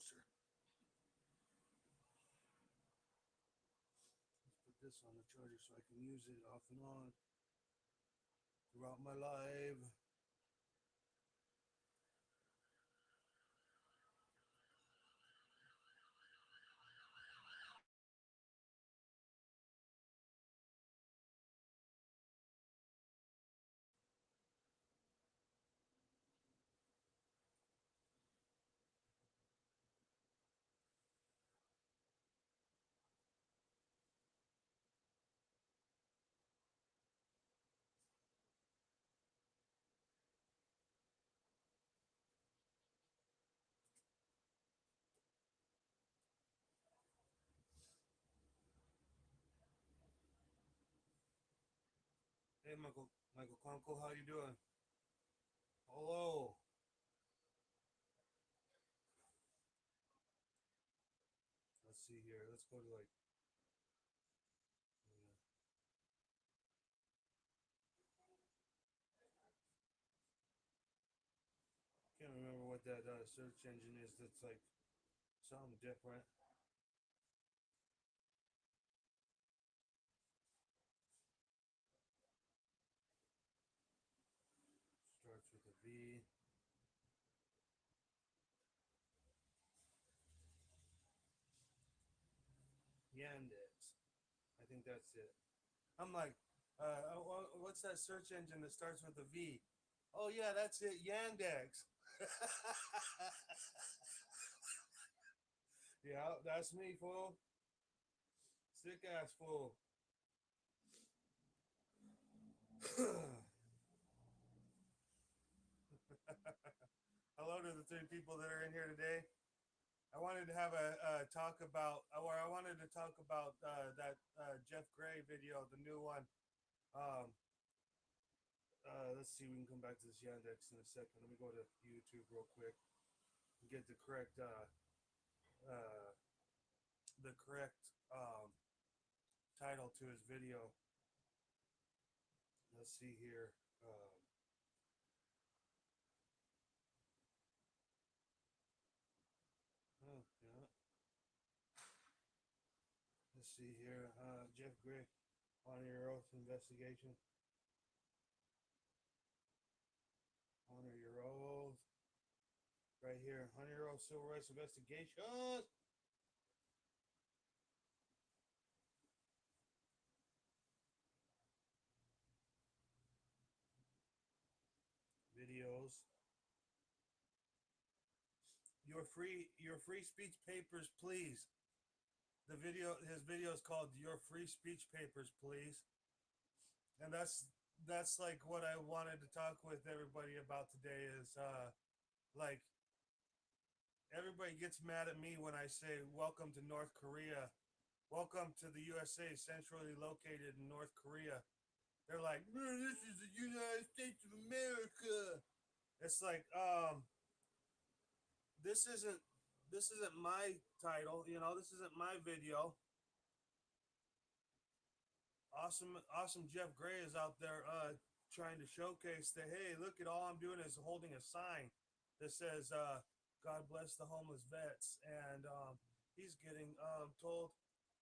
closer. Let's put this on the charger so I can use it off and on throughout my live. Hey, Michael Conco, how you doing? Hello. Let's see here. Let's go to like. Can't remember what that search engine is. That's like something different. Starts with a V. Yandex. I think that's it. I'm like, what's that search engine that starts with a V? Oh yeah, that's it. Yandex. Yeah, that's me, fool. Sick ass fool. Hello to the three people that are in here today. I wanted to have a talk about, or I wanted to talk about that Jeff Gray video, the new one. Um, let's see, we can come back to this Yandex in a second. Let me go to YouTube real quick and get uh, the correct title to his video. Let's see here. Oh, yeah. Let's see here. Jeff Gray, Honor Your Oath investigation. Honor Your Oath. Right here. Honor Your Oath civil rights investigation. Videos. Your free speech papers, please. His video is called Your Free Speech Papers, Please. And that's like what I wanted to talk with everybody about today is like everybody gets mad at me when I say welcome to North Korea. Welcome to the USA, centrally located in North Korea. They're like, this is the United States of America. It's like, this isn't my title, this isn't my video. Awesome Jeff Gray is out there trying to showcase that, hey, look at all I'm doing is holding a sign that says God bless the homeless vets, and he's getting told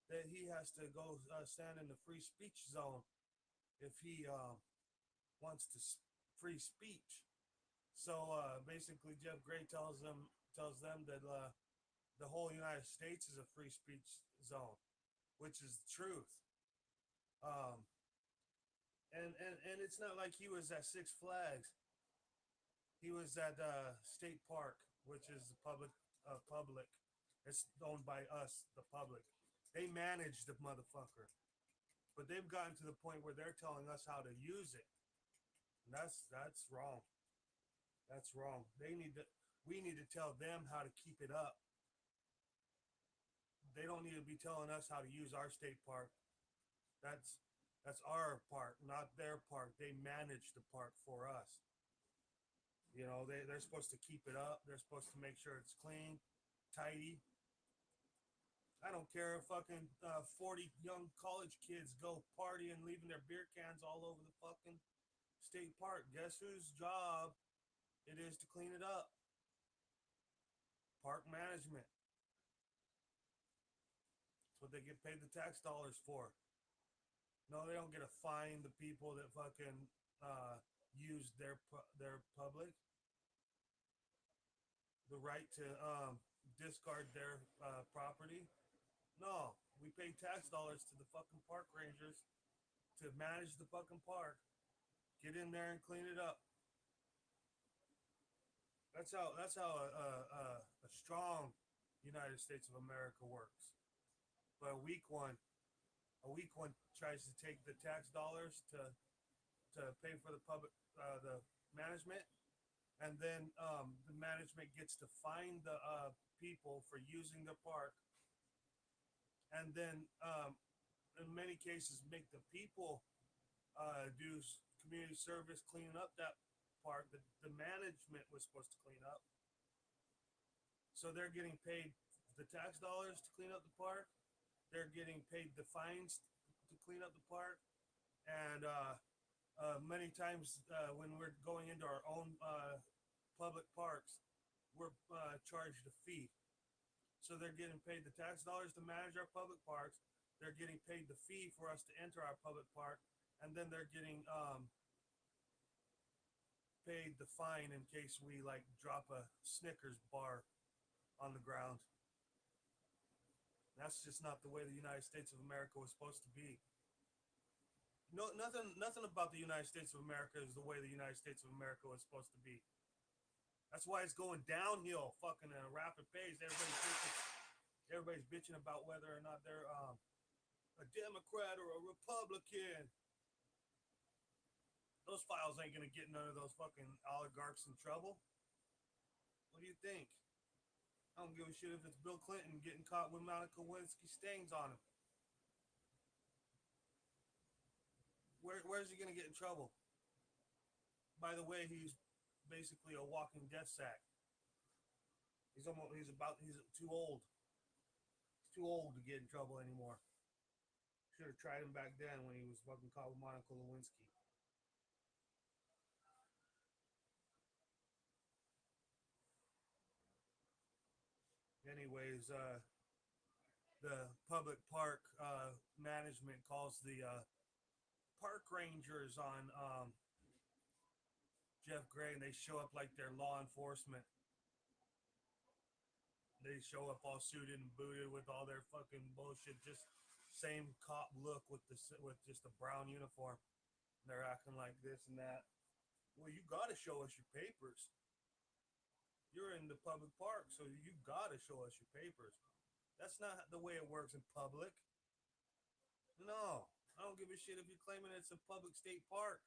that he has to go stand in the free speech zone if he wants to free speech. So basically Jeff Gray tells them that the whole United States is a free speech zone, which is the truth. Um, and it's not like he was at Six Flags. He was at State Park, which is the public. It's owned by us, the public. They manage the motherfucker, but they've gotten to the point where they're telling us how to use it. And that's wrong. That's wrong. We need to tell them how to keep it up. They don't need to be telling us how to use our state park. That's that's our park, not their park. They manage the park for us. They're supposed to keep it up. They're supposed to make sure it's clean, tidy. I don't care if fucking 40 young college kids go partying, leaving their beer cans all over the fucking state park. Guess whose job it is to clean it up? Park management. That's what they get paid the tax dollars for. No, they don't get to fine the people that fucking use their public, the right to discard their property. No, we pay tax dollars to the fucking park rangers to manage the fucking park. Get in there and clean it up. That's how a strong United States of America works. But a weak one tries to take the tax dollars to pay for the public the management, and then the management gets to fine the people for using the park, and then in many cases make the people do community service cleaning up that park that the management was supposed to clean up. So they're getting paid the tax dollars to clean up the park. They're getting paid the fines to clean up the park, and many times when we're going into our own public parks, we're charged a fee. So they're getting paid the tax dollars to manage our public parks. They're getting paid the fee for us to enter our public park, and then they're getting paid the fine in case we like drop a Snickers bar on the ground. That's just not the way the United States of America was supposed to be. No, nothing about the United States of America is the way the United States of America was supposed to be. That's why it's going downhill, fucking at a rapid pace. Everybody's bitching about whether or not they're a Democrat or a Republican. Those files ain't gonna get none of those fucking oligarchs in trouble. What do you think? I don't give a shit if it's Bill Clinton getting caught with Monica Lewinsky stains on him. Where's he gonna get in trouble? By the way, he's basically a walking death sack. He's too old. He's too old to get in trouble anymore. Should have tried him back then when he was fucking caught with Monica Lewinsky. Anyways, the public park management calls the park rangers on Jeff Gray, and they show up like they're law enforcement. They show up all suited and booted with all their fucking bullshit, just same cop look with just a brown uniform. They're acting like this and that. Well, you got to show us your papers. You're in the public park, so you got to show us your papers. That's not the way it works in public. No, I don't give a shit if you're claiming it's a public state park.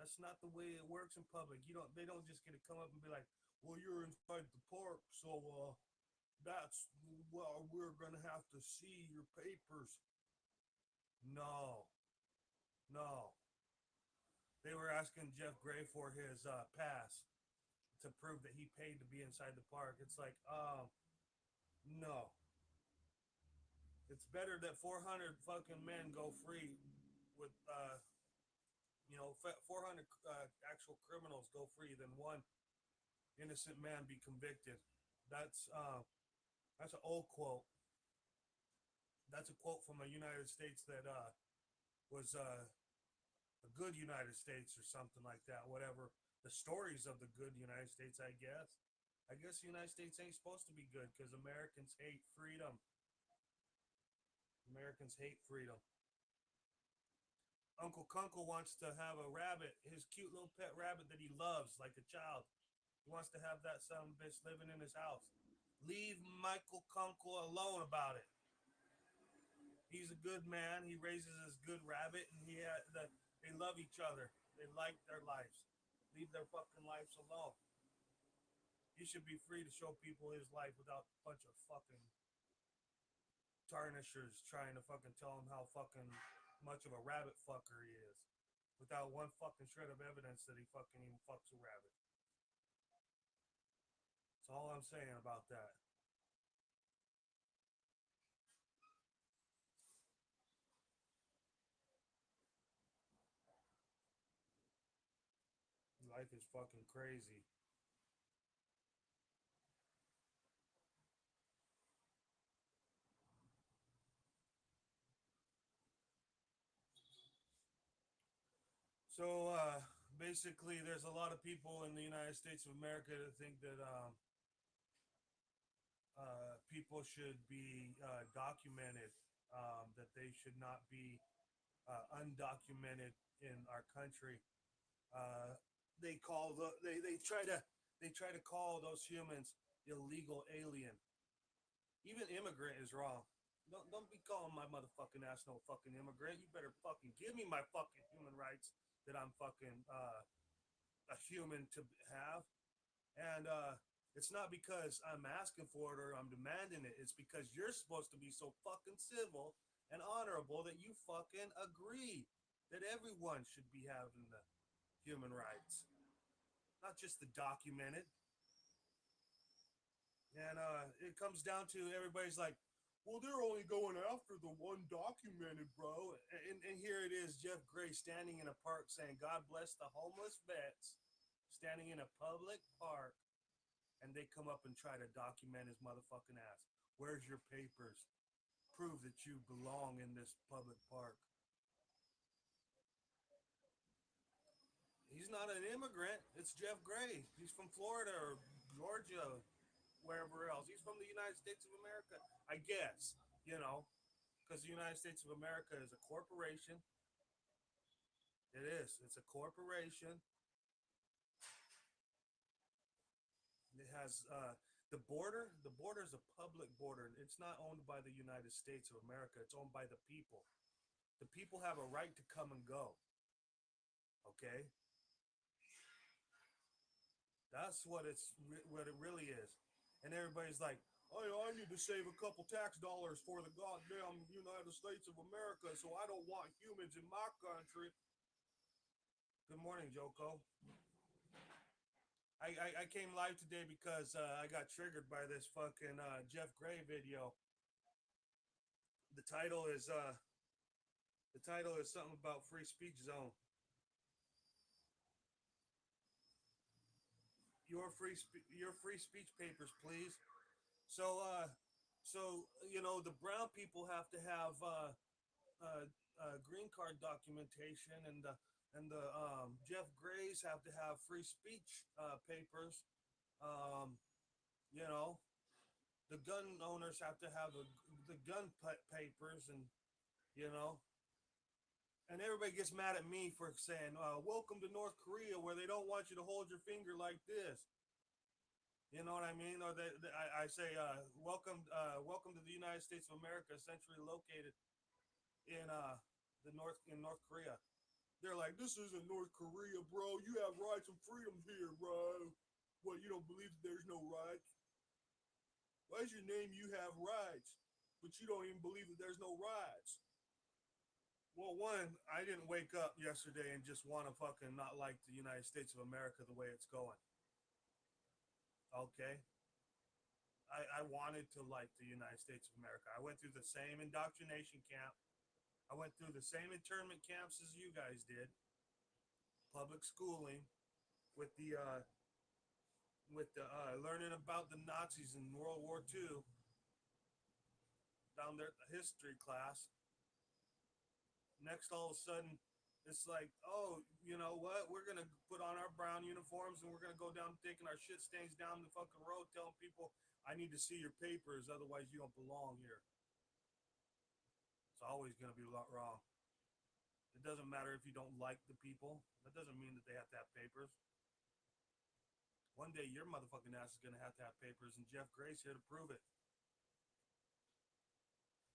That's not the way it works in public. They don't just get to come up and be like, well, you're inside the park, so we're gonna have to see your papers. No. They were asking Jeff Gray for his pass to prove that he paid to be inside the park. It's like, no. It's better that 400 fucking men go free with 400 actual criminals go free than one innocent man be convicted. That's an old quote. That's a quote from a United States that was a good United States or something like that. Whatever the stories of the good United States, I guess. I guess the United States ain't supposed to be good because Americans hate freedom. Americans hate freedom. Uncle Kunkel wants to have a rabbit, his cute little pet rabbit that he loves like a child. He wants to have that son of a bitch living in his house. Leave Michael Kunkel alone about it. He's a good man. He raises his good rabbit, and they love each other. They like their lives. Leave their fucking lives alone. He should be free to show people his life without a bunch of fucking tarnishers trying to fucking tell him how fucking much of a rabbit fucker he is, without one fucking shred of evidence that he fucking even fucks a rabbit. That's all I'm saying about that. Life is fucking crazy. So basically, there's a lot of people in the United States of America that think that people should be documented, that they should not be undocumented in our country. Uh, they try to call those humans illegal alien. Even immigrant is wrong. Don't be calling my motherfucking ass no fucking immigrant. You better fucking give me my fucking human rights that I'm fucking a human to have. And it's not because I'm asking for it or I'm demanding it. It's because you're supposed to be so fucking civil and honorable that you fucking agree that everyone should be having the human rights, not just the documented. And it comes down to everybody's like, well, they're only going after the one documented, bro. And here it is, Jeff Gray standing in a park saying, God bless the homeless vets, standing in a public park, and they come up and try to document his motherfucking ass. Where's your papers? Prove that you belong in this public park. He's not an immigrant. It's Jeff Gray. He's from Florida or Georgia, wherever else. He's from the United States of America, I guess, you know, because the United States of America is a corporation. It is. It's a corporation. It has the border. The border is a public border. It's not owned by the United States of America. It's owned by the people. The people have a right to come and go. Okay, that's what it really is. And everybody's like, "Oh, I need to save a couple tax dollars for the goddamn United States of America, so I don't want humans in my country." Good morning, Joko. I came live today because I got triggered by this fucking Jeff Gray video. The title is something about free speech zone. Your free speech papers, please. So you know the brown people have to have green card documentation, and the Jeff Grays have to have free speech papers. Um, you know, the gun owners have to have the gun papers, and you know, and everybody gets mad at me for saying, "Welcome to North Korea, where they don't want you to hold your finger like this." You know what I mean? Or I say, welcome to the United States of America, centrally located in North Korea. They're like, this isn't North Korea, bro. You have rights and freedoms here, bro. What, you don't believe that there's no rights? Why's your name? You have rights, but you don't even believe that there's no rights. Well, one, I didn't wake up yesterday and just want to fucking not like the United States of America the way it's going. Okay, I wanted to like the United States of America. I went through the same indoctrination camp. I went through the same internment camps as you guys did. Public schooling with the learning about the Nazis in World War II down there at the history class. Next, all of a sudden, it's like, oh, you know what? We're gonna put on our brown uniforms and we're gonna go down taking our shit stains down the fucking road, telling people, I need to see your papers, otherwise you don't belong here. It's always gonna be a lot wrong. It doesn't matter if you don't like the people. That doesn't mean that they have to have papers. One day your motherfucking ass is gonna have to have papers, and Jeff Gray's here to prove it.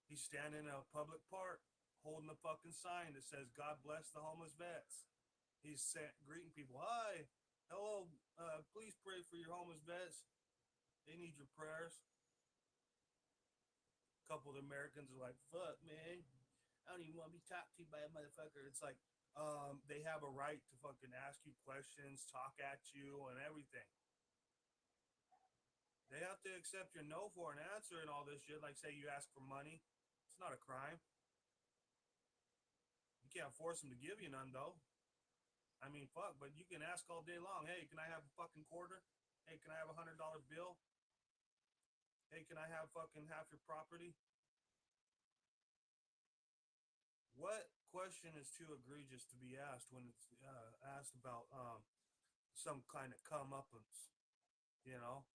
He's standing in a public park holding a fucking sign that says God bless the homeless vets. He's greeting people. Hi, hello, please pray for your homeless vets. They need your prayers. A couple of Americans are like, fuck, man. I don't even want to be talked to by a motherfucker. It's like, they have a right to fucking ask you questions, talk at you, and everything. They have to accept your no for an answer and all this shit. Like, say you ask for money, it's not a crime. You can't force them to give you none, though. I mean, fuck, but you can ask all day long. Hey, can I have a fucking quarter? Hey, can I have $100 bill? Hey, can I have fucking half your property? What question is too egregious to be asked when it's asked about some kind of comeuppance. You know,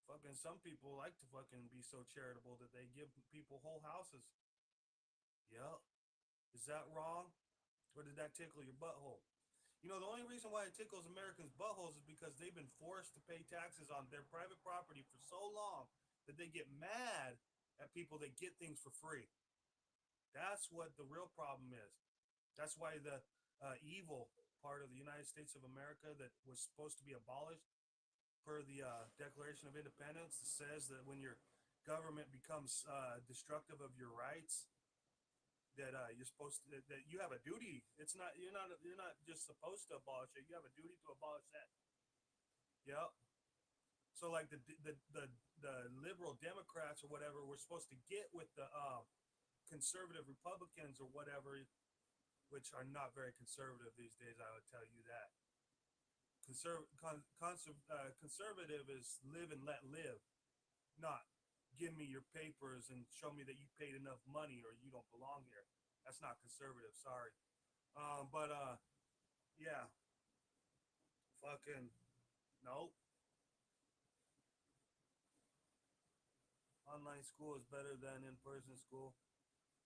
fucking some people like to fucking be so charitable that they give people whole houses. Yep. Is that wrong? Or did that tickle your butthole? You know, the only reason why it tickles Americans' buttholes is because they've been forced to pay taxes on their private property for so long that they get mad at people that get things for free. That's what the real problem is. That's why the evil part of the United States of America that was supposed to be abolished per the Declaration of Independence says that when your government becomes destructive of your rights, that you're supposed to, that you have a duty. It's not you're not just supposed to abolish it. You have a duty to abolish that. Yep. So like the liberal Democrats or whatever were supposed to get with the conservative Republicans or whatever, which are not very conservative these days. I would tell you that. Conservative is live and let live, not give me your papers and show me that you paid enough money or you don't belong here. That's not conservative. Sorry. But yeah, fucking nope. Online school is better than in-person school.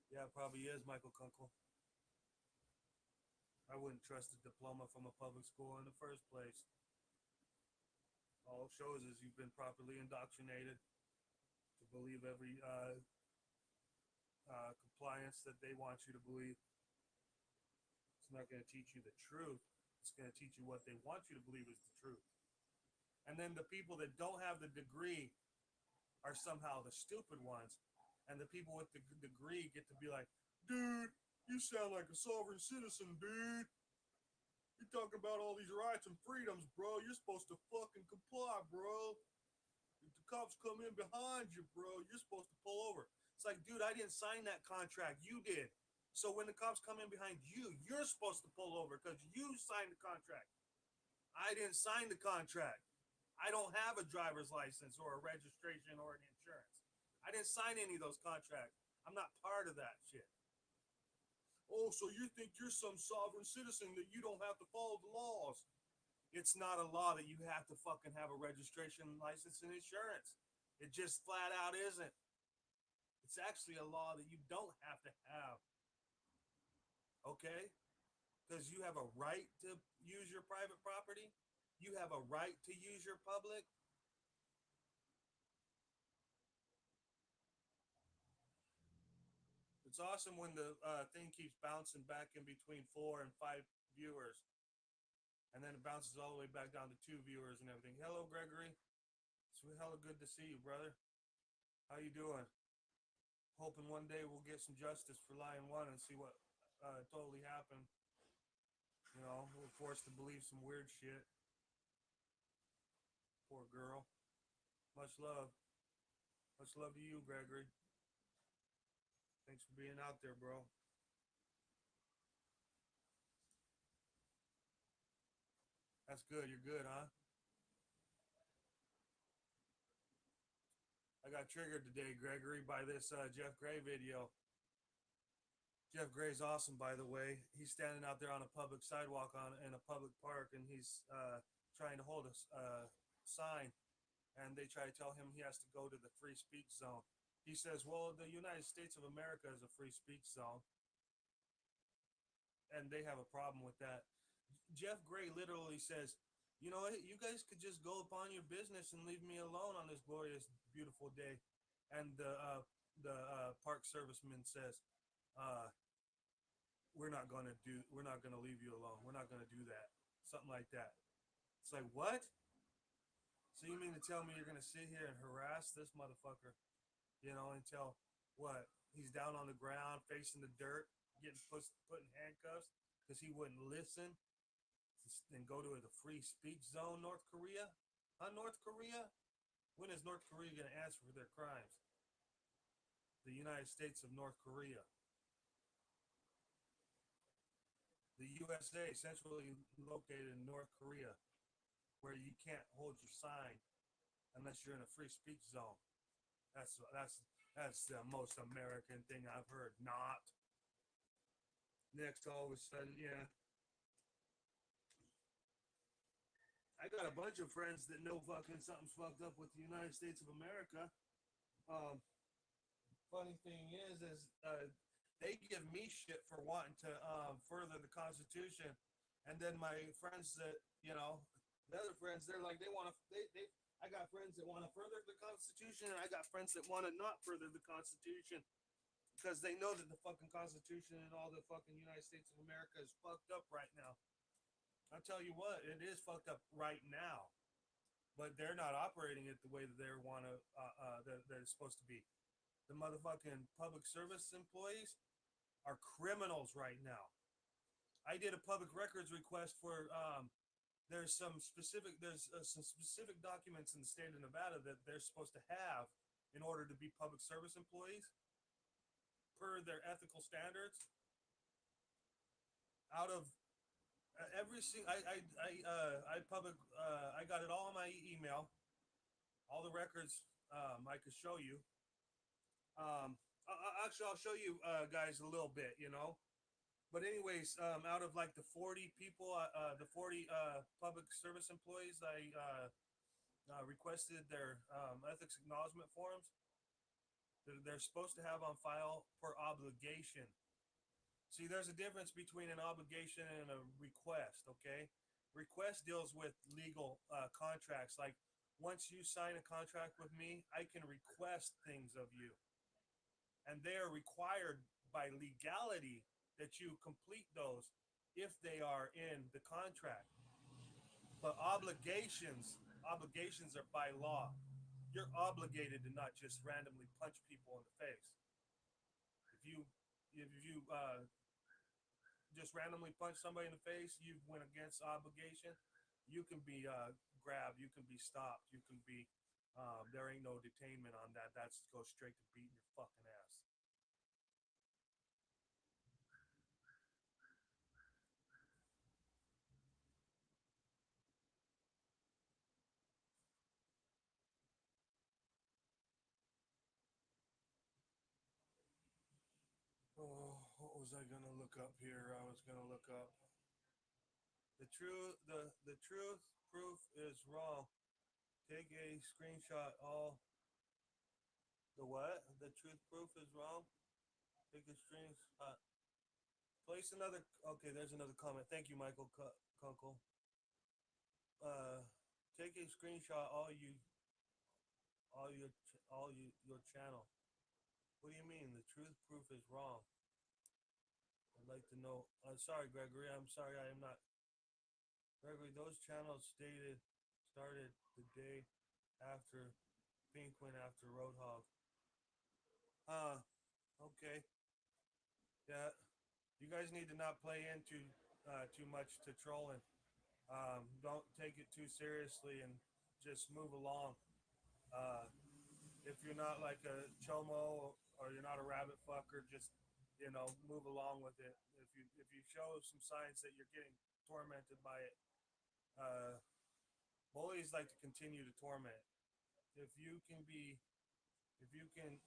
Yeah, it probably is, Michael Kunkel. I wouldn't trust a diploma from a public school in the first place. All it shows is you've been properly indoctrinated to believe every compliance that they want you to believe. It's not going to teach you the truth. It's going to teach you what they want you to believe is the truth. And then the people that don't have the degree are somehow the stupid ones. And the people with the degree get to be like, dude, you sound like a sovereign citizen, dude. You talk about all these rights and freedoms, bro. You're supposed to fucking comply, bro. If the cops come in behind you, bro, you're supposed to pull over. It's like, dude, I didn't sign that contract. You did. So when the cops come in behind you, you're supposed to pull over because you signed the contract. I didn't sign the contract. I don't have a driver's license or a registration or an insurance. I didn't sign any of those contracts. I'm not part of that shit. Oh, so you think you're some sovereign citizen that you don't have to follow the laws? It's not a law that you have to fucking have a registration, license, and insurance. It just flat out isn't. It's actually a law that you don't have to have. Okay? Because you have a right to use your private property. You have a right to use your public. It's awesome when the thing keeps bouncing back in between 4 and 5 viewers. And then it bounces all the way back down to 2 viewers and everything. Hello, Gregory. It's hella good to see you, brother. How you doing? Hoping one day we'll get some justice for Lion One and see what totally happened. You know, we're forced to believe some weird shit. Poor girl. Much love. Much love to you, Gregory. Thanks for being out there, bro. That's good. You're good, huh? I got triggered today, Gregory, by this Jeff Gray video. Jeff Gray's awesome, by the way. He's standing out there on a public sidewalk in a public park, and he's trying to hold a sign, and they try to tell him he has to go to the free speech zone. He says, well, the United States of America is a free speech zone, and they have a problem with that. Jeff Gray literally says, you know, you guys could just go upon your business and leave me alone on this glorious, beautiful day. And the park serviceman says, we're not going to leave you alone. We're not going to do that. Something like that. It's like, what? So you mean to tell me you're going to sit here and harass this motherfucker, you know, until what? He's down on the ground, facing the dirt, getting put in handcuffs because he wouldn't listen and go to the free speech zone, North Korea? Huh, North Korea? When is North Korea going to answer for their crimes? The United States of North Korea. The USA, centrally located in North Korea, where you can't hold your sign unless you're in a free speech zone. That's the most American thing I've heard. Not. Next, all of a sudden, yeah, I got a bunch of friends that know fucking something's fucked up with the United States of America. Um, Funny thing is they give me shit for wanting to further the Constitution, and then my friends that the other friends, they're like they want to they. I got friends that want to further the Constitution, and I got friends that want to not further the Constitution because they know that the fucking Constitution and all the fucking United States of America is fucked up right now. I tell you what, it is fucked up right now, but they're not operating it the way that they want to that it's supposed to be. The motherfucking public service employees are criminals right now. I did a public records request for there's some specific documents in the state of Nevada that they're supposed to have in order to be public service employees per their ethical standards. Out of every single, I got it all in my email, all the records I could show you. Actually, I'll show you guys a little bit, But anyways, out of like the 40 people, the 40 public service employees, I requested their ethics acknowledgement forms that they're supposed to have on file for obligation. See, there's a difference between an obligation and a request, okay? Request deals with legal contracts. Like once you sign a contract with me, I can request things of you. And they are required by legality that you complete those if they are in the contract. But obligations are by law. You're obligated to not just randomly punch people in the face. If you just randomly punch somebody in the face, you went against obligation. You can be grabbed. You can be stopped. You can be. There ain't no detainment on that. That's go straight to beating your fucking ass. Oh, what was I gonna look up here? I was gonna look up the truth proof is wrong. Take a screenshot. All the what? The truth proof is wrong. Take a screenshot. Place another. Okay, there's another comment. Thank you, Michael Kunkel. Uh, Take a screenshot. Your channel. What do you mean? The truth proof is wrong. I'd like to know. Sorry, Gregory. I'm sorry. I am not. Gregory, those channels started the day after Pink went after Roadhog. Okay. Yeah. You guys need to not play into too much to trolling. Don't take it too seriously and just move along. Uh, if you're not like a chomo or you're not a rabbit fucker, just move along with it. If you show some signs that you're getting tormented by it, uh, bullies like to continue to torment. If you can be, if you can,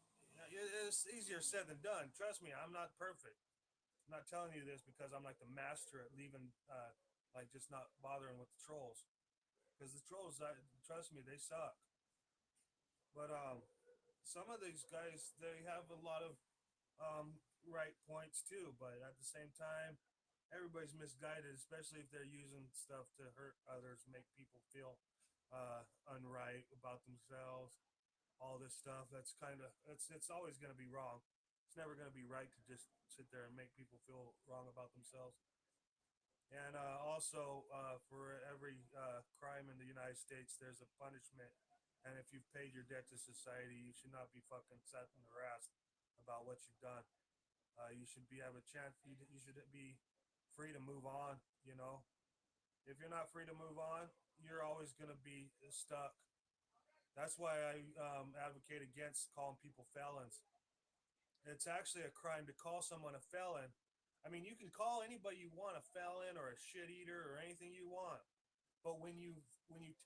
it's easier said than done. Trust me, I'm not perfect. I'm not telling you this because I'm like the master at leaving, like just not bothering with the trolls. Because the trolls, trust me, they suck. But some of these guys, they have a lot of right points too. But at the same time, everybody's misguided, especially if they're using stuff to hurt others, make people feel unright about themselves. All this stuff, that's kind of it's always going to be wrong. It's never going to be right to just sit there and make people feel wrong about themselves. And also, for every crime in the United States, there's a punishment. And if you've paid your debt to society, you should not be fucking sat and harassed about what you've done. You should have a chance. You should be free to move on. If you're not free to move on, you're always going to be stuck. That's why I advocate against calling people felons. It's actually a crime to call someone a felon. I mean, you can call anybody you want a felon or a shit eater or anything you want, but when you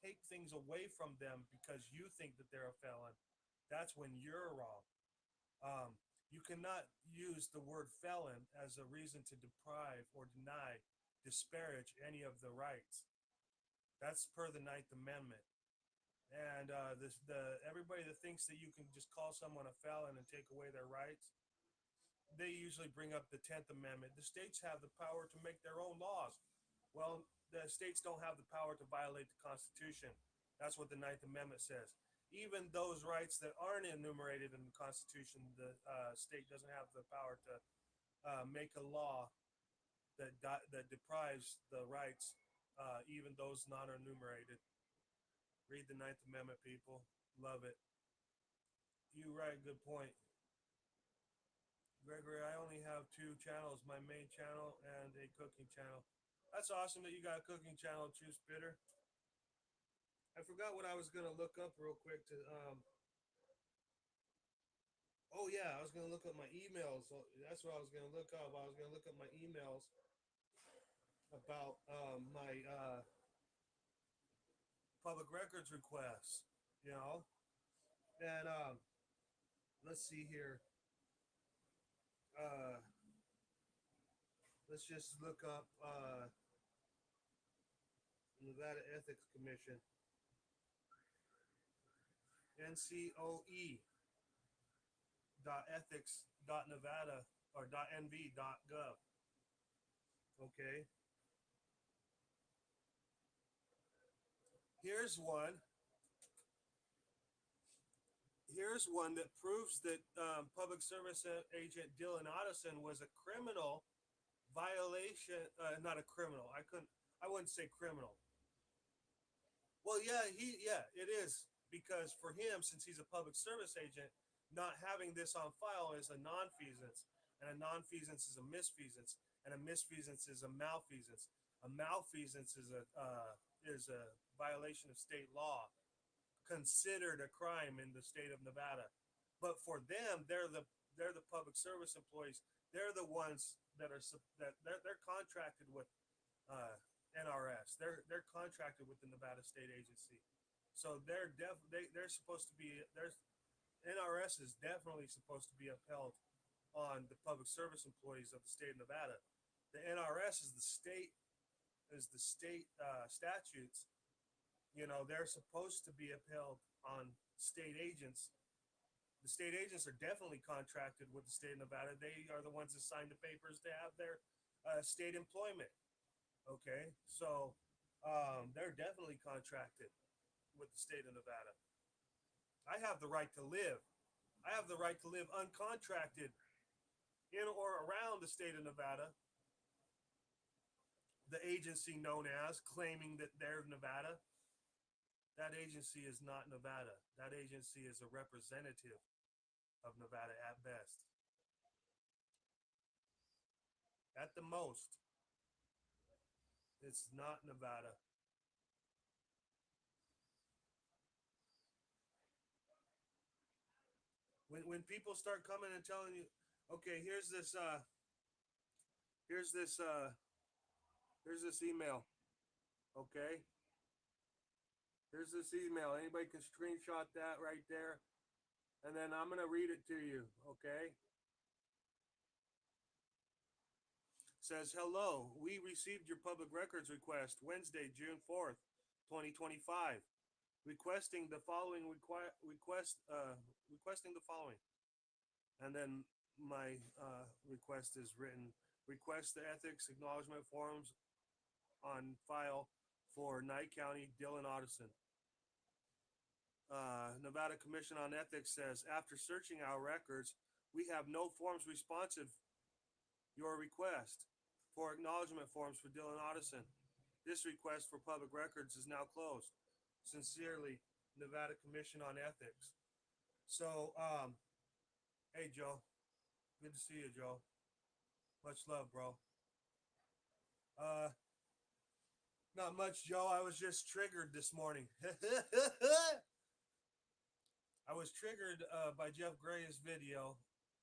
take things away from them because you think that they're a felon, that's when you're wrong. Um, You cannot use the word felon as a reason to deprive or deny, disparage any of the rights. That's per the Ninth Amendment. And the everybody that thinks that you can just call someone a felon and take away their rights, they usually bring up the 10th Amendment. The states have the power to make their own laws. Well, the states don't have the power to violate the Constitution. That's what the Ninth Amendment says. Even those rights that aren't enumerated in the Constitution, the state doesn't have the power to make a law that deprives the rights, even those non-enumerated. Read the Ninth Amendment, people. Love it. You right, good point. Gregory, I only have two channels, my main channel and a cooking channel. That's awesome that you got a cooking channel, True Spitter. I forgot what I was going to look up real quick to oh yeah, I was going to look up my emails. So that's what I was going to look up. I was going to look up my emails about my public records requests, you know. And let's see here. Let's just look up Nevada Ethics Commission, ncoe.ethics.nevada or .nv.gov. Okay. Here's one. Here's one that proves that public service agent Dylan Otteson was a criminal violation. Not a criminal. I wouldn't say criminal. Well, yeah, it is, because for him, since he's a public service agent, not having this on file is a nonfeasance, and a nonfeasance is a misfeasance, and a misfeasance is a malfeasance. A malfeasance is a violation of state law, considered a crime in the state of Nevada. But for them, they're the public service employees. They're the ones that are they're contracted with NRS. They're contracted with the Nevada State Agency. So they're supposed to be NRS is definitely supposed to be upheld on the public service employees of the state of Nevada. The NRS is the state statutes. You know, they're supposed to be upheld on state agents. The state agents are definitely contracted with the state of Nevada. They are the ones that sign the papers to have their state employment. Okay, so they're definitely contracted with the state of Nevada. I have the right to live. I have the right to live uncontracted in or around the state of Nevada. The agency known as claiming that they're Nevada. That agency is not Nevada. That agency is a representative of Nevada at best. At the most, it's not Nevada. When people start coming and telling you, okay, here's this email, okay? Here's this email. Anybody can screenshot that right there. And then I'm going to read it to you, okay? It says, hello, we received your public records request Wednesday, June 4th, 2025, requesting the following requesting the following. And then my request is written, request the ethics acknowledgement forms on file for Nye County, Dylan Otteson. Nevada Commission on Ethics says, after searching our records, we have no forms responsive your request for acknowledgement forms for Dylan Otteson. This request for public records is now closed. Sincerely, Nevada Commission on Ethics. So, hey, Joe. Good to see you, Joe. Much love, bro. Not much, Joe. I was just triggered this morning. I was triggered by Jeff Gray's video.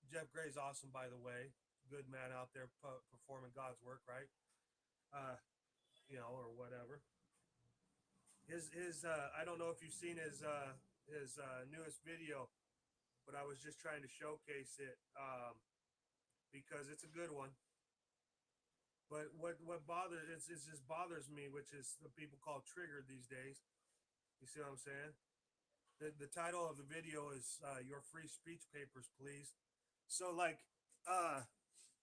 Jeff Gray's awesome, by the way. Good man out there performing God's work, right? You know, or whatever. His I don't know if you've seen his newest video. but I was just trying to showcase it because it's a good one. But what bothers it just bothers me, which is what people call triggered these days. You see what I'm saying? The title of the video is "Your Free Speech Papers, Please." So like, uh,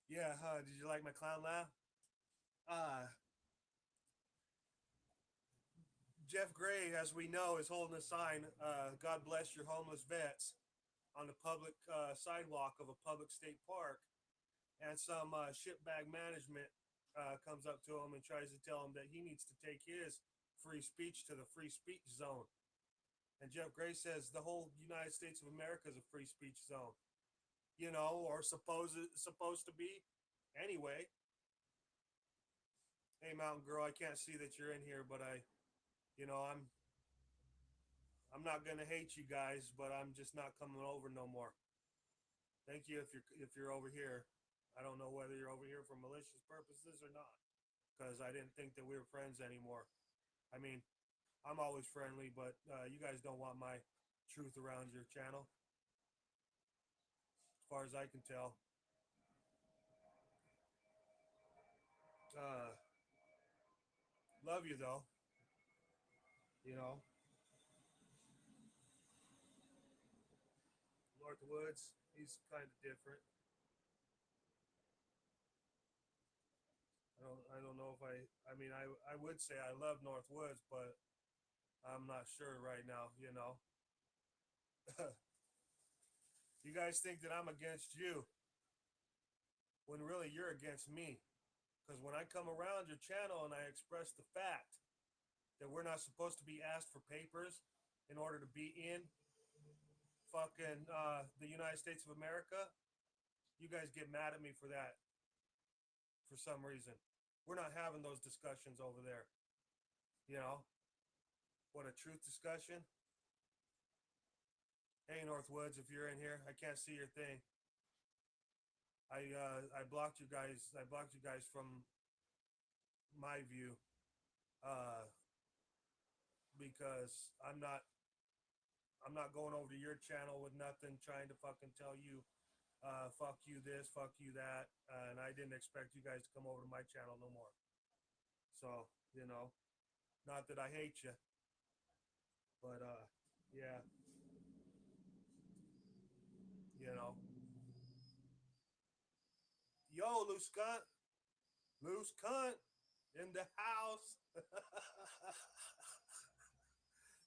yeah, did you like my clown laugh? Uh, Jeff Gray, as we know, is holding a sign, "God bless your homeless vets," on the public sidewalk of a public state park, and some shitbag management comes up to him and tries to tell him that he needs to take his free speech to the free speech zone. And Jeff Gray says the whole United States of America is a free speech zone, or supposed to be. Anyway, hey Mountain Girl, I can't see that you're in here, but I'm not gonna hate you guys, but I'm just not coming over no more. Thank you if you're over here. I don't know whether you're over here for malicious purposes or not, because I didn't think that we were friends anymore. I mean, I'm always friendly, but you guys don't want my truth around your channel, as far as I can tell. Uh, Love you though. You know, North Woods, he's kind of different. I don't know if I mean I would say I love North Woods, but I'm not sure right now. You guys think that I'm against you when really you're against me. Because when I come around your channel and I express the fact that we're not supposed to be asked for papers in order to be in fucking the United States of America, you guys get mad at me for that for some reason. We're not having those discussions over there. You know, what a truth discussion. Hey, Northwoods, if you're in here, I can't see your thing. I blocked you guys. I blocked you guys from my view because I'm not going over to your channel with nothing trying to fucking tell you fuck you this, fuck you that, and I didn't expect you guys to come over to my channel no more. So, not that I hate you, but yeah, you know. Yo, loose cunt. Loose cunt in the house.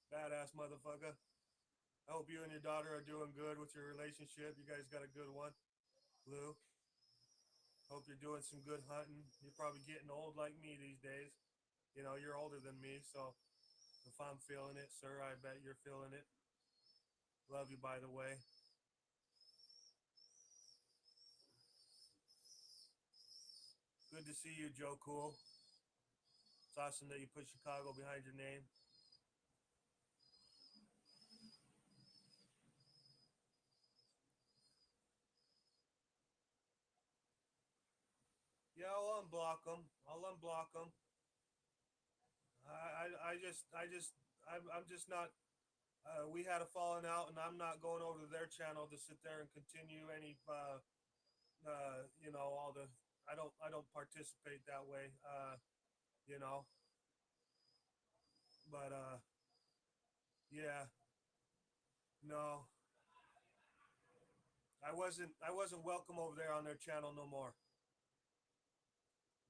Badass motherfucker. I hope you and your daughter are doing good with your relationship. You guys got a good one, Lou. Hope you're doing some good hunting. You're probably getting old like me these days. You're older than me, so if I'm feeling it, sir, I bet you're feeling it. Love you, by the way. Good to see you, Joe Cool. It's awesome that you put Chicago behind your name. Yeah, I'll unblock them. I'll unblock them. I'm just not. We had a falling out, and I'm not going over to their channel to sit there and continue any. All the. I don't participate that way. You know. But yeah. No, I wasn't welcome over there on their channel no more.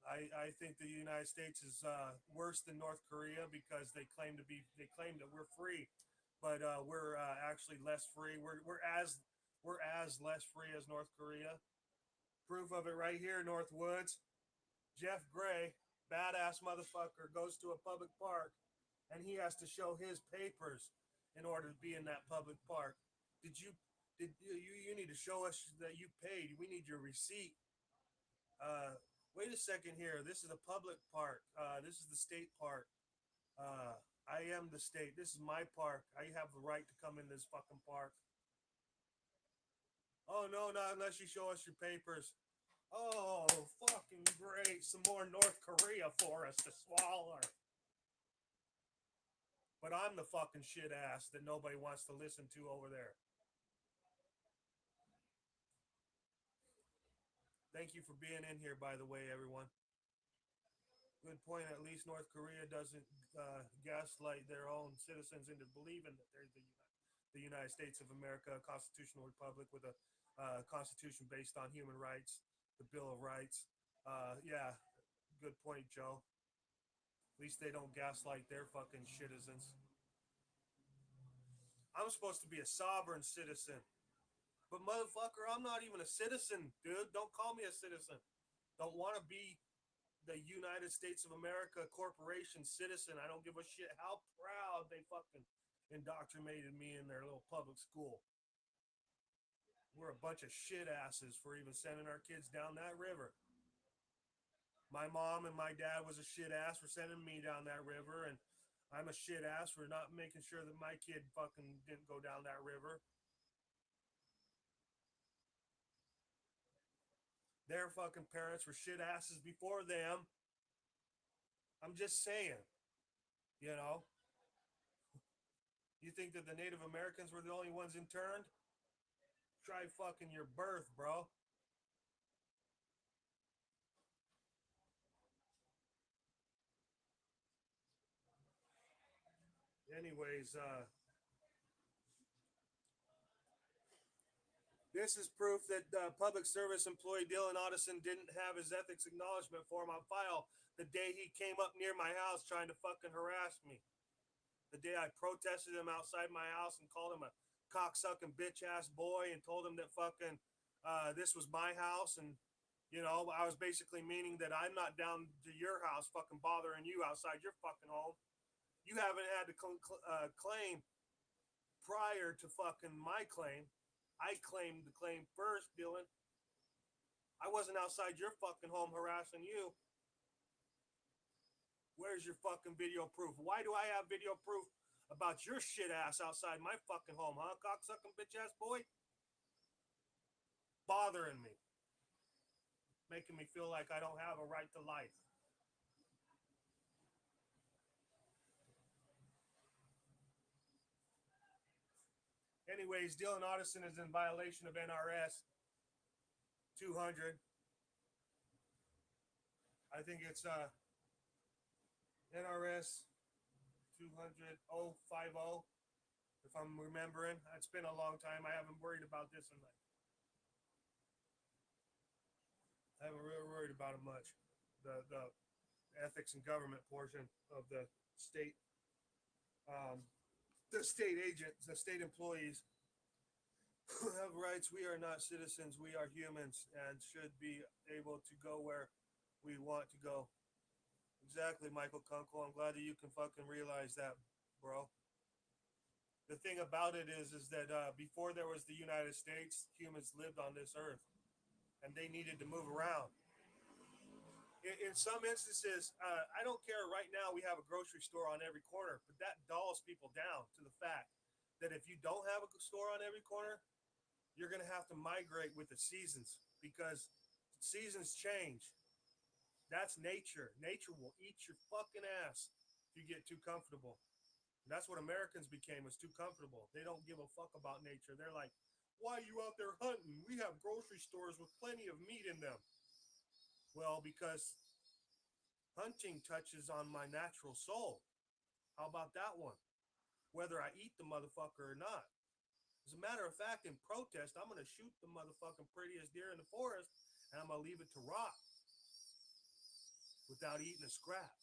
I think the United States is worse than North Korea because they claim that we're free, but we're actually less free. We're as less free as North Korea. Proof of it right here, North Woods. Jeff Gray, badass motherfucker, goes to a public park and he has to show his papers in order to be in that public park. Did you you need to show us that you paid. We need your receipt. Wait a second here. This is a public park. This is the state park. I am the state. This is my park. I have the right to come in this fucking park. Oh no, not unless you show us your papers. Oh, fucking great. Some more North Korea for us to swallow. But I'm the fucking shit ass that nobody wants to listen to over there. Thank you for being in here, by the way, everyone. Good point. At least North Korea doesn't gaslight their own citizens into believing that they're the United States of America, a constitutional republic with a constitution based on human rights, the Bill of Rights. Yeah, good point, Joe. At least they don't gaslight their fucking citizens. I'm supposed to be a sovereign citizen. But motherfucker, I'm not even a citizen, dude. Don't call me a citizen. Don't want to be the United States of America corporation citizen. I don't give a shit how proud they fucking indoctrinated me in their little public school. We're a bunch of shit asses for even sending our kids down that river. My mom and my dad was a shit ass for sending me down that river, and I'm a shit ass for not making sure that my kid fucking didn't go down that river. Their fucking parents were shit asses before them. I'm just saying, you know. You think that the Native Americans were the only ones interned? Try fucking your birth, bro. Anyways, this is proof that public service employee Dylan Audison didn't have his ethics acknowledgement form on file the day he came up near my house trying to fucking harass me. The day I protested him outside my house and called him a cocksucking bitch ass boy and told him that fucking this was my house, and you know, I was basically meaning that I'm not down to your house fucking bothering you outside your fucking home. You haven't had to claim prior to fucking my claim. I claimed the claim first, Dylan. I wasn't outside your fucking home harassing you. Where's your fucking video proof? Why do I have video proof about your shit ass outside my fucking home, huh? Cocksucking bitch ass boy? Bothering me. Making me feel like I don't have a right to life. Anyways, Dylan Audison is in violation of NRS 200. I think it's NRS 200.050, if I'm remembering. It's been a long time. I haven't worried about this in like, I haven't really worried about it much. The ethics and government portion of the state agents, the state employees have rights. We are not citizens. We are humans and should be able to go where we want to go. Exactly, Michael Kunkel. I'm glad that you can fucking realize that, bro. The thing about it is that before there was the United States, humans lived on this earth, and they needed to move around. In some instances, I don't care. Right now, we have a grocery store on every corner, but that dulls people down to the fact that if you don't have a store on every corner, you're going to have to migrate with the seasons because seasons change. That's nature. Nature will eat your fucking ass if you get too comfortable. And that's what Americans became, was too comfortable. They don't give a fuck about nature. They're like, why are you out there hunting? We have grocery stores with plenty of meat in them. Well, because hunting touches on my natural soul. How about that one? Whether I eat the motherfucker or not. As a matter of fact, in protest, I'm going to shoot the motherfucking prettiest deer in the forest and I'm going to leave it to rot without eating a scrap.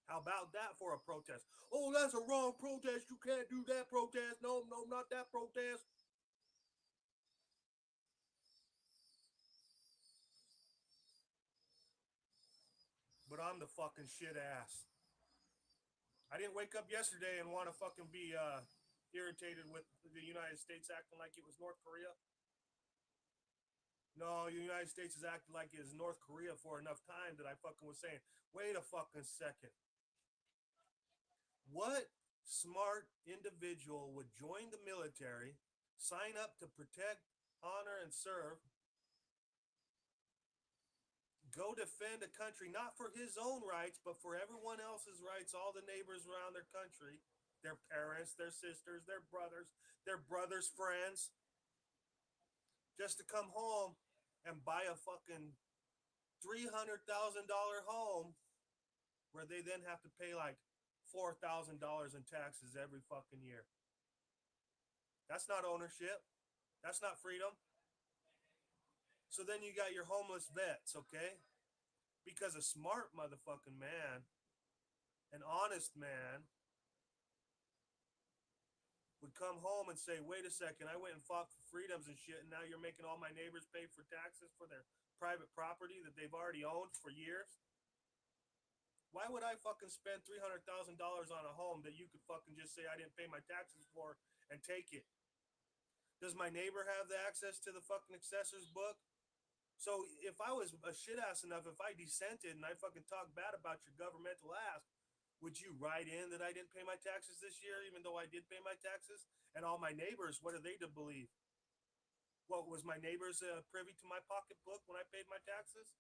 How about that for a protest? Oh, that's a wrong protest. You can't do that protest. No, not that protest. But I'm the fucking shit ass. I didn't wake up yesterday and want to fucking be irritated with the United States acting like it was North Korea. No, the United States is acting like it is North Korea for enough time that I fucking was saying, wait a fucking second. What smart individual would join the military, sign up to protect, honor, and serve, go defend a country, not for his own rights, but for everyone else's rights, all the neighbors around their country, their parents, their sisters, their brothers' friends, just to come home and buy a fucking $300,000 home where they then have to pay like $4,000 in taxes every fucking year. That's not ownership. That's not freedom. So then you got your homeless vets, okay? Because a smart motherfucking man, an honest man, would come home and say, wait a second, I went and fought for freedoms and shit, and now you're making all my neighbors pay for taxes for their private property that they've already owned for years? Why would I fucking spend $300,000 on a home that you could fucking just say I didn't pay my taxes for and take it? Does my neighbor have the access to the fucking assessor's book? So if I was a shit ass enough, if I dissented and I fucking talked bad about your governmental ass, would you write in that I didn't pay my taxes this year, even though I did pay my taxes? And all my neighbors, what are they to believe? What, was my neighbors privy to my pocketbook when I paid my taxes?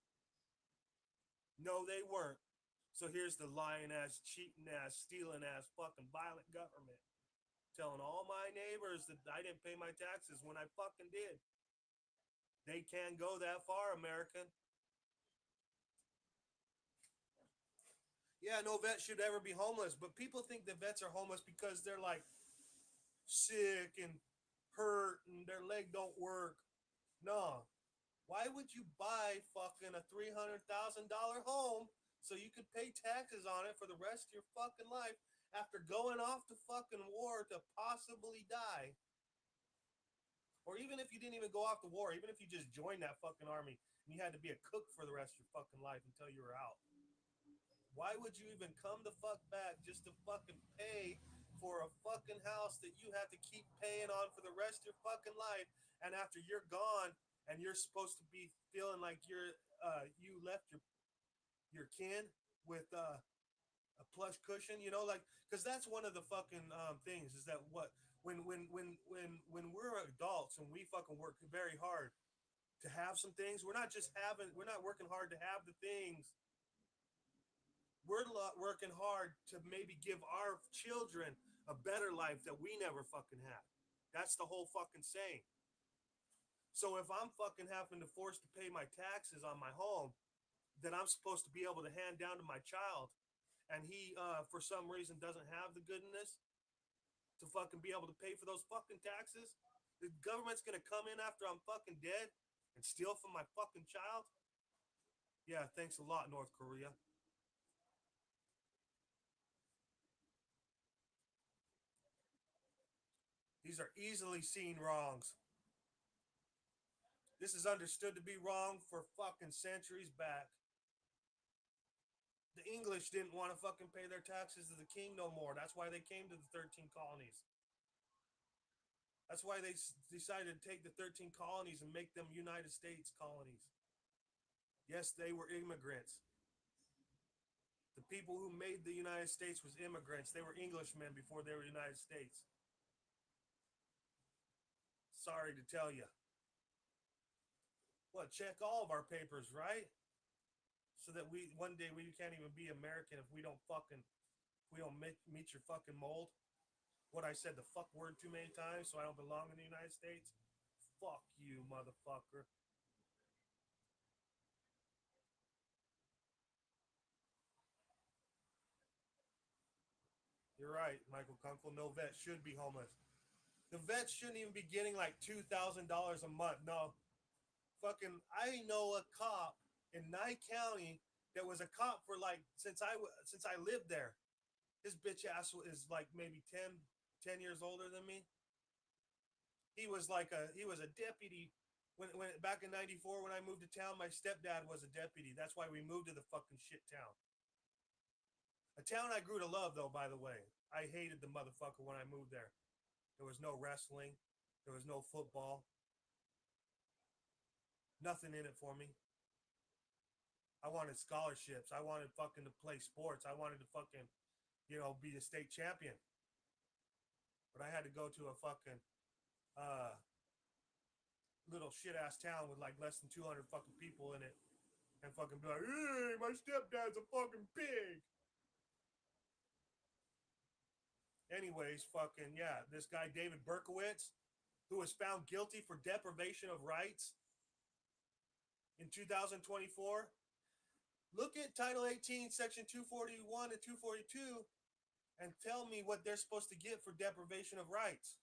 No, they weren't. So here's the lying ass, cheating ass, stealing ass, fucking violent government telling all my neighbors that I didn't pay my taxes when I fucking did. They can't go that far, American. Yeah, no vet should ever be homeless, but people think that vets are homeless because they're like sick and hurt and their leg don't work. No. Why would you buy fucking a $300,000 home so you could pay taxes on it for the rest of your fucking life after going off to fucking war to possibly die? Or even if you didn't even go off to war, even if you just joined that fucking army and you had to be a cook for the rest of your fucking life until you were out. Why would you even come the fuck back just to fucking pay for a fucking house that you have to keep paying on for the rest of your fucking life? And after you're gone and you're supposed to be feeling like you left your kin with a plush cushion, you know, like, because that's one of the fucking things is that what when we're adults and we fucking work very hard to have some things, we're not working hard to have the things. We're working hard to maybe give our children a better life that we never fucking had. That's the whole fucking saying. So if I'm fucking having to force to pay my taxes on my home that I'm supposed to be able to hand down to my child, and he for some reason doesn't have the goodness to fucking be able to pay for those fucking taxes, the government's gonna come in after I'm fucking dead and steal from my fucking child? Yeah, thanks a lot, North Korea. These are easily seen wrongs. This is understood to be wrong for fucking centuries back. The English didn't want to fucking pay their taxes to the king no more. That's why they came to the 13 colonies. That's why they decided to take the 13 colonies and make them United States colonies. Yes, they were immigrants. The people who made the United States was immigrants. They were Englishmen before they were United States. Sorry to tell you. What, check all of our papers, right? So that we one day we can't even be American if we don't meet your fucking mold. What I said the fuck word too many times, so I don't belong in the United States. Fuck you, motherfucker. You're right, Michael Kunkel. No vet should be homeless. The vets shouldn't even be getting like $2,000 a month. No, fucking, I know a cop in Nye County that was a cop for like since I lived there. His bitch ass is like maybe 10 years older than me. He was a deputy when back in '94 when I moved to town. My stepdad was a deputy. That's why we moved to the fucking shit town. A town I grew to love, though. By the way, I hated the motherfucker when I moved there. There was no wrestling. There was no football. Nothing in it for me. I wanted scholarships. I wanted fucking to play sports. I wanted to fucking, be a state champion. But I had to go to a fucking uh, little shit ass town with like less than 200 fucking people in it and fucking be like, hey, my stepdad's a fucking pig. Anyways, fucking, yeah, this guy, David Berkowitz, who was found guilty for deprivation of rights in 2024. Look at Title 18, Section 241 and 242, and tell me what they're supposed to get for deprivation of rights.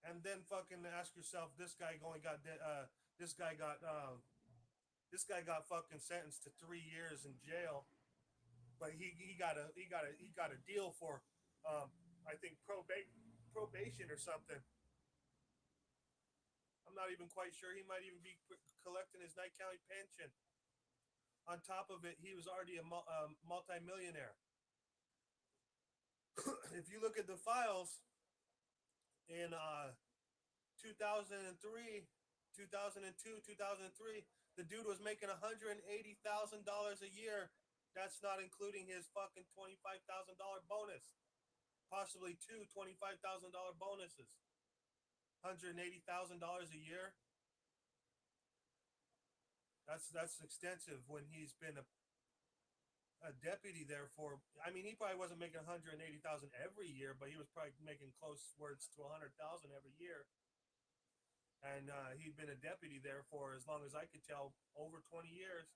And then fucking ask yourself, this guy got fucking sentenced to 3 years in jail, but he got a deal for I think probation or something. I'm not even quite sure. He might even be collecting his Knight County pension. On top of it, he was already a multi-millionaire. If you look at the files in 2003, 2002, 2003, the dude was making $180,000 a year. That's not including his fucking $25,000 bonus. Possibly two $25,000 bonuses. $180,000 a year. That's extensive when he's been a deputy there for. I mean, he probably wasn't making $180,000 every year, but he was probably making close words to $100,000 every year. And he'd been a deputy there for, as long as I could tell, over 20 years.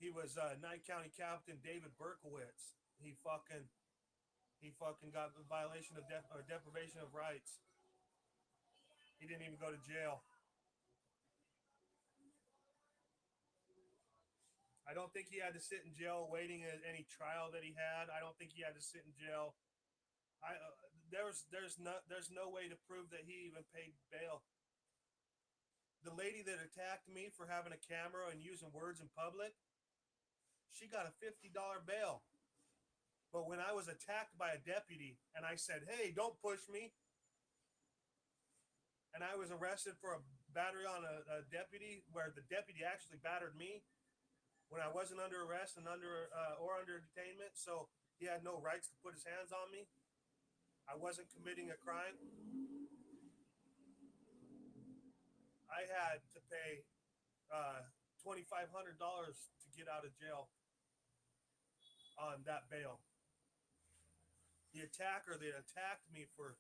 He was Knight County Captain David Berkowitz. He fucking got the violation of deprivation of rights. He didn't even go to jail. I don't think he had to sit in jail waiting at any trial that he had. I don't think he had to sit in jail. There's no way to prove that he even paid bail. The lady that attacked me for having a camera and using words in public, she got a $50 bail. But when I was attacked by a deputy and I said, "Hey, don't push me," and I was arrested for a battery on a deputy, where the deputy actually battered me when I wasn't under arrest and under detainment, so he had no rights to put his hands on me. I wasn't committing a crime. I had to pay $2,500 to get out of jail on that bail. The attacker that attacked me for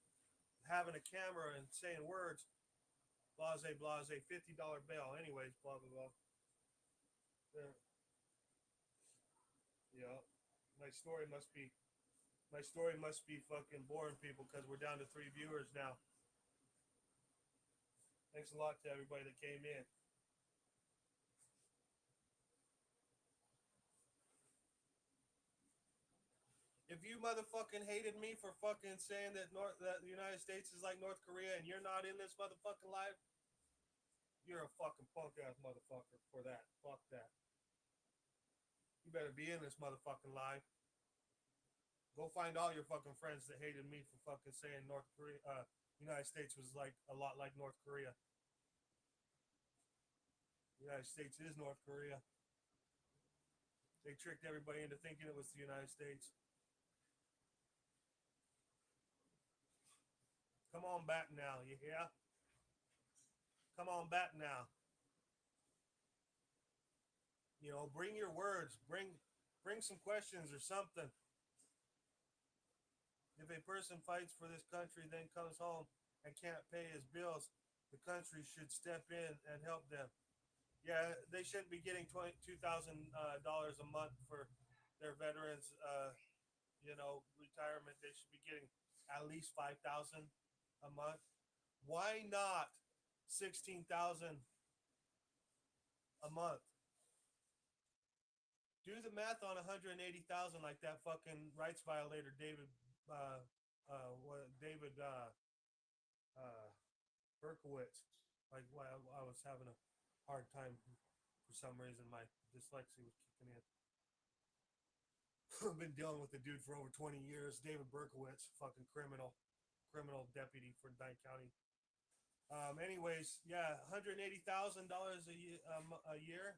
having a camera and saying words, blase, blase, $50 bail. Anyways, blah, blah, blah. Yeah, my story must be fucking boring people, because we're down to 3 viewers now. Thanks a lot to everybody that came in. If you motherfucking hated me for fucking saying that the United States is like North Korea and you're not in this motherfucking live, you're a fucking punk ass motherfucker for that. Fuck that. You better be in this motherfucking live. Go find all your fucking friends that hated me for fucking saying United States was like a lot like North Korea. The United States is North Korea. They tricked everybody into thinking it was the United States. Come on back now, you hear? Come on back now. You know, bring your words. Bring some questions or something. If a person fights for this country, then comes home and can't pay his bills, the country should step in and help them. Yeah, they shouldn't be getting $2,000 a month for their veterans, retirement. They should be getting at least $5,000 a month. Why not $16,000 a month? Do the math on $180,000 like that fucking rights violator David Berkowitz. Like, why I was having a hard time for some reason. My dyslexia was kicking in. I've been dealing with the dude for over 20 years. David Berkowitz, fucking criminal deputy for Knight County. Anyways, yeah, $180,000 a year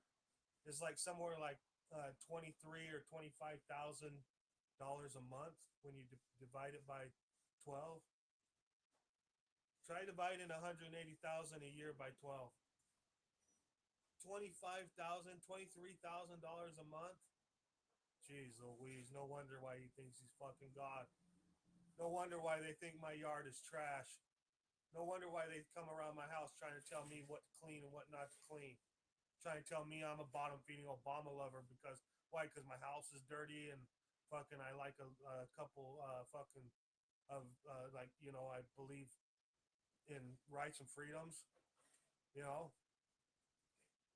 is like somewhere like $23,000 or $25,000 a month when you divide it by 12. Try dividing $180,000 a year by 12. $25,000, $23,000 a month. Jeez Louise, no wonder why he thinks he's fucking God. No wonder why they think my yard is trash. No wonder why they come around my house trying to tell me what to clean and what not to clean. Trying to tell me I'm a bottom feeding Obama lover because why? Because my house is dirty and fucking I like a couple fucking of like I believe in rights and freedoms. You know,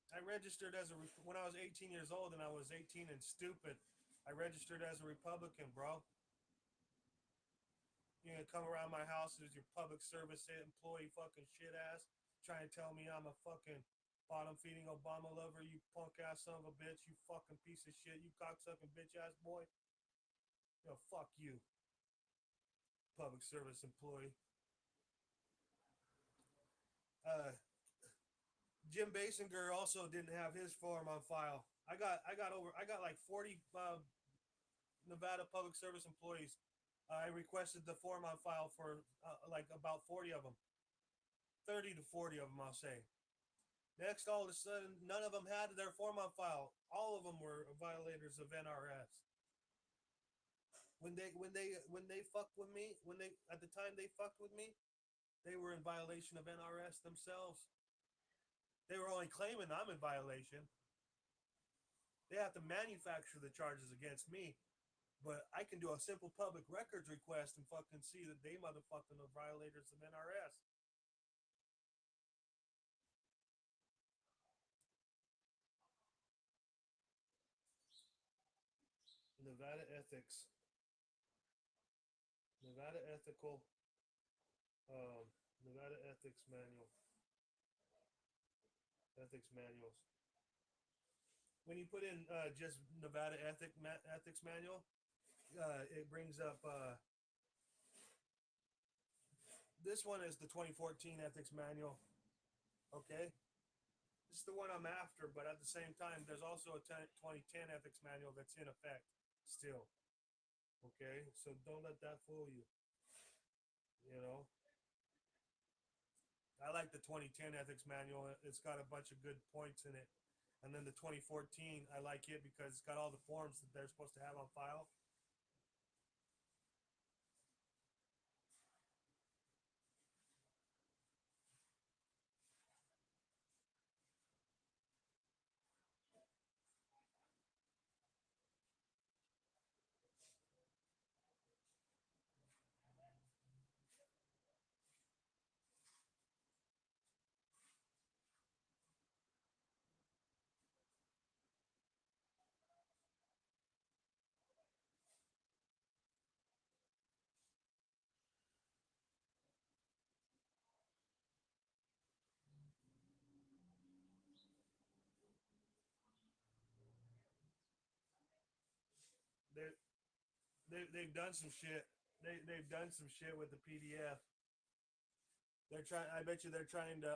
I registered as when I was 18 years old and I was 18 and stupid. I registered as a Republican, bro. You gonna come around my house as your public service employee fucking shit ass, trying to tell me I'm a fucking bottom feeding Obama lover, you punk ass son of a bitch, you fucking piece of shit, you cocksucking bitch ass boy. Fuck you, public service employee. Jim Basinger also didn't have his form on file. I got like 40 Nevada public service employees. I requested the form on file for like about 40 of them, 30 to 40 of them, I'll say. Next, all of a sudden, none of them had their form on file. All of them were violators of NRS. When they fucked with me, at the time they fucked with me, they were in violation of NRS themselves. They were only claiming I'm in violation. They have to manufacture the charges against me, but I can do a simple public records request and fucking see that they motherfucking are violators of NRS. Nevada Ethics. Nevada Ethical. Nevada Ethics Manual. Ethics Manuals. When you put in just Nevada Ethics Manual, it brings up this one is the 2014 Ethics Manual. Okay, this is the one I'm after, but at the same time, there's also a 2010 Ethics Manual that's in effect still. Okay, so don't let that fool you. I like the 2010 Ethics Manual. It's got a bunch of good points in it. And then the 2014, I like it because it's got all the forms that they're supposed to have on file. They they've done some shit. They've done some shit with the PDF. They're trying. I bet you they're trying to.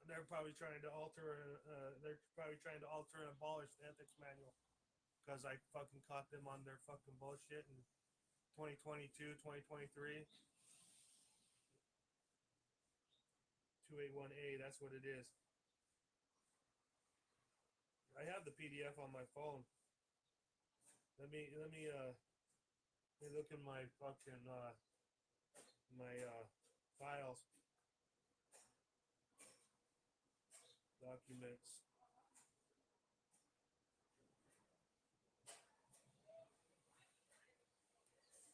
They're probably trying to alter. They're probably trying to alter and abolish the ethics manual because I fucking caught them on their fucking bullshit in 2022, 2023. 281A. That's what it is. I have the PDF on my phone. Let me look in my fucking my files, documents.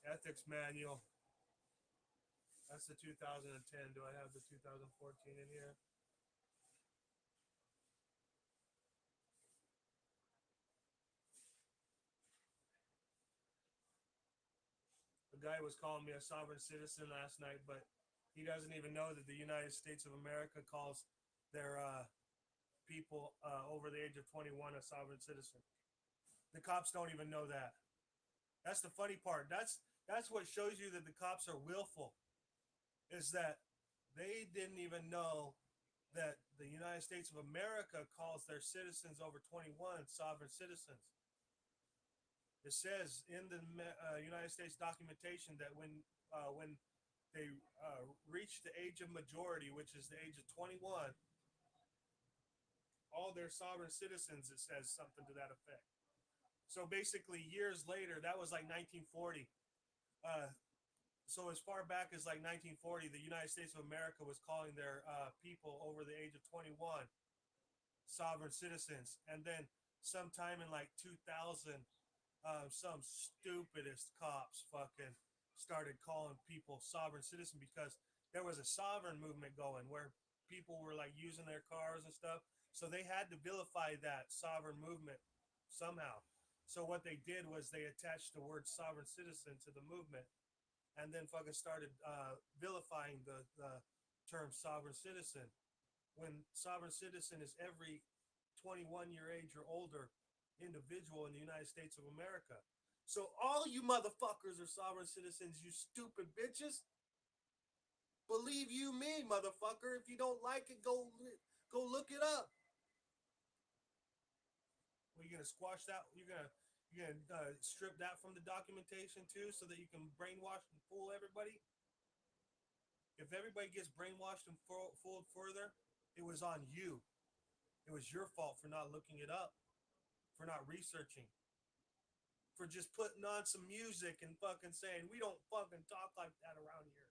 Ethics manual. That's the 2010. Do I have the 2014 in here? A guy was calling me a sovereign citizen last night, but he doesn't even know that the United States of America calls their people over the age of 21 a sovereign citizen. The cops don't even know that. That's the funny part. That's what shows you that the cops are willful. Is that they didn't even know that the United States of America calls their citizens over 21 sovereign citizens. It says in the United States documentation that when they reach the age of majority, which is the age of 21, all their sovereign citizens, it says something to that effect. So basically, years later, that was like 1940. So as far back as like 1940, the United States of America was calling their people over the age of 21 sovereign citizens, and then sometime in like 2000, some stupidest cops fucking started calling people sovereign citizen because there was a sovereign movement going where people were like using their cars and stuff. So they had to vilify that sovereign movement somehow. So what they did was they attached the word sovereign citizen to the movement, and then fucking started vilifying the term sovereign citizen. When sovereign citizen is every 21-year age or older individual in the United States of America. So all you motherfuckers are sovereign citizens, you stupid bitches. Believe you me, motherfucker. If you don't like it, go look it up. Well, you're gonna squash that. You're gonna strip that from the documentation too, so that you can brainwash and fool everybody. If everybody gets brainwashed and fooled further, it was on you. It was your fault for not looking it up, for not researching, for just putting on some music and fucking saying, we don't fucking talk like that around here.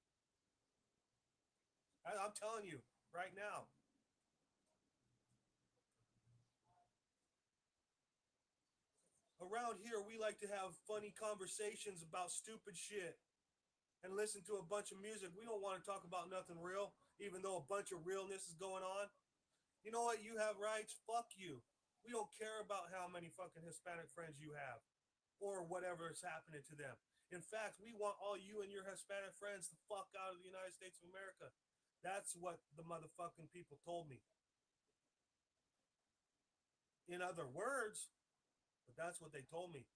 I'm telling you right now. Around here, we like to have funny conversations about stupid shit and listen to a bunch of music. We don't want to talk about nothing real, even though a bunch of realness is going on. You know what? You have rights. Fuck you. We don't care about how many fucking Hispanic friends you have or whatever is happening to them. In fact, we want all you and your Hispanic friends to fuck out of the United States of America. That's what the motherfucking people told me. In other words, but that's what they told me.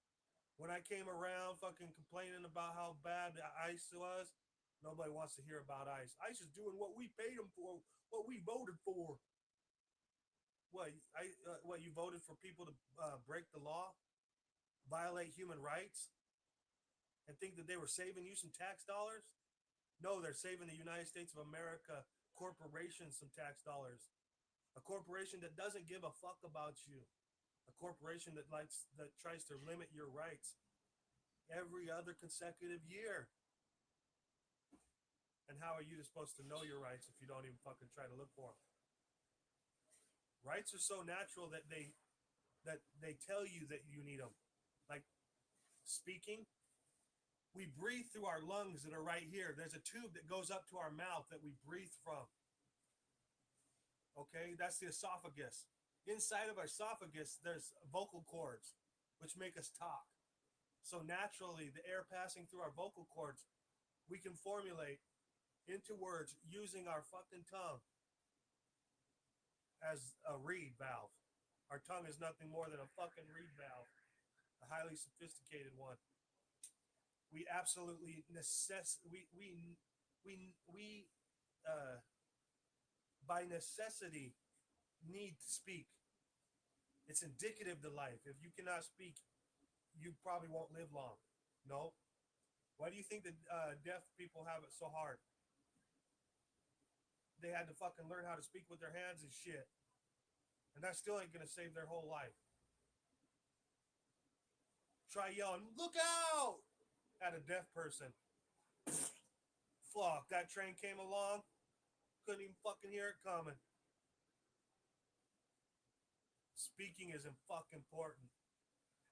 When I came around fucking complaining about how bad the ICE was, nobody wants to hear about ICE. ICE is doing what we paid them for, what we voted for. What you voted for people to break the law, violate human rights, and think that they were saving you some tax dollars? No, they're saving the United States of America corporation some tax dollars. A corporation that doesn't give a fuck about you. A corporation that tries to limit your rights every other consecutive year. And how are you supposed to know your rights if you don't even fucking try to look for them? Rights are so natural that they tell you that you need them. Like speaking, we breathe through our lungs that are right here. There's a tube that goes up to our mouth that we breathe from. Okay, that's the esophagus. Inside of our esophagus, there's vocal cords, which make us talk. So naturally, the air passing through our vocal cords, we can formulate into words using our fucking tongue as a reed valve. Our tongue is nothing more than a fucking reed valve, a highly sophisticated one. We absolutely by necessity need to speak. It's indicative to life. If you cannot speak, you probably won't live long. No. Why do you think that deaf people have it so hard? They had to fucking learn how to speak with their hands and shit. And that still ain't gonna save their whole life. Try yelling, look out! At a deaf person. Fuck, that train came along. Couldn't even fucking hear it coming. Speaking is fucking important.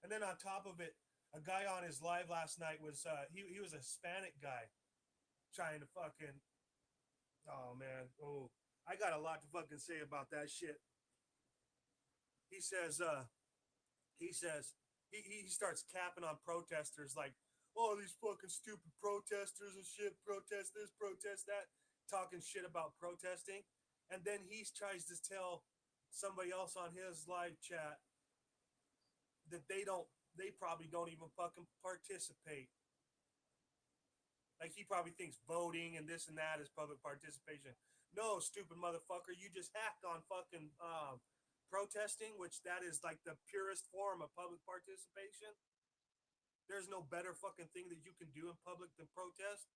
And then on top of it, a guy on his live last night was he was a Hispanic guy trying to fucking, oh man, I got a lot to fucking say about that shit. He says he starts capping on protesters like, oh, these fucking stupid protesters and shit, protest this, protest that, talking shit about protesting. And then he tries to tell somebody else on his live chat that they probably don't even fucking participate. Like he probably thinks voting and this and that is public participation. No, stupid motherfucker, you just hacked on fucking protesting, which that is like the purest form of public participation. There's no better fucking thing that you can do in public than protest.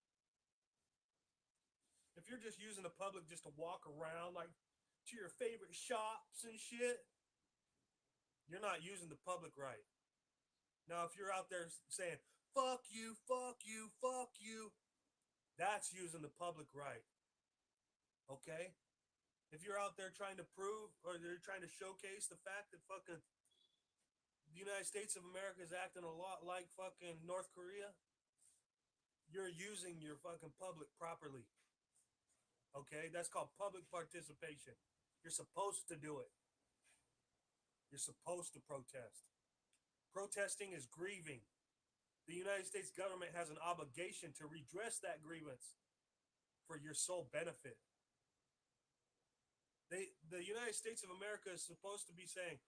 If you're just using the public just to walk around like to your favorite shops and shit, you're not using the public right. Now, if you're out there saying, fuck you, fuck you, fuck you, That's using the public right. Okay? If you're out there trying to prove or they're trying to showcase the fact that fucking the United States of America is acting a lot like fucking North Korea, you're using your fucking public properly. Okay? That's called public participation. You're supposed to do it. You're supposed to protest. Protesting is grieving. The United States government has an obligation to redress that grievance for your sole benefit. The United States of America is supposed to be saying,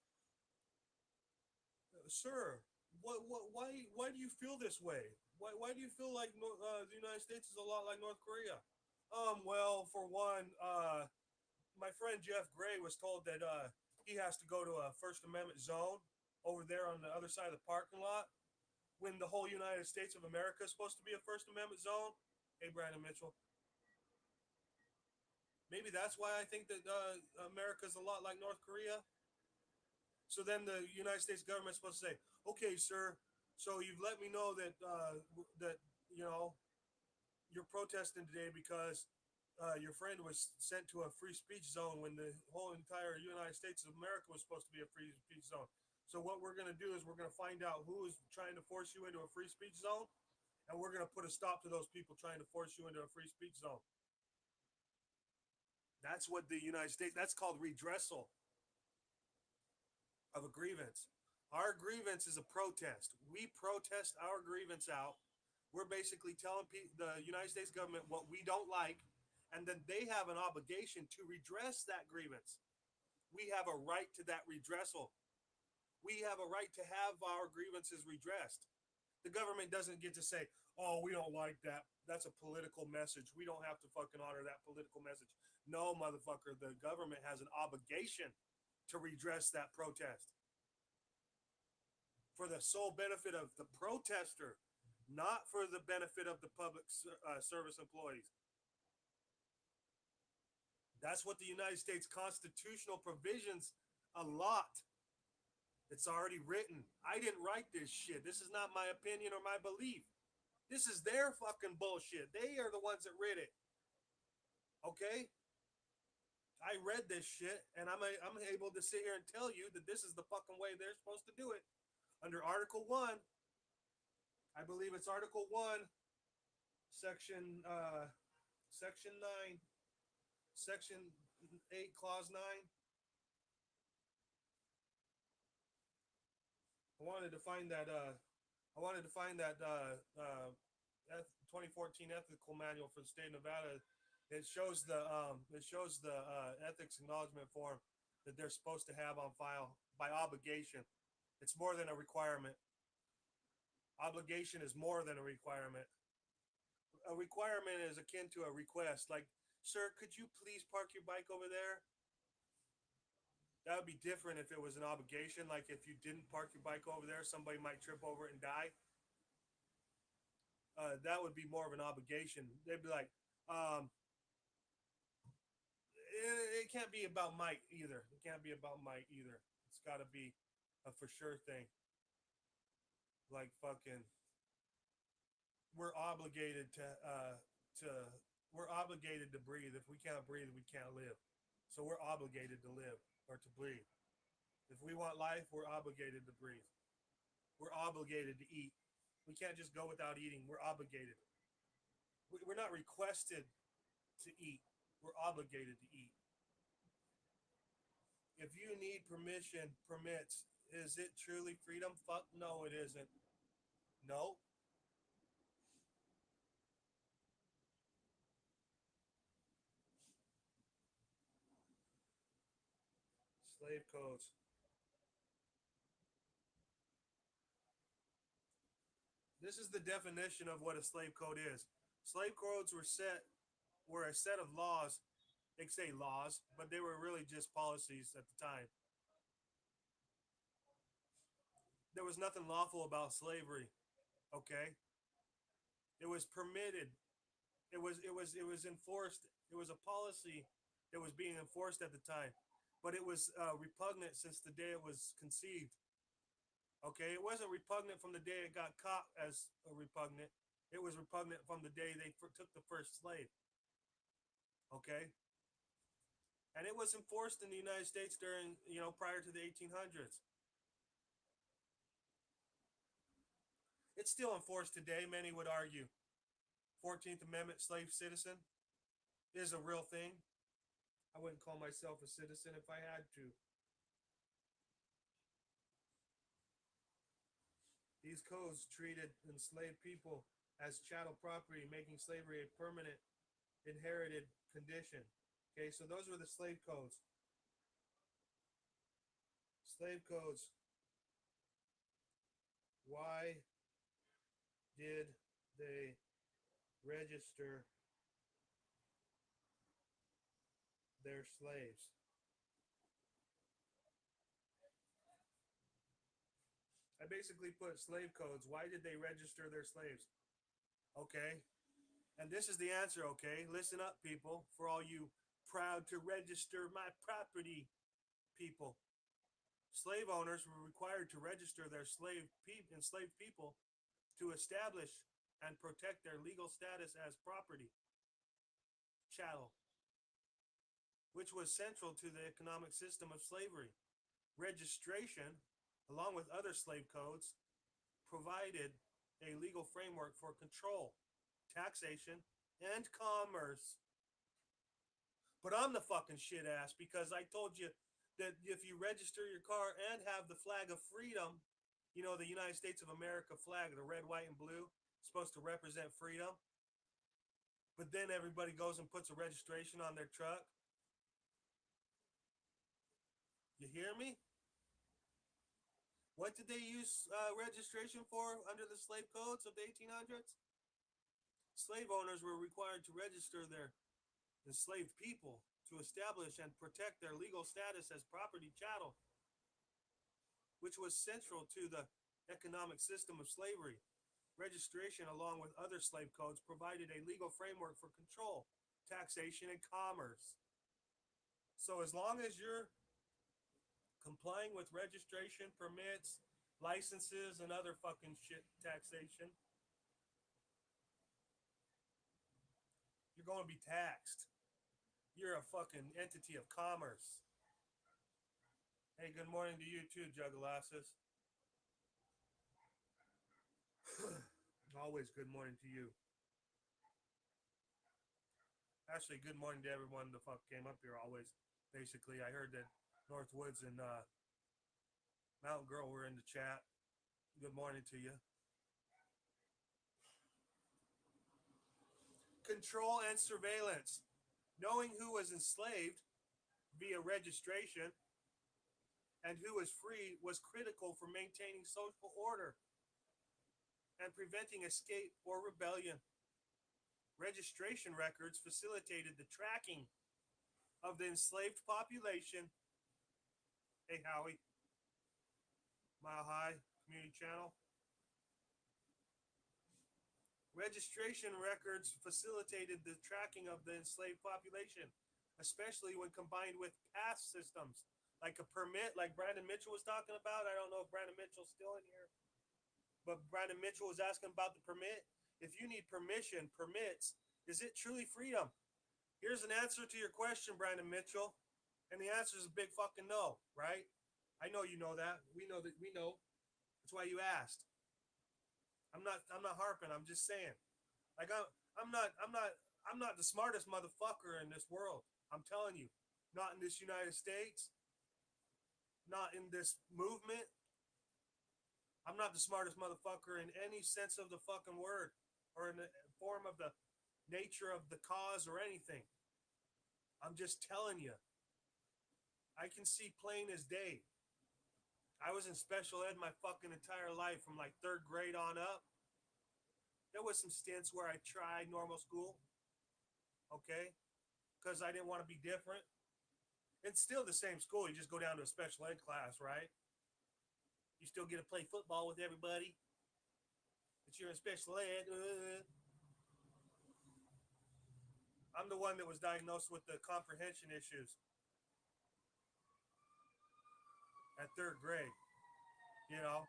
"Sir, why do you feel this way? Why do you feel like the United States is a lot like North Korea?" Well, for one, my friend Jeff Gray was told that he has to go to a First Amendment zone over there on the other side of the parking lot when the whole United States of America is supposed to be a First Amendment zone. Hey, Brandon Mitchell. Maybe that's why I think that America's a lot like North Korea. So then the United States government's supposed to say, "Okay, sir, so you've let me know that that you know you're protesting today because your friend was sent to a free speech zone when the whole entire United States of America was supposed to be a free speech zone. So what we're going to do is we're going to find out who is trying to force you into a free speech zone, and we're going to put a stop to those people trying to force you into a free speech zone." That's what the United States, that's called redressal of a grievance. Our grievance is a protest. We protest our grievance out. We're basically telling the United States government what we don't like, and then they have an obligation to redress that grievance. We have a right to that redressal. We have a right to have our grievances redressed. The government doesn't get to say, "Oh, we don't like that. That's a political message. We don't have to fucking honor that political message." No, motherfucker. The government has an obligation to redress that protest for the sole benefit of the protester, not for the benefit of the public service employees. That's what the United States constitutional provisions allot. It's already written. I didn't write this shit. This is not my opinion or my belief. This is their fucking bullshit. They are the ones that wrote it. Okay? I read this shit, and I'm able to sit here and tell you that this is the fucking way they're supposed to do it. Under Article 1, I believe it's Article 1, Section 9, Section 8, Clause 9. I wanted to find that 2014 ethical manual for the state of Nevada. It shows the ethics acknowledgement form that they're supposed to have on file by obligation. It's more than a requirement. Obligation is more than a requirement. A requirement is akin to a request. Like, "Sir, could you please park your bike over there?" That would be different if it was an obligation. Like if you didn't park your bike over there, somebody might trip over it and die. That would be more of an obligation. They'd be like, it can't be about might either. It can't be about might either. It's got to be a for sure thing. Like fucking, we're obligated we're obligated to breathe. If we can't breathe, we can't live. So we're obligated to live or to breathe. If we want life, we're obligated to breathe. We're obligated to eat. We can't just go without eating. We're obligated. We're not requested to eat. We're obligated to eat. If you need permits, is it truly freedom? Fuck no, it isn't. No. Slave codes. This is the definition of what a slave code is. Slave codes were a set of laws. They say laws, but they were really just policies at the time. There was nothing lawful about slavery. Okay, it was permitted. It was enforced. It was a policy that was being enforced at the time, but it was repugnant since the day it was conceived. Okay, it wasn't repugnant from the day it got caught as a repugnant. It was repugnant from the day they took the first slave. Okay? And it was enforced in the United States during, prior to the 1800s. It's still enforced today, many would argue. 14th Amendment slave citizen is a real thing. I wouldn't call myself a citizen if I had to. These codes treated enslaved people as chattel property, making slavery a permanent inherited condition. Okay, so those were the slave codes. Slave codes. Why did they register their slaves? I basically put slave codes. Why did they register their slaves? Okay. And this is the answer, okay? Listen up, people, for all you proud to register my property people. Slave owners were required to register their enslaved people to establish and protect their legal status as property, chattel, which was central to the economic system of slavery. Registration, along with other slave codes, provided a legal framework for control, taxation, and commerce. But I'm the fucking shit ass because I told you that if you register your car and have the flag of freedom, the United States of America flag, the red, white, and blue, supposed to represent freedom. But then everybody goes and puts a registration on their truck. You hear me? What did they use registration for under the slave codes of the 1800s? Slave owners were required to register their enslaved people to establish and protect their legal status as property chattel, which was central to the economic system of slavery. Registration, along with other slave codes, provided a legal framework for control, taxation, and commerce. So as long as you're complying with registration, permits, licenses, and other fucking shit taxation, you're going to be taxed. You're a fucking entity of commerce. Hey, good morning to you too, Juggalasses. Always good morning to you. Actually, good morning to everyone that fuck came up here always. Basically, I heard that Northwoods and Mountain Girl were in the chat. Good morning to you. Control and surveillance. Knowing who was enslaved via registration and who was free was critical for maintaining social order and preventing escape or rebellion. Registration records facilitated the tracking of the enslaved population. Hey, Howie. Mile High Community Channel. Registration records facilitated the tracking of the enslaved population, especially when combined with pass systems, like a permit, like Brandon Mitchell was talking about. I don't know if Brandon Mitchell's still in here, but Brandon Mitchell was asking about the permit. If you need permits, is it truly freedom? Here's an answer to your question, Brandon Mitchell, and the answer is a big fucking no, right? I know you know that. We know that. We know. That's why you asked. I'm not harping. I'm just saying. Like I'm not the smartest motherfucker in this world. I'm telling you, not in this United States, not in this movement. I'm not the smartest motherfucker in any sense of the fucking word, or in the form of the nature of the cause or anything. I'm just telling you. I can see plain as day. I was in special ed my fucking entire life from like 3rd grade on up. There was some stints where I tried normal school, okay, because I didn't want to be different. It's still the same school. You just go down to a special ed class, right? You still get to play football with everybody. But you're in special ed. I'm the one that was diagnosed with the comprehension issues at 3rd grade, you know.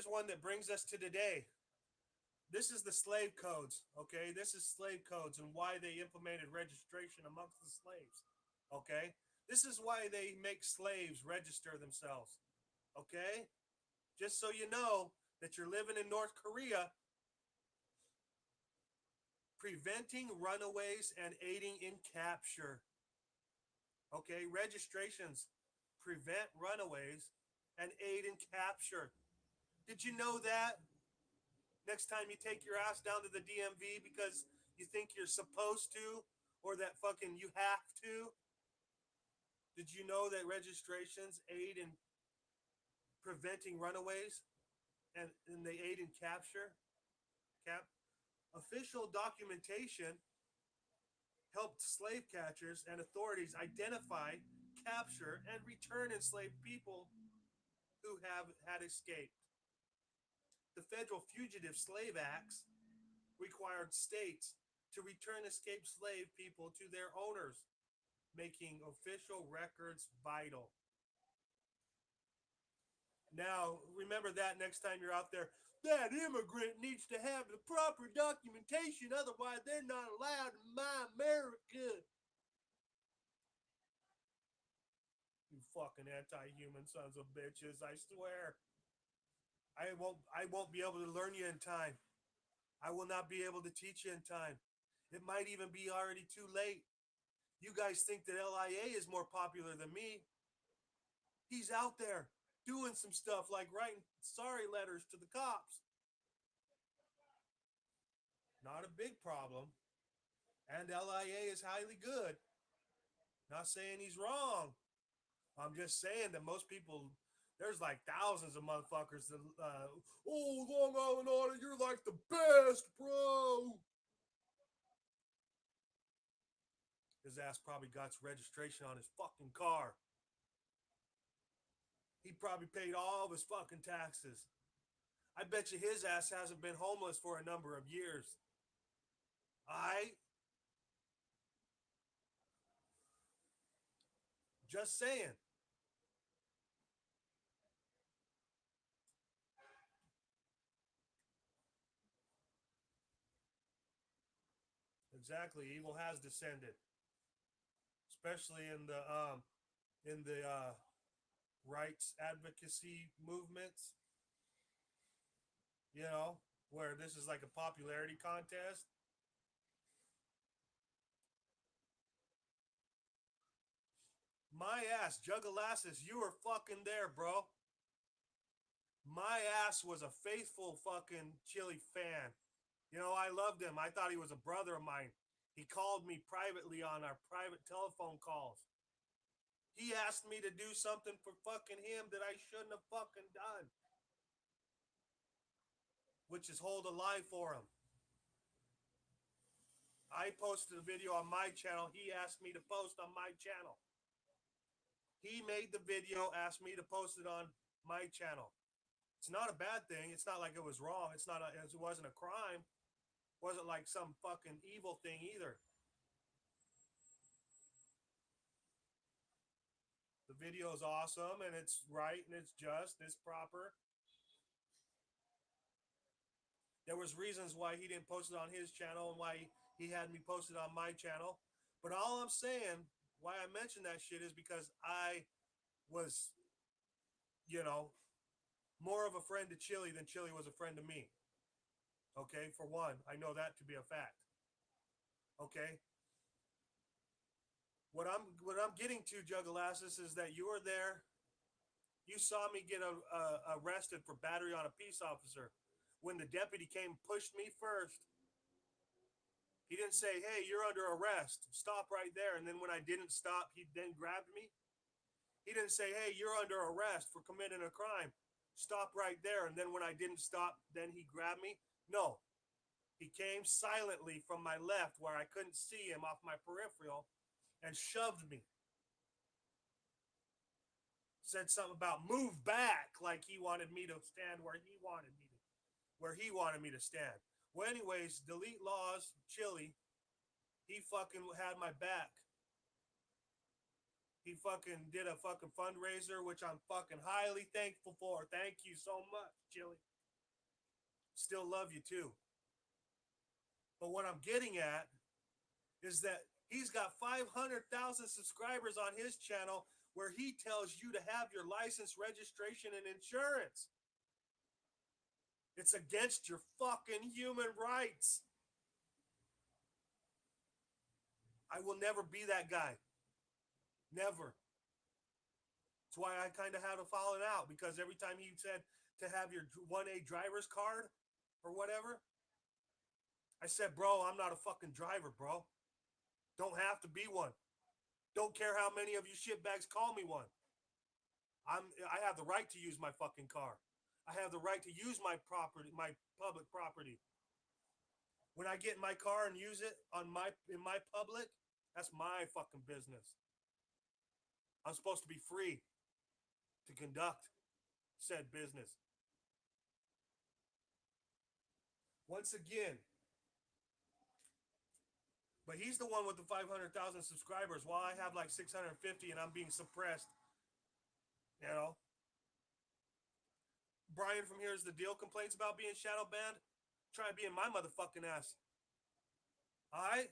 Here's one that brings us to today. This is the slave codes, okay? This is slave codes and why they implemented registration amongst the slaves, okay? This is why they make slaves register themselves, okay? Just so you know that you're living in North Korea, preventing runaways and aiding in capture, okay? Registrations prevent runaways and aid in capture. Did you know that? Next time you take your ass down to the DMV because you think you're supposed to or that fucking you have to. Did you know that registrations aid in preventing runaways and they aid in capture? Official documentation helped slave catchers and authorities identify, capture, and return enslaved people who had escaped. The Federal Fugitive Slave Acts required states to return escaped slave people to their owners, making official records vital. Now, remember that next time you're out there. That immigrant needs to have the proper documentation, otherwise they're not allowed in my America. You fucking anti-human sons of bitches, I swear. I won't be able to learn you in time. I will not be able to teach you in time. It might even be already too late. You guys think that LIA is more popular than me. He's out there doing some stuff like writing sorry letters to the cops. Not a big problem. And LIA is highly good. Not saying he's wrong. I'm just saying that most people, there's like thousands of motherfuckers that, oh, Long Island Audit, you're like the best, bro. His ass probably got registration on his fucking car. He probably paid all of his fucking taxes. I bet you his ass hasn't been homeless for a number of years. I just saying. Exactly. Evil has descended, especially in the rights advocacy movements. You know, where this is like a popularity contest. My ass, Jugalassus, you were fucking there, bro. My ass was a faithful fucking Chili fan. You know, I loved him. I thought he was a brother of mine. He called me privately on our private telephone calls. He asked me to do something for fucking him that I shouldn't have fucking done, which is hold a line for him. I posted a video on my channel. He asked me to post on my channel. He made the video, asked me to post it on my channel. It's not a bad thing. It's not like it was wrong. It wasn't a crime. It wasn't like some fucking evil thing either. The video is awesome and it's right and it's just, it's proper. There was reasons why he didn't post it on his channel and why he had me posted on my channel. But all I'm saying, why I mentioned that shit is because I was, you know, more of a friend to Chili than Chili was a friend to me. Okay, for one, I know that to be a fact. Okay. What I'm getting to, Jugalassus, is that you were there. You saw me get arrested for battery on a peace officer. When the deputy came and pushed me first, he didn't say, hey, you're under arrest. Stop right there. And then when I didn't stop, he then grabbed me. He didn't say, hey, you're under arrest for committing a crime. Stop right there. And then when I didn't stop, then he grabbed me. No. He came silently from my left where I couldn't see him off my peripheral and shoved me. Said something about move back, like he wanted me to stand where he wanted me to stand. Well, anyways, delete laws, Chili. He fucking had my back. He fucking did a fucking fundraiser, which I'm fucking highly thankful for. Thank you so much, Chili. Still love you too. But what I'm getting at is that he's got 500,000 subscribers on his channel where he tells you to have your license, registration, and insurance. It's against your fucking human rights. I will never be that guy. Never. That's why I kind of had to follow it out, because every time he said to have your 1A driver's card or whatever, I said, bro, I'm not a fucking driver, bro. Don't have to be one. Don't care how many of you shitbags call me one. I have the right to use my fucking car. I have the right to use my property, my public property. When I get in my car and use it in my public, that's my fucking business. I'm supposed to be free to conduct said business. Once again, but he's the one with the 500,000 subscribers while I have like 650 and I'm being suppressed. You know? Brian from Here's the Deal complains about being shadow banned. Try to be in my motherfucking ass. All right?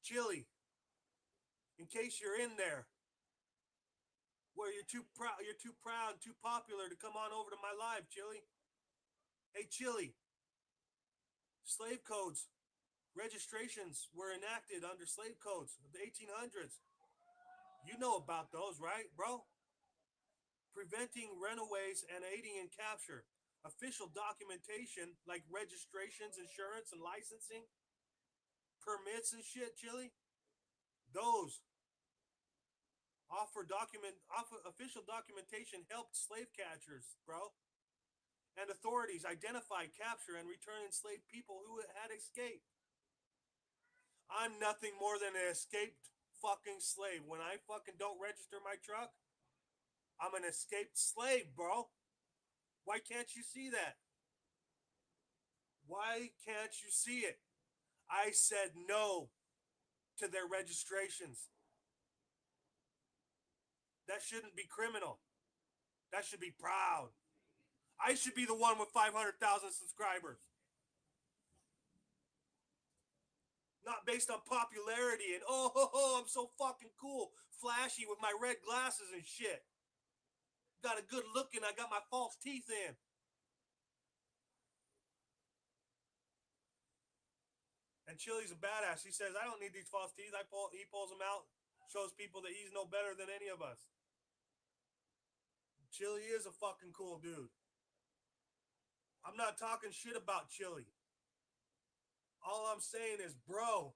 Chili, in case you're in there, where you're too proud, too popular to come on over to my live, Chili. Hey, Chili, slave codes, registrations were enacted under slave codes of the 1800s. You know about those, right, bro? Preventing runaways and aiding in capture. Official documentation like registrations, insurance, and licensing, permits and shit, Chili. Those official documentation helped slave catchers, bro, and authorities identify, capture, and return enslaved people who had escaped. I'm nothing more than an escaped fucking slave. When I fucking don't register my truck, I'm an escaped slave, bro. Why can't you see that? Why can't you see it? I said no to their registrations. That shouldn't be criminal. That should be proud. I should be the one with 500,000 subscribers. Not based on popularity and, I'm so fucking cool, flashy with my red glasses and shit. Got a good look and I got my false teeth in. And Chili's a badass. He says, I don't need these false teeth. He pulls them out, shows people that he's no better than any of us. Chili is a fucking cool dude. I'm not talking shit about Chili. All I'm saying is, bro,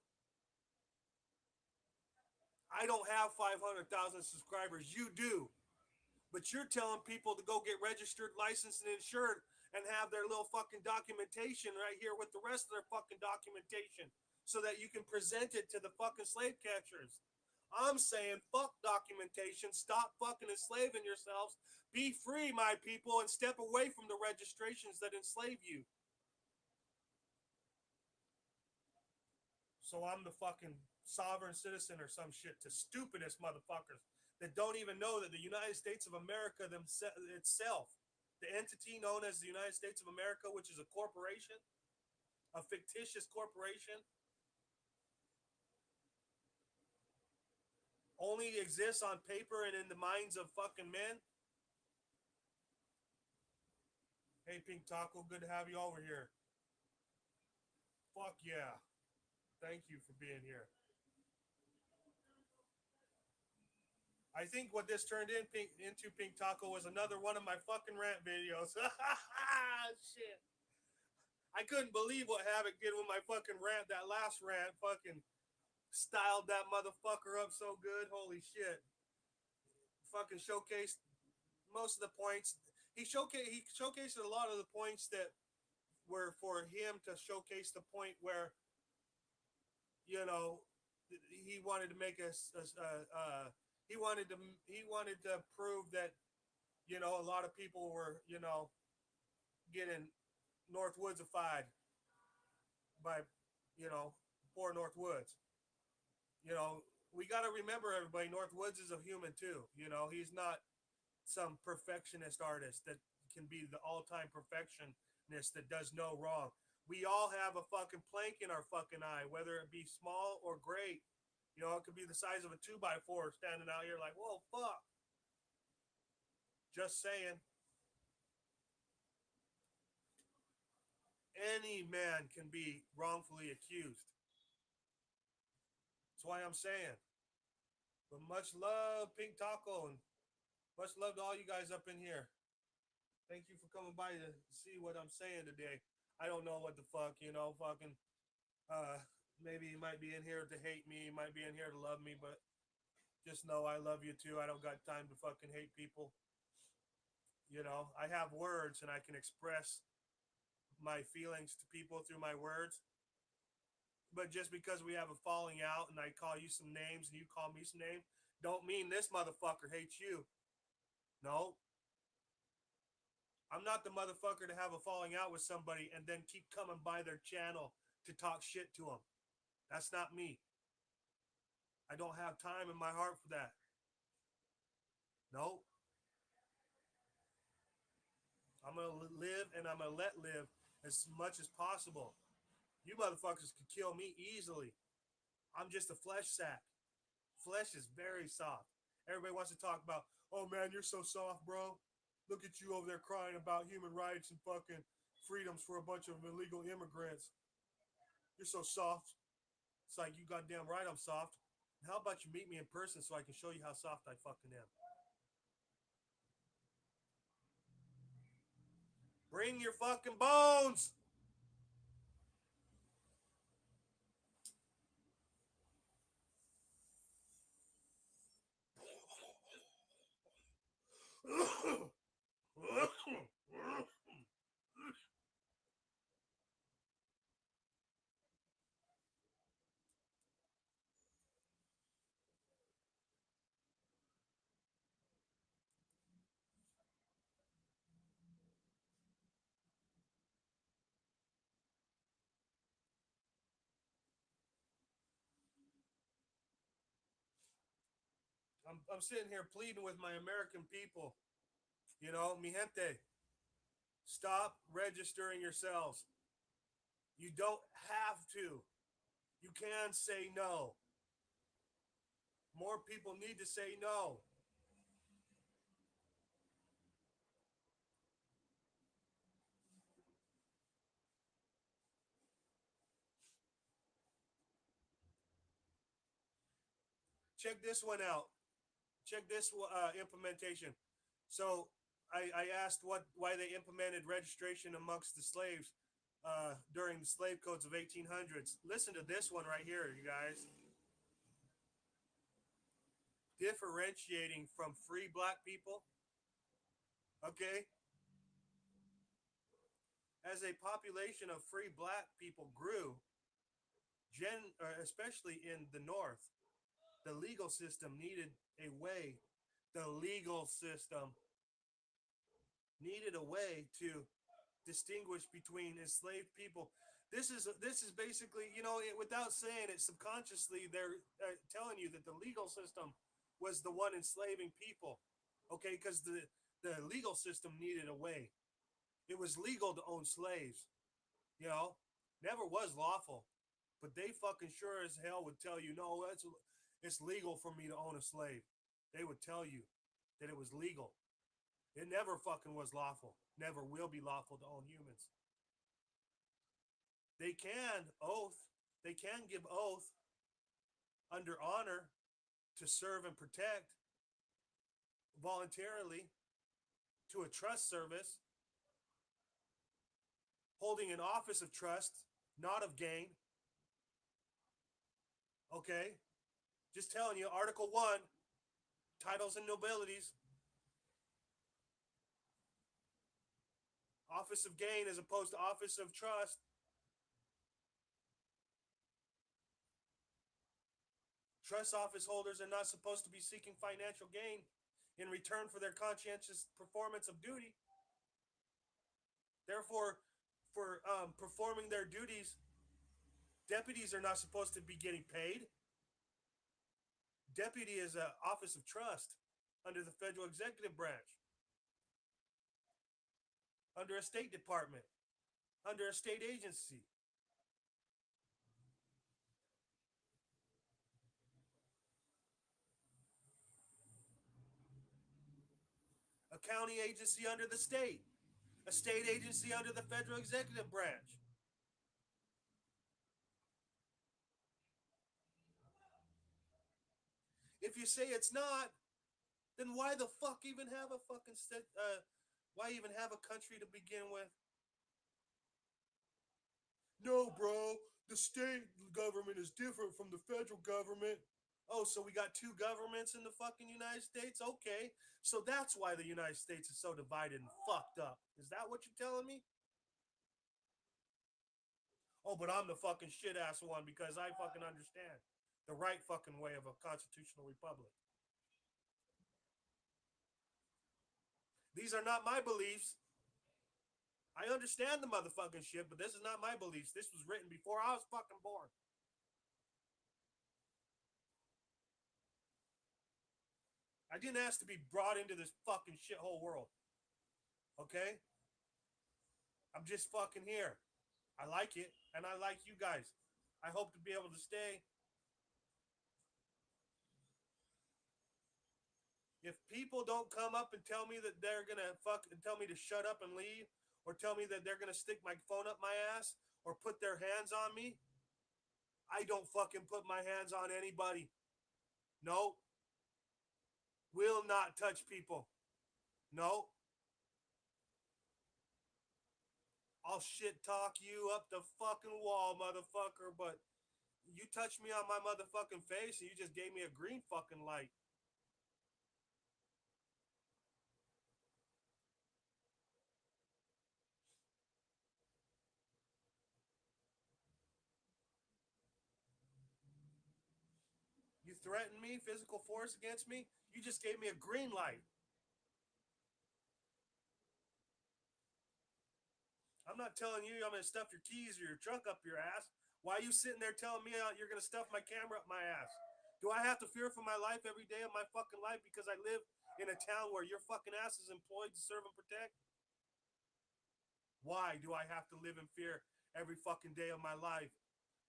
I don't have 500,000 subscribers. You do. But you're telling people to go get registered, licensed, and insured and have their little fucking documentation right here with the rest of their fucking documentation so that you can present it to the fucking slave catchers. I'm saying fuck documentation. Stop fucking enslaving yourselves. Be free, my people, and step away from the registrations that enslave you. So I'm the fucking sovereign citizen or some shit to stupidest motherfuckers that don't even know that the United States of America itself, the entity known as the United States of America, which is a corporation, a fictitious corporation, only exists on paper and in the minds of fucking men. Hey, Pink Taco, good to have you over here. Fuck yeah. Thank you for being here. I think what this turned into, Pink Taco, was another one of my fucking rant videos. Shit. I couldn't believe what Havoc did with my fucking rant. That last rant fucking styled that motherfucker up so good. Holy shit. Fucking showcased most of the points. He showcased a lot of the points that were for him to showcase the point where, you know, he wanted to make he wanted to prove that, you know, a lot of people were, you know, getting Northwoodsified by, you know, poor Northwoods. You know, we got to remember, everybody, North Woods is a human too. You know, he's not some perfectionist artist that can be the all-time perfectionist that does no wrong. We all have a fucking plank in our fucking eye, whether it be small or great. You know, it could be the size of a 2x4 standing out here like, whoa, fuck. Just saying. Any man can be wrongfully accused. That's why I'm saying. But much love, Pink Taco, and much love to all you guys up in here. Thank you for coming by to see what I'm saying today. I don't know what the fuck, you know, fucking maybe you might be in here to hate me, you might be in here to love me, but just know I love you too. I don't got time to fucking hate people. You know, I have words and I can express my feelings to people through my words. But just because we have a falling out and I call you some names and you call me some names, don't mean this motherfucker hates you. No. I'm not the motherfucker to have a falling out with somebody and then keep coming by their channel to talk shit to them. That's not me. I don't have time in my heart for that. No. I'm going to live and I'm going to let live as much as possible. You motherfuckers could kill me easily. I'm just a flesh sack. Flesh is very soft. Everybody wants to talk about, oh man, you're so soft, bro. Look at you over there crying about human rights and fucking freedoms for a bunch of illegal immigrants. You're so soft. It's like, you goddamn right I'm soft. How about you meet me in person so I can show you how soft I fucking am? Bring your fucking bones. I'm sitting here pleading with my American people. You know, mi gente, stop registering yourselves. You don't have to. You can say no. More people need to say no. Check this one out. Check this implementation. So I asked why they implemented registration amongst the slaves during the slave codes of 1800s. Listen to this one right here, you guys. Differentiating from free black people. Okay. As a population of free black people grew, especially in the North, the legal system needed a way. The legal system needed a way to distinguish between enslaved people. This is basically, you know, without saying it, subconsciously they're telling you that the legal system was the one enslaving people. Okay, because the legal system needed a way. It was legal to own slaves, you know, never was lawful, but they fucking sure as hell would tell you, no, it's legal for me to own a slave. They would tell you that it was legal. It never fucking was lawful. Never will be lawful to own humans. They can oath. They can give oath under honor to serve and protect voluntarily to a trust service, holding an office of trust, not of gain. Okay? Just telling you, Article 1, titles and nobilities. Office of gain as opposed to office of trust. Trust office holders are not supposed to be seeking financial gain in return for their conscientious performance of duty. Therefore, for performing their duties, deputies are not supposed to be getting paid. Deputy is an office of trust under the federal executive branch, under a state department, under a state agency. A county agency under the state, a state agency under the federal executive branch. If you say it's not, then why the fuck even have a fucking why even have a country to begin with? No, bro, the state government is different from the federal government. Oh, so we got two governments in the fucking United States? Okay. So that's why the United States is so divided and fucked up. Is that what you're telling me? Oh, but I'm the fucking shit ass one because I fucking understand the right fucking way of a constitutional republic. These are not my beliefs. I understand the motherfucking shit, but this is not my beliefs. This was written before I was fucking born. I didn't ask to be brought into this fucking shithole world. Okay? I'm just fucking here. I like it, and I like you guys. I hope to be able to stay. If people don't come up and tell me that they're gonna tell me to shut up and leave, or tell me that they're gonna stick my phone up my ass, or put their hands on me, I don't fucking put my hands on anybody. No. Will not touch people. No. I'll shit talk you up the fucking wall, motherfucker, but you touched me on my motherfucking face and you just gave me a green fucking light. You threatened me, physical force against me. You just gave me a green light. I'm not telling you I'm going to stuff your keys or your trunk up your ass. Why are you sitting there telling me you're going to stuff my camera up my ass? Do I have to fear for my life every day of my fucking life because I live in a town where your fucking ass is employed to serve and protect? Why do I have to live in fear every fucking day of my life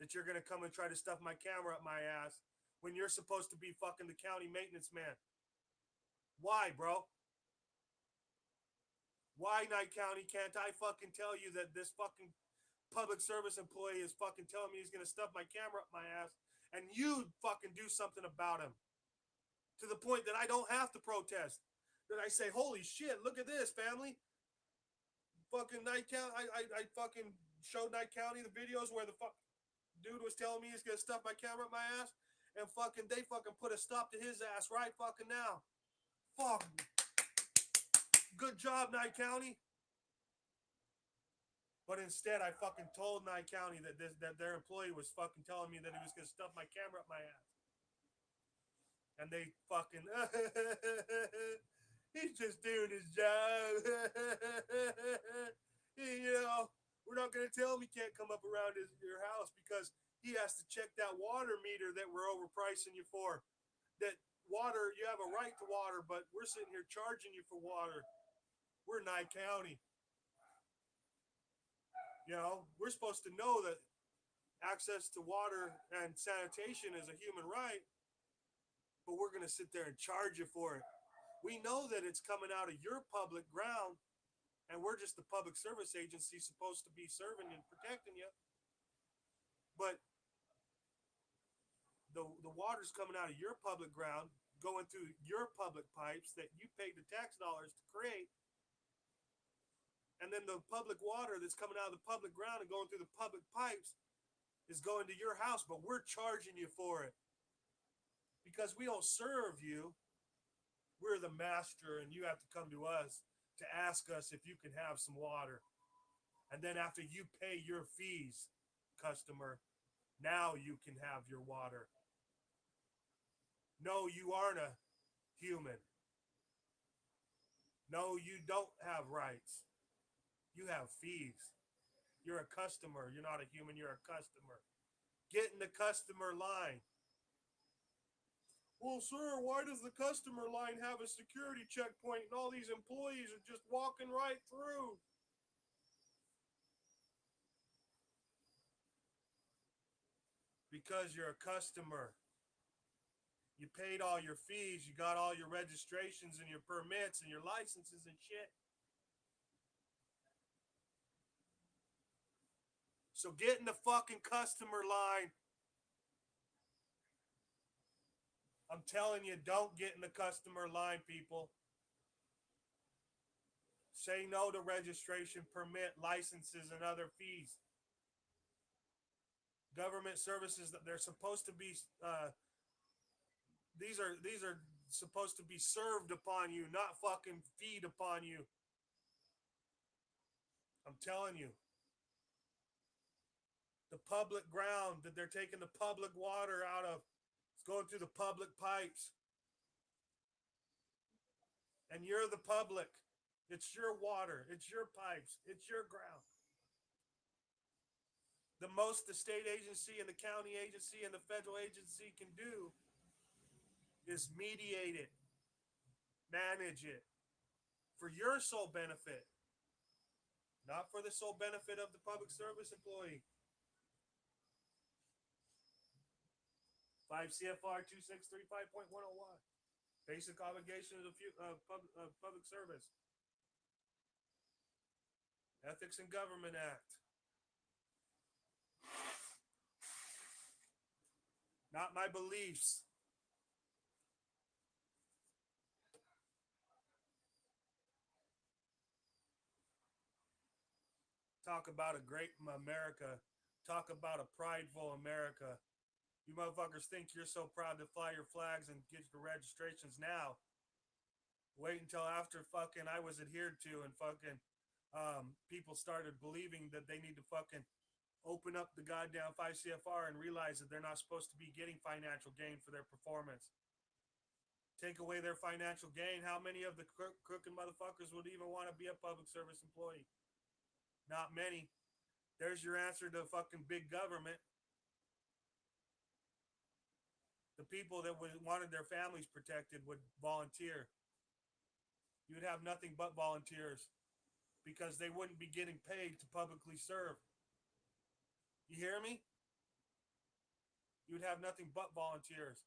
that you're going to come and try to stuff my camera up my ass when you're supposed to be fucking the county maintenance man? Why, bro? Why, Knight County, can't I fucking tell you that this fucking public service employee is fucking telling me he's going to stuff my camera up my ass and you fucking do something about him to the point that I don't have to protest? That I say, holy shit, look at this, family. Fucking Knight County, I fucking showed Knight County the videos where the fuck dude was telling me he's going to stuff my camera up my ass and fucking they fucking put a stop to his ass right fucking now. Fuck. Good job, Knight County. But instead, I fucking told Knight County that their employee was fucking telling me that he was going to stuff my camera up my ass. And they fucking, he's just doing his job. You know, we're not going to tell him he can't come up around your house because he has to check that water meter that we're overpricing you for. That water, you have a right to water, but we're sitting here charging you for water. We're Knight County. You know, we're supposed to know that access to water and sanitation is a human right, but we're going to sit there and charge you for it. We know that it's coming out of your public ground, and we're just the public service agency supposed to be serving and protecting you. But the water's coming out of your public ground, going through your public pipes that you paid the tax dollars to create. And then the public water that's coming out of the public ground and going through the public pipes is going to your house, but we're charging you for it. Because we don't serve you. We're the master, and you have to come to us to ask us if you can have some water. And then after you pay your fees, customer, now you can have your water. No, you aren't a human. No, you don't have rights. You have fees. You're a customer. You're not a human. You're a customer. Get in the customer line. Well, sir, why does the customer line have a security checkpoint and all these employees are just walking right through? Because you're a customer. You paid all your fees, you got all your registrations and your permits and your licenses and shit. So get in the fucking customer line. I'm telling you, don't get in the customer line, people. Say no to registration, permit, licenses, and other fees. Government services that they're supposed to be these are supposed to be served upon you, not fucking feed upon you. I'm telling you. The public ground that they're taking the public water out of, it's going through the public pipes. And you're the public. It's your water, it's your pipes, it's your ground. The most the state agency and the county agency and the federal agency can do is mediate it, manage it for your sole benefit, not for the sole benefit of the public service employee. 5 CFR 2635.101, basic obligation of the public service. Ethics and Government Act. Not my beliefs. Talk about a great America. Talk about a prideful America. You motherfuckers think you're so proud to fly your flags and get your registrations now. Wait until after fucking I was adhered to and fucking people started believing that they need to fucking open up the goddamn 5 CFR and realize that they're not supposed to be getting financial gain for their performance. Take away their financial gain. How many of the crooked motherfuckers would even want to be a public service employee? Not many. There's your answer to fucking big government. The people that wanted their families protected would volunteer. You would have nothing but volunteers because they wouldn't be getting paid to publicly serve. You hear me? You would have nothing but volunteers.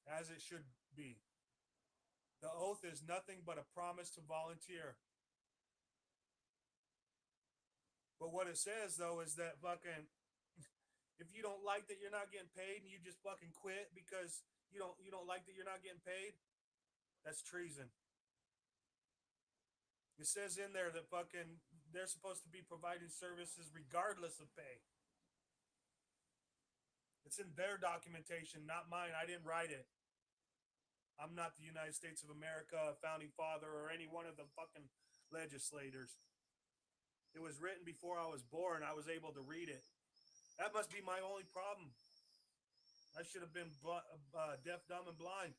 As it should be. The oath is nothing but a promise to volunteer. But what it says though is that fucking if you don't like that you're not getting paid and you just fucking quit because you don't like that you're not getting paid, that's treason. It says in there that fucking they're supposed to be providing services regardless of pay. It's in their documentation, not mine. I didn't write it. I'm not the United States of America, a founding father, or any one of the fucking legislators. It was written before I was born. I was able to read it. That must be my only problem. I should have been deaf, dumb, and blind.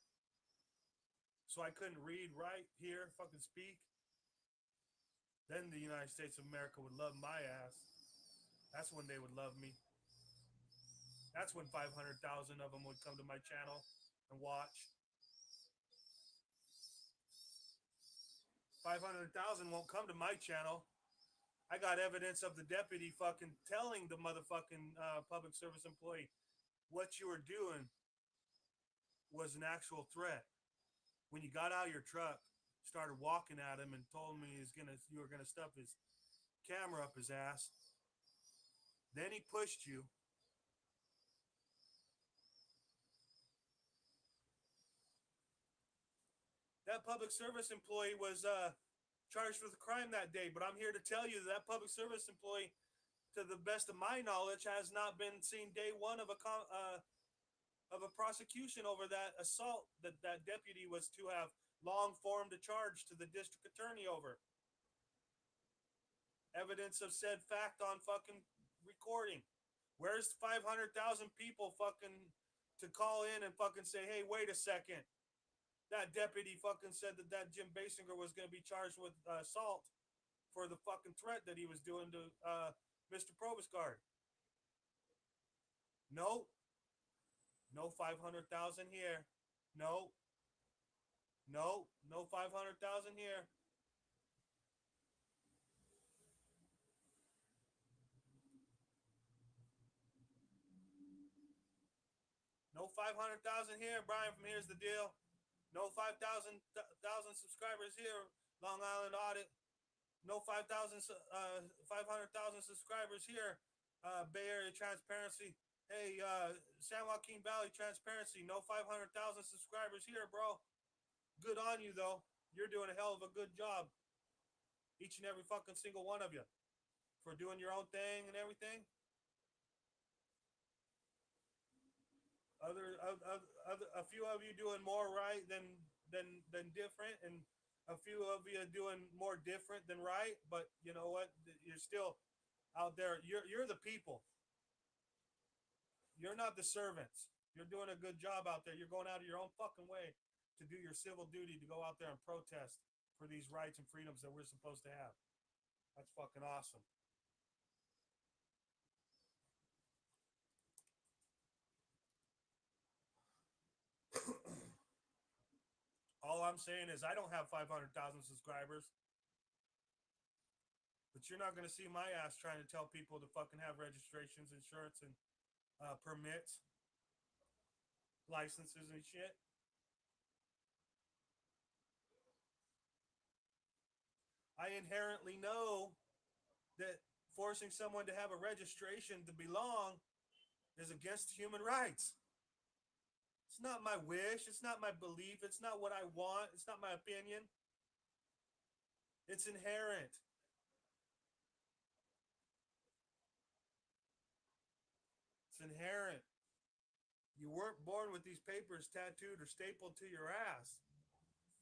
So I couldn't read, write, hear, fucking speak. Then the United States of America would love my ass. That's when they would love me. That's when 500,000 of them would come to my channel and watch. 500,000 won't come to my channel. I got evidence of the deputy fucking telling the motherfucking public service employee what you were doing was an actual threat. When you got out of your truck, started walking at him and told me you were gonna stuff his camera up his ass. Then he pushed you. That public service employee was charged with a crime that day, but I'm here to tell you that public service employee, to the best of my knowledge, has not been seen day one of a prosecution over that assault that deputy was to have long formed a charge to the district attorney over. Evidence of said fact on fucking recording. Where's 500,000 people fucking to call in and fucking say, hey, wait a second. That deputy fucking said that Jim Basinger was going to be charged with assault for the fucking threat that he was doing to Mr. Proboscard. No, no 500,000 here. No, no 500,000 here. No 500,000 here, Brian. From Here's the Deal. No 5,000 subscribers here, Long Island Audit. No 500,000 subscribers here, Bay Area Transparency. Hey, San Joaquin Valley Transparency. No 500,000 subscribers here, bro. Good on you, though. You're doing a hell of a good job. Each and every fucking single one of you. For doing your own thing and everything. A few of you doing more right than different, and a few of you doing more different than right. But you know what? You're still out there. You're the people. You're not the servants. You're doing a good job out there. You're going out of your own fucking way to do your civil duty, to go out there and protest for these rights and freedoms that we're supposed to have. That's fucking awesome. All I'm saying is I don't have 500,000 subscribers. But you're not going to see my ass trying to tell people to fucking have registrations, insurance, and permits, licenses, and shit. I inherently know that forcing someone to have a registration to belong is against human rights. It's not my wish. It's not my belief. It's not what I want. It's not my opinion. It's inherent. It's inherent. You weren't born with these papers tattooed or stapled to your ass.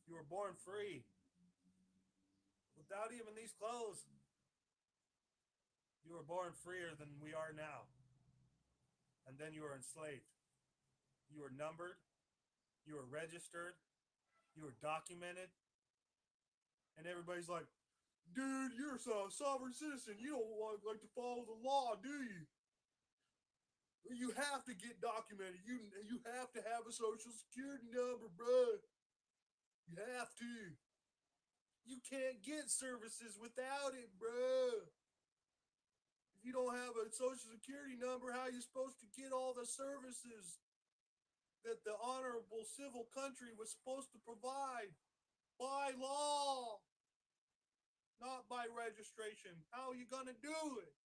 You were born free. Without even these clothes. You were born freer than we are now. And then you were enslaved. You were numbered, you were registered, you were documented, and everybody's like, dude, you're a sovereign citizen. You don't like to follow the law, do you? You have to get documented. You have to have a social security number, bro. You have to. You can't get services without it, bro. If you don't have a social security number, how are you supposed to get all the services that the honorable civil country was supposed to provide by law, not by registration? How are you going to do it?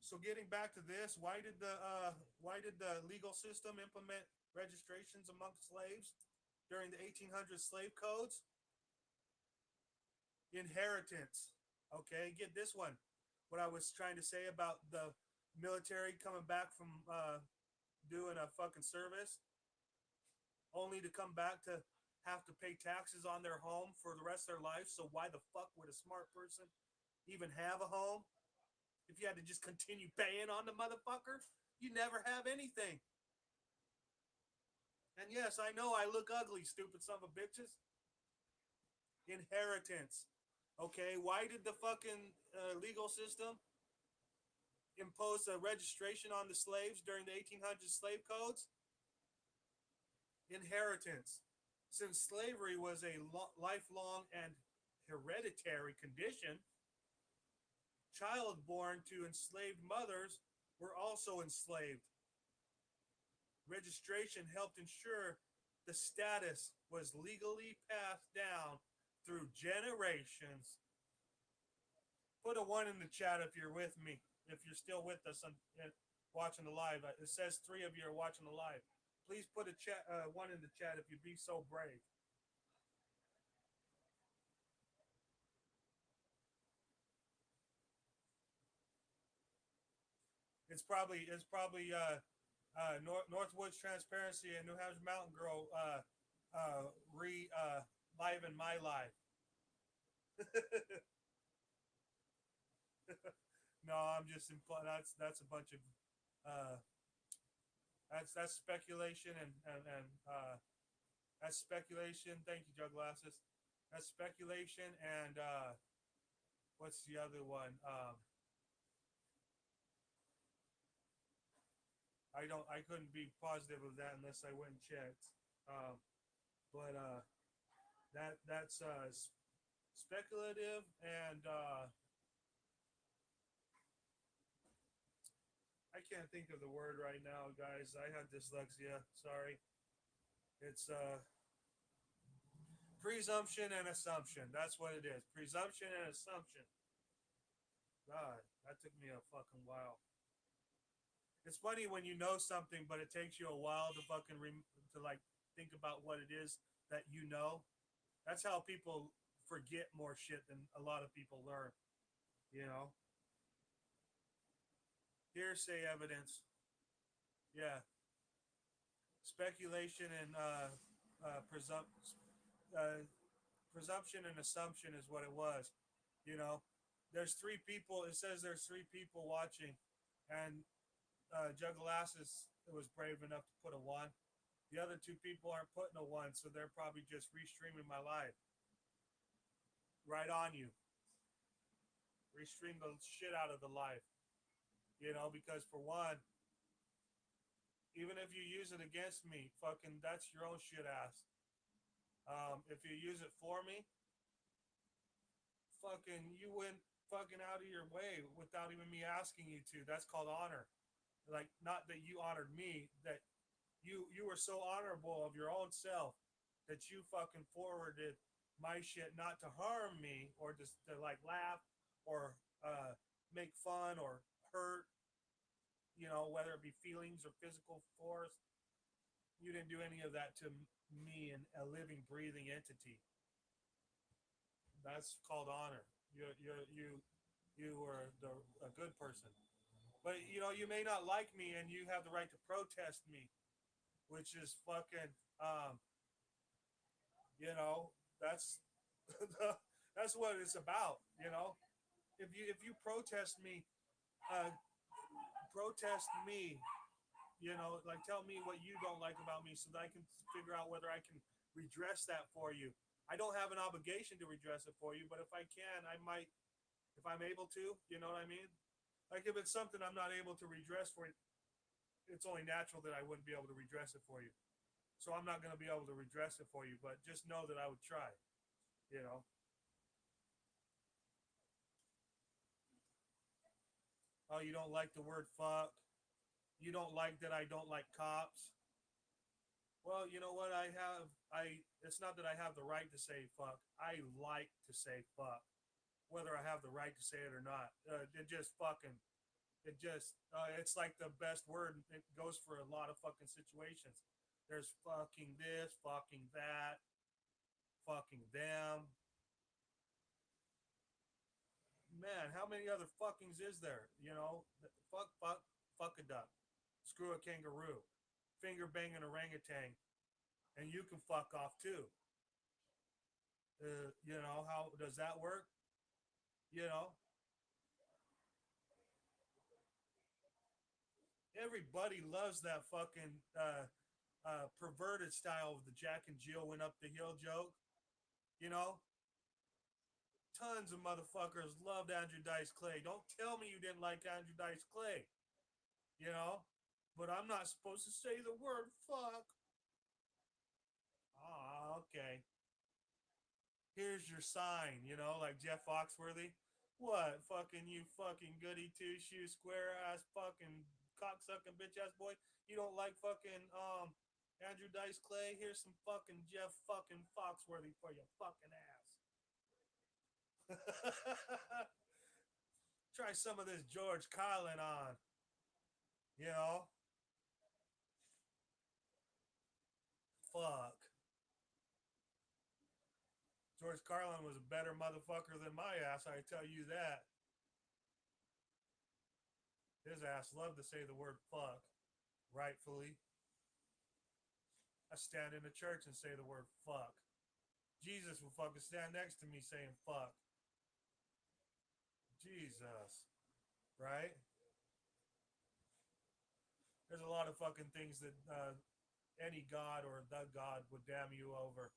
So getting back to this, why did the legal system implement registrations amongst slaves during the 1800s slave codes? Inheritance. Okay, get this one. What I was trying to say about the military coming back from doing a fucking service only to come back to have to pay taxes on their home for the rest of their life. So why the fuck would a smart person even have a home if you had to just continue paying on the motherfucker? You never have anything. And yes, I know I look ugly, stupid son of a bitches. Inheritance. Okay, why did the fucking legal system impose a registration on the slaves during the 1800s slave codes? Inheritance. Since slavery was a lifelong and hereditary condition, child born to enslaved mothers were also enslaved. Registration helped ensure the status was legally passed down through generations. Put a 1 in the chat if you're with me, if you're still with us and watching the live. It says 3 of you are watching the live. Please put a 1 in the chat if you'd be so brave. It's probably Northwoods Transparency and New Hampshire Mountain Girl live in my live. No, I'm just that's a bunch of That's speculation and that's speculation. Thank you, Jug Glasses. That's speculation and what's the other one? I couldn't be positive of that unless I went and checked. Um, but that's speculative and I can't think of the word right now, guys. I have dyslexia. Sorry. It's presumption and assumption. That's what it is. Presumption and assumption. God, that took me a fucking while. It's funny when you know something, but it takes you a while to to like think about what it is that you know. That's how people forget more shit than a lot of people learn. You know, hearsay evidence. Yeah, speculation and uh, presumption and assumption is what it was. You know, there's three people. It says there's three people watching, and Jugglasses was brave enough to put a one. The other two people aren't putting a one, so they're probably just restreaming my live right on you. Restream the shit out of the live, you know, because for one, even if you use it against me, fucking, that's your own shit ass. If you use it for me, fucking, you went fucking out of your way without even me asking you to. That's called honor. Like, not that you honored me, that you were so honorable of your own self that you fucking forwarded my shit not to harm me or just to like laugh or make fun or hurt, you know, whether it be feelings or physical force. You didn't do any of that to me and a living, breathing entity. That's called honor. You were a good person. But you know, you may not like me, and you have the right to protest me, which is fucking, you know, that's that's what it's about. You know, if you protest me, uh, protest me. You know, like tell me what you don't like about me, so that I can figure out whether I can redress that for you. I don't have an obligation to redress it for you, but if I can, I might, if I'm able to. You know what I mean? Like if it's something I'm not able to redress for you, it's only natural that I wouldn't be able to redress it for you. So I'm not going to be able to redress it for you, but just know that I would try. You know, oh, you don't like the word fuck. You don't like that I don't like cops. Well, you know what? It's not that I have the right to say fuck. I like to say fuck, whether I have the right to say it or not. It's like the best word. It goes for a lot of fucking situations. There's fucking this, fucking that, fucking them. Man, how many other fuckings is there? You know, fuck, fuck, fuck a duck, screw a kangaroo, finger banging orangutan, and you can fuck off too. You know, how does that work? You know, everybody loves that fucking perverted style of the Jack and Jill went up the hill joke. You know, tons of motherfuckers loved Andrew Dice Clay. Don't tell me you didn't like Andrew Dice Clay. You know, but I'm not supposed to say the word fuck. Ah, okay. Here's your sign. You know, like Jeff Foxworthy. What fucking you fucking goody two shoe square ass fucking cocksucking bitch ass boy? You don't like fucking Andrew Dice Clay? Here's some fucking Jeff fucking Foxworthy for your fucking ass. Try some of this George Carlin on. You know, fuck. George Carlin was a better motherfucker than my ass. I tell you that. His ass loved to say the word fuck, rightfully. I stand in the church and say the word fuck. Jesus will fucking stand next to me saying fuck. Jesus. Right? There's a lot of fucking things that any god or the god would damn you over.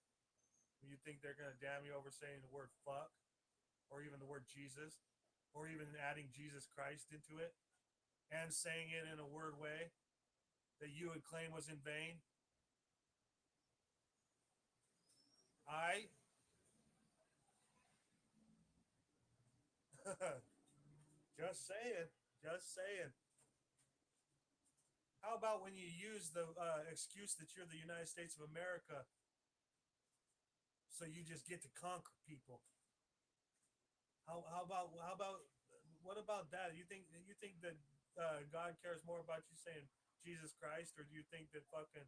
You think they're gonna damn you over saying the word fuck, or even the word Jesus, or even adding Jesus Christ into it, and saying it in a word way that you would claim was in vain? I just saying, just saying. How about when you use the excuse that you're the United States of America, so you just get to conquer people? How about what about that? You think that God cares more about you saying Jesus Christ, or do you think that fucking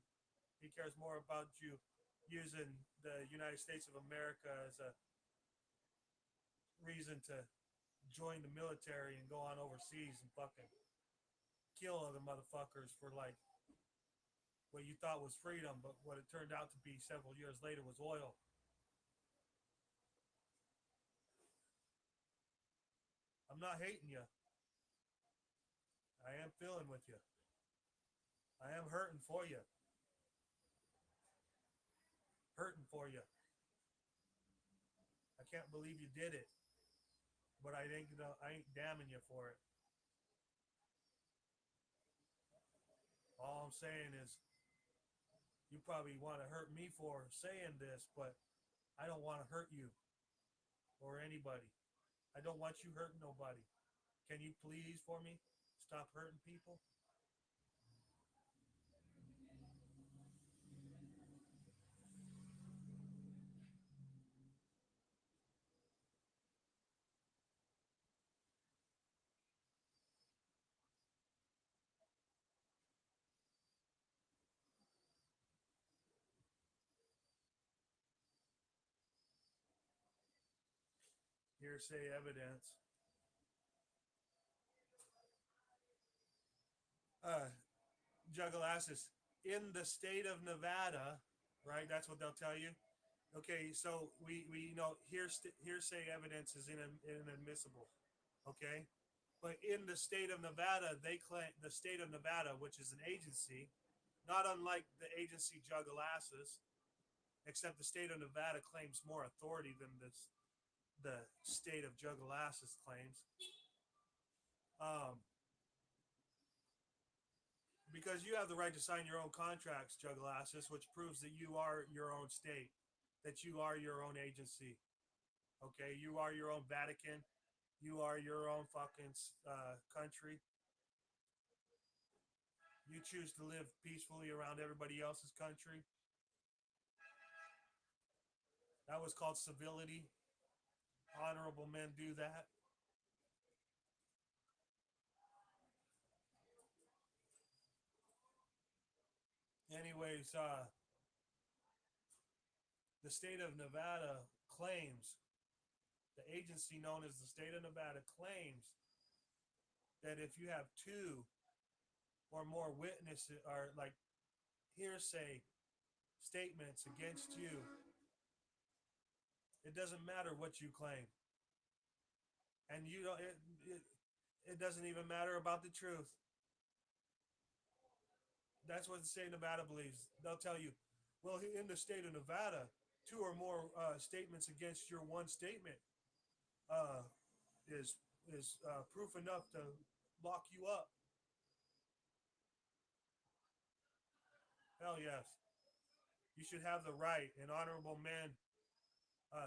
he cares more about you using the United States of America as a reason to join the military and go on overseas and fucking kill other motherfuckers for like what you thought was freedom, but what it turned out to be several years later was oil? I'm not hating you. I am feeling with you. I am hurting for you. Hurting for you. I can't believe you did it, but I ain't damning you for it. All I'm saying is you probably want to hurt me for saying this, but I don't want to hurt you or anybody. I don't want you hurting nobody. Can you please for me stop hurting people? Hearsay evidence. Uh, Jugglasses. In the state of Nevada, right? That's what they'll tell you. Okay, so we know hearsay evidence is inadmissible. Okay, but in the state of Nevada, they claim the state of Nevada, which is an agency, not unlike the agency Jugglasses, except the state of Nevada claims more authority than the state of Jugglasses claims. Um, because you have the right to sign your own contracts, Jugglasses, which proves that you are your own state, that you are your own agency. Okay, you are your own Vatican. You are your own fucking country. You choose to live peacefully around everybody else's country. That was called civility. Honorable men do that. Anyways, the state of Nevada claims, the agency known as the state of Nevada claims that if you have two or more witnesses or like hearsay statements against you, it doesn't matter what you claim. And you don't, it doesn't even matter about the truth. That's what the state of Nevada believes. They'll tell you, well, in the state of Nevada, two or more statements against your one statement uh, is proof enough to lock you up. Hell yes, you should have the right. And honorable men,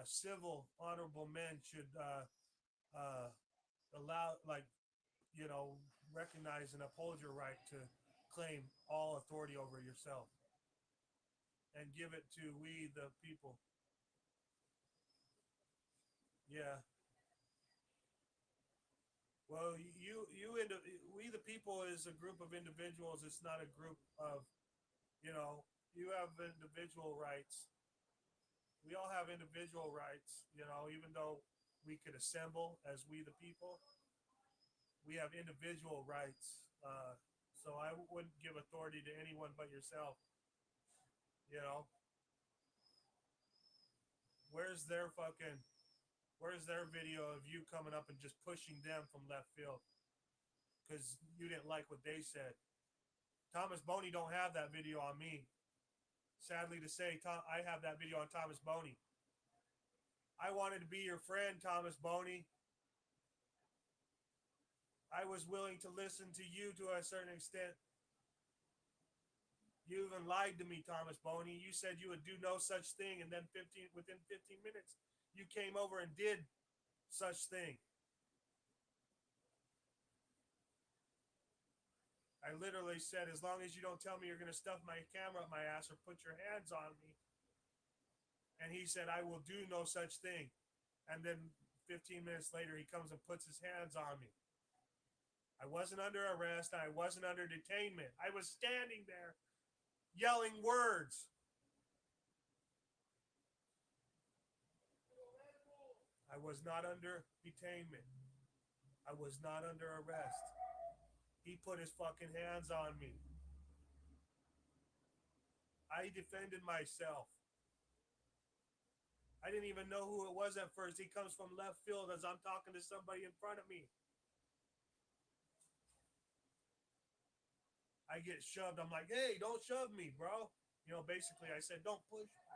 civil honorable men, should uh, allow, like, you know, recognize and uphold your right to claim all authority over yourself and give it to we the people. Yeah. Well, we the people is a group of individuals. It's not a group of, you know, you have individual rights. We all have individual rights, you know, even though we could assemble as we the people, we have individual rights. So I wouldn't give authority to anyone but yourself. You know, where's their fucking, where's their video of you coming up and just pushing them from left field because you didn't like what they said Thomas Boney don't have that video on me. Sadly to say, I have that video on Thomas Boney. I wanted to be your friend, Thomas Boney. I was willing to listen to you to a certain extent. You even lied to me, Thomas Boney. You said you would do no such thing, and then within 15 minutes, you came over and did such thing. I literally said, as long as you don't tell me you're going to stuff my camera up my ass or put your hands on me. And he said, I will do no such thing. And then 15 minutes later, he comes and puts his hands on me. I wasn't under arrest. I wasn't under detainment. I was standing there yelling words. I was not under detainment. I was not under arrest. He put his fucking hands on me. I defended myself. I didn't even know who it was at first. He comes from left field as I'm talking to somebody in front of me. I get shoved. I'm like, hey, don't shove me, bro. You know, basically I said, don't push me.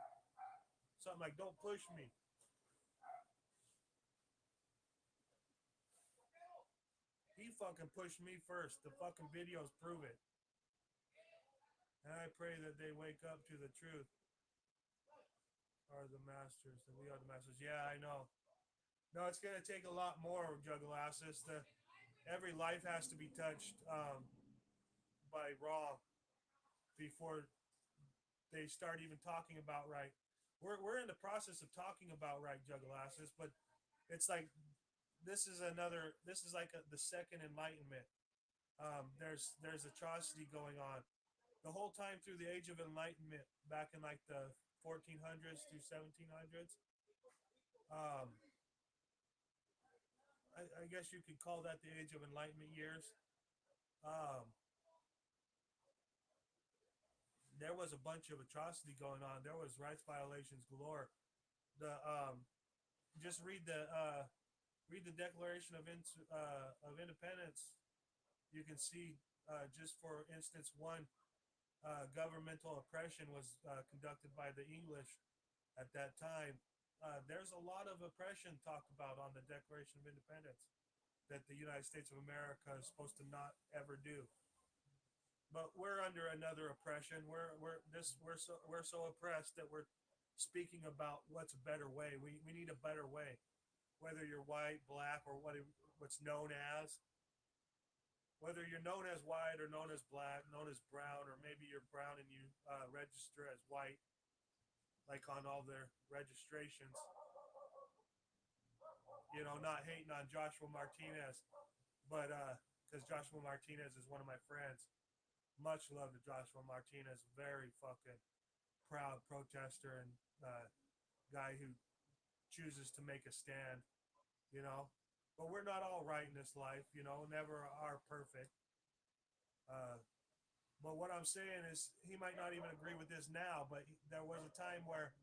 Something like, don't push me. He fucking pushed me first. The fucking videos prove it. And I pray that they wake up to the truth. Are the masters, and we are the masters. Yeah, I know. No, it's gonna take a lot more, Jugglasses. Every life has to be touched by wrong before they start even talking about right. We're in the process of talking about right, Jugglasses, but it's like this is like the second enlightenment. There's atrocity going on the whole time through the age of enlightenment back in like the 1400s to 1700s. I guess you could call that the age of enlightenment years. There was a bunch of atrocity going on. There was rights violations galore. Just read the Declaration of Independence. You can see, just for instance, one governmental oppression was conducted by the English at that time. There's a lot of oppression talked about on the Declaration of Independence that the United States of America is supposed to not ever do. But we're under another oppression. We're so oppressed that we're speaking about what's a better way. We need a better way, whether you're white, black, or what's known as. Whether you're known as white or known as black, known as brown, or maybe you're brown and you register as white, like on all their registrations. You know, not hating on Joshua Martinez, but because Joshua Martinez is one of my friends. Much love to Joshua Martinez, very fucking proud protester and guy who chooses to make a stand, you know. But we're not all right in this life, you know, never are perfect. But what I'm saying is he might not even agree with this now, but there was a time where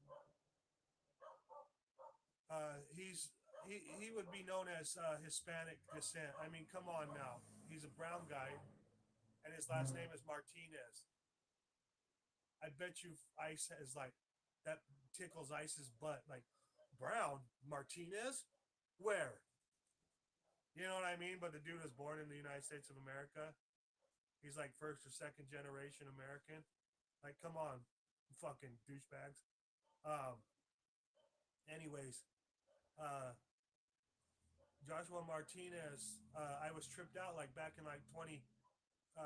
he would be known as Hispanic descent. I mean, come on now. He's a brown guy, and his last name is Martinez. I bet you Ice is like, that tickles Ice's butt. Like, Brown? Martinez? Where? You know what I mean? But the dude was born in the United States of America. He's like first or second generation American. Like, come on, fucking douchebags. Anyways, Joshua Martinez, I was tripped out like back in like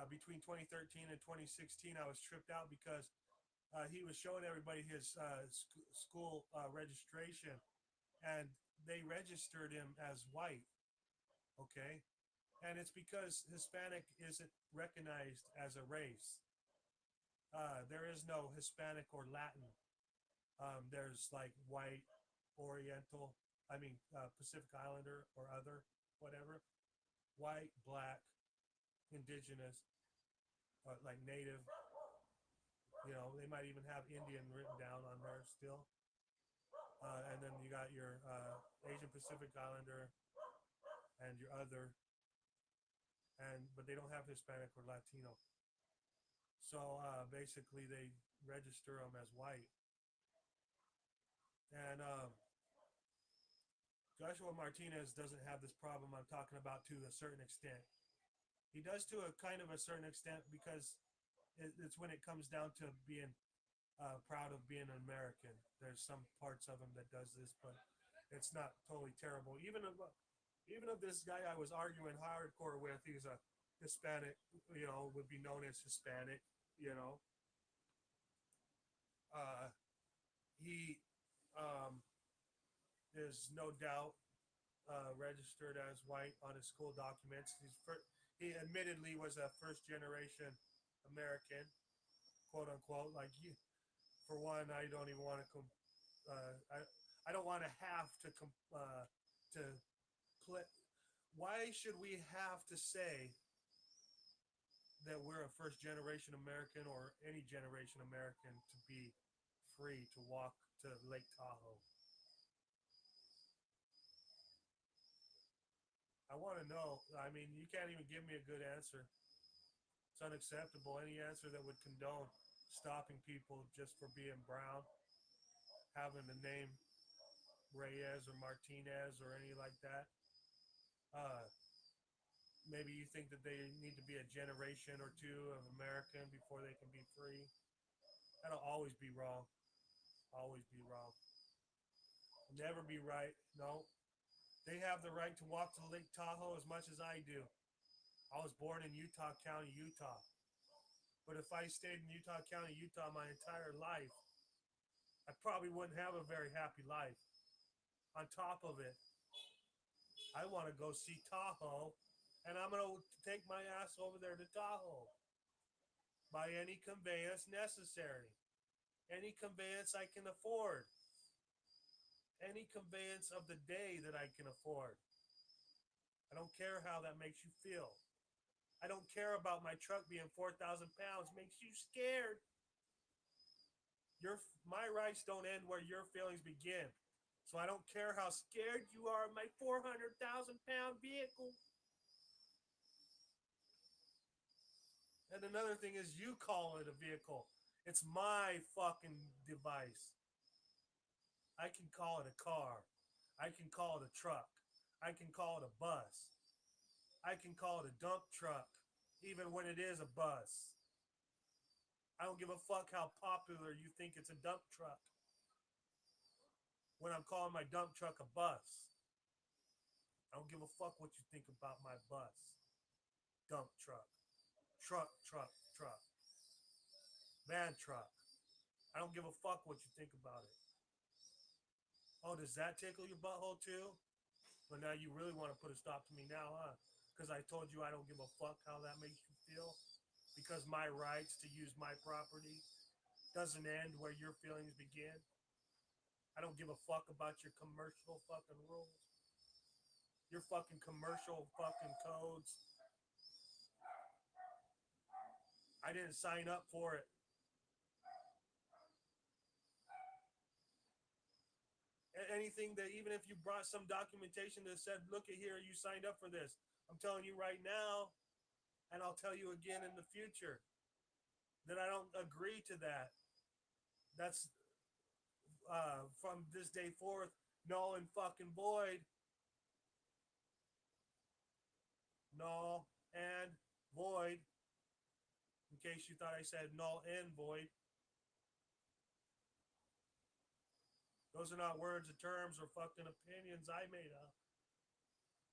between 2013 and 2016. I was tripped out because he was showing everybody his school registration, and they registered him as white. Okay, and it's because Hispanic isn't recognized as a race. There is no Hispanic or Latin. There's like white, Oriental, Pacific Islander or other, whatever. White, black, indigenous, like native. You know, they might even have Indian written down on there still. And then you got your Asian Pacific Islander and your other, but they don't have Hispanic or Latino. So basically, they register them as white. And Joshua Martinez doesn't have this problem I'm talking about to a certain extent. He does to a kind of a certain extent because it's when it comes down to being proud of being an American. There's some parts of him that does this, but it's not totally terrible. Even of this guy I was arguing hardcore with, he's a Hispanic, would be known as Hispanic, you know. He is no doubt registered as white on his school documents. He admittedly was a first generation American, quote unquote. Like, for one, I don't even want to. I don't want to have to play. Why should we have to say that we're a first generation American or any generation American to be free to walk to Lake Tahoe? I want to know. I mean, you can't even give me a good answer. It's unacceptable. Any answer that would condone stopping people just for being brown, having the name Reyes or Martinez or any like that. Uh, Maybe you think that they need to be a generation or two of American before they can be free. That'll always be wrong. Always be wrong. Never be right. No. They have the right to walk to Lake Tahoe as much as I do. I was born in Utah County, Utah. But if I stayed in Utah County, Utah my entire life, I probably wouldn't have a very happy life. On top of it, I want to go see Tahoe, and I'm going to take my ass over there to Tahoe by any conveyance necessary, any conveyance I can afford, any conveyance of the day that I can afford. I don't care how that makes you feel. I don't care about my truck being 4,000 pounds. Makes you scared. My rights don't end where your feelings begin. So I don't care how scared you are of my 400,000-pound vehicle. And another thing is, you call it a vehicle. It's my fucking device. I can call it a car. I can call it a truck. I can call it a bus. I can call it a dump truck, even when it is a bus. I don't give a fuck how popular you think it's a dump truck when I'm calling my dump truck a bus. I don't give a fuck what you think about my bus. Dump truck. Truck. Van truck. I don't give a fuck what you think about it. Oh, does that tickle your butthole too? But now you really want to put a stop to me now, huh? Because I told you I don't give a fuck how that makes you feel. Because my rights to use my property doesn't end where your feelings begin. I don't give a fuck about your commercial fucking rules. Your fucking commercial fucking codes. I didn't sign up for it. Anything that, even if you brought some documentation that said, look at here, you signed up for this. I'm telling you right now, and I'll tell you again in the future, that I don't agree to that. That's from this day forth, null and fucking void. Null and void. In case you thought I said null and void. Those are not words or terms or fucking opinions I made up.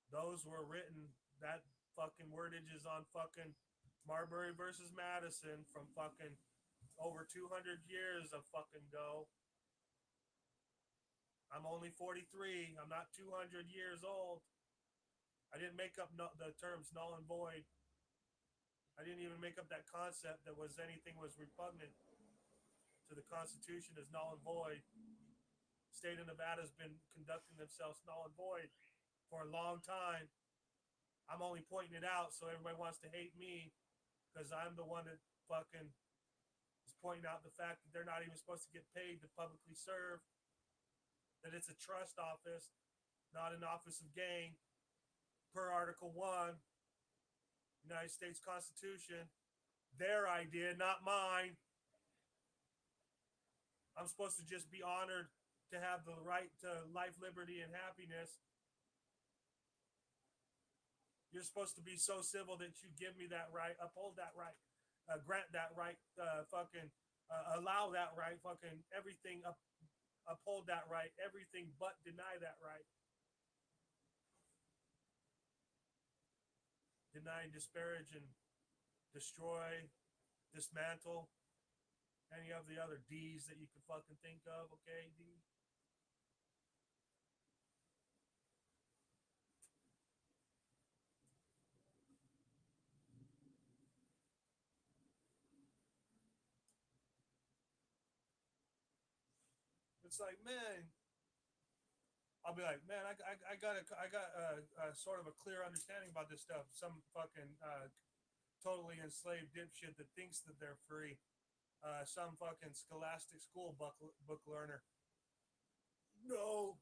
Those were written, that fucking wordage is on fucking Marbury versus Madison from fucking over 200 years of fucking go. I'm only 43. I'm not 200 years old. I didn't make up the terms null and void. I didn't even make up that concept that was anything was repugnant to the Constitution as null and void. State of Nevada has been conducting themselves null and void for a long time. I'm only pointing it out so everybody wants to hate me because I'm the one that fucking is pointing out the fact that they're not even supposed to get paid to publicly serve, that it's a trust office, not an office of gain, per Article 1, United States Constitution. their idea, not mine. I'm supposed to just be honored to have the right to life, liberty, and happiness. You're supposed to be so civil that you give me that right, uphold that right, grant that right, fucking allow that right, fucking everything uphold that right, everything but deny that right. Deny, disparage, and destroy, dismantle, any of the other D's that you could fucking think of, okay, D? It's like, man, I'll be like, man, I got sort of a clear understanding about this stuff. Some fucking totally enslaved dipshit that thinks that they're free. Some fucking scholastic school book learner. No,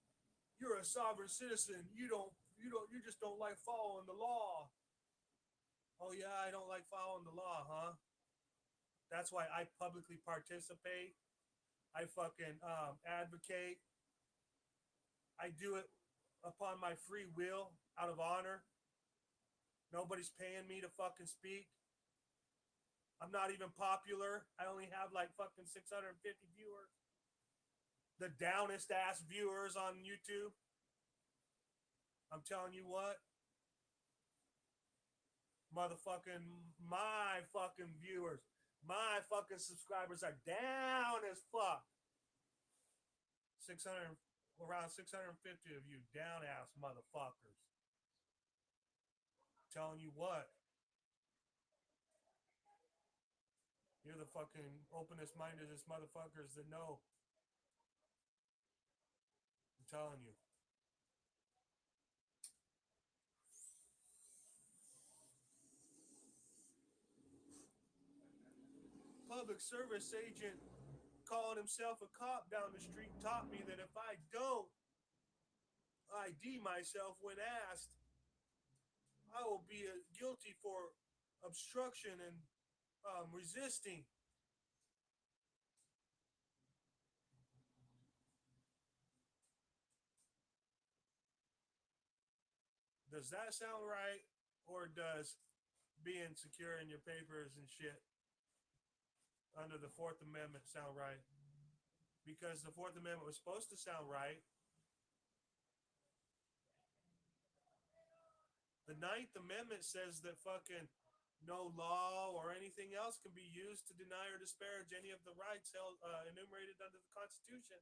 you're a sovereign citizen. You just don't like following the law. Oh yeah, I don't like following the law, huh? That's why I publicly participate. I fucking advocate. I do it upon my free will, out of honor. Nobody's paying me to fucking speak. I'm not even popular. I only have like fucking 650 viewers. The downest ass viewers on YouTube. I'm telling you what, motherfucking my fucking viewers, my fucking subscribers are down as fuck. 600, around 650 of you down ass motherfuckers. I'm telling you what, you're the fucking openest mindedest motherfuckers that know. I'm telling you. Public service agent calling himself a cop down the street taught me that if I don't ID myself when asked, I will be guilty for obstruction and resisting. Does that sound right? Or does being secure in your papers and shit under the Fourth Amendment sound right? Because the Fourth Amendment was supposed to sound right. The Ninth Amendment says that fucking no law or anything else can be used to deny or disparage any of the rights held, enumerated under the Constitution,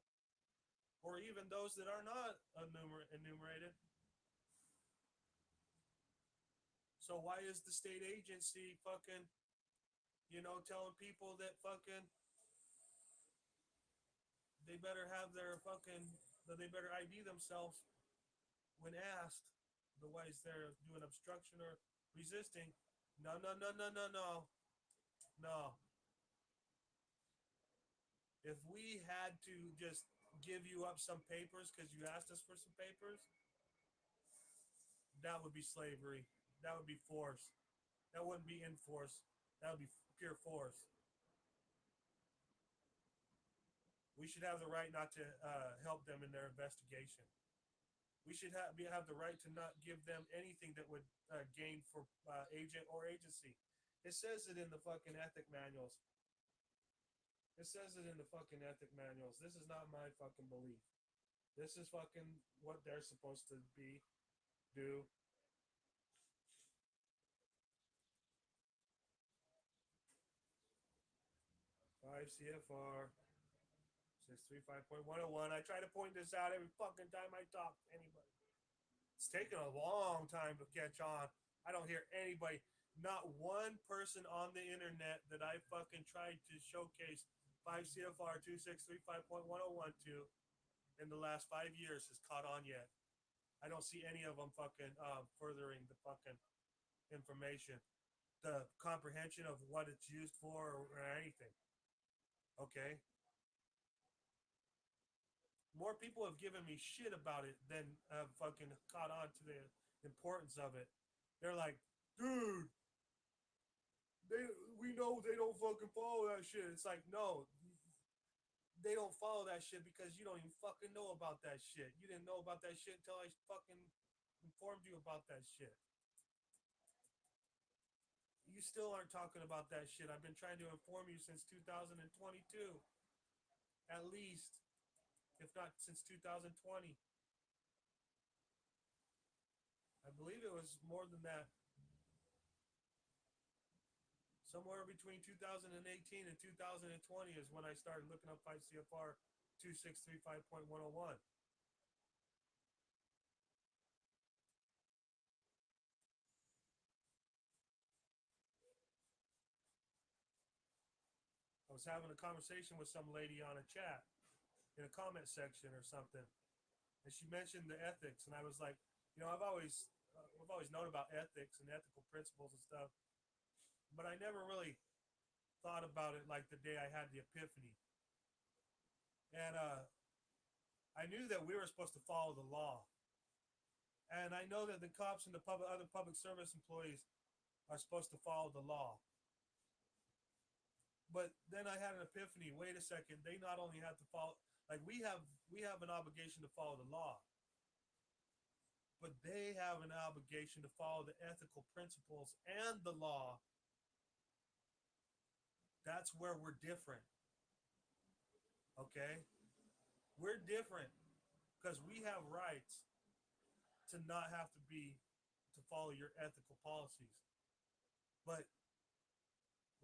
or even those that are not enumerated. So why is the state agency fucking, telling people that fucking they better have their fucking, that they better ID themselves when asked? Otherwise, they're doing obstruction or resisting. No, no, no, no, no, no, no. If we had to just give you up some papers because you asked us for some papers, that would be slavery. That would be force. That wouldn't be in force. That would be pure force. We should have the right not to help them in their investigation. We should have the right to not give them anything that would gain for agent or agency. It says it in the fucking ethic manuals. It says it in the fucking ethic manuals. This is not my fucking belief. This is fucking what they're supposed to do. 5 CFR 635.101. I try to point this out every fucking time I talk to anybody. It's taken a long time to catch on. I don't hear anybody, not one person on the internet that I fucking tried to showcase 5 CFR 2635.101 to in the last 5 years has caught on yet. I don't see any of them fucking furthering the fucking information, the comprehension of what it's used for or anything. Okay. More people have given me shit about it than have fucking caught on to the importance of it. They're like, dude, we no, they don't fucking follow that shit. It's like, no, they don't follow that shit because you don't even fucking know about that shit. You didn't know about that shit until I fucking informed you about that shit. You still aren't talking about that shit. I've been trying to inform you since 2022. At least, if not since 2020. I believe it was more than that. Somewhere between 2018 and 2020 is when I started looking up 5 CFR 2635.101. I was having a conversation with some lady on a chat in a comment section or something, and she mentioned the ethics, and I was like, I've always known about ethics and ethical principles and stuff, but I never really thought about it like the day I had the epiphany. And I knew that we were supposed to follow the law, and I know that the cops and the other public service employees are supposed to follow the law. But then I had an epiphany. Wait a second. They not only have to follow, like we have an obligation to follow the law, but they have an obligation to follow the ethical principles and the law. That's where we're different. Okay? We're different because we have rights to not have to follow your ethical policies. But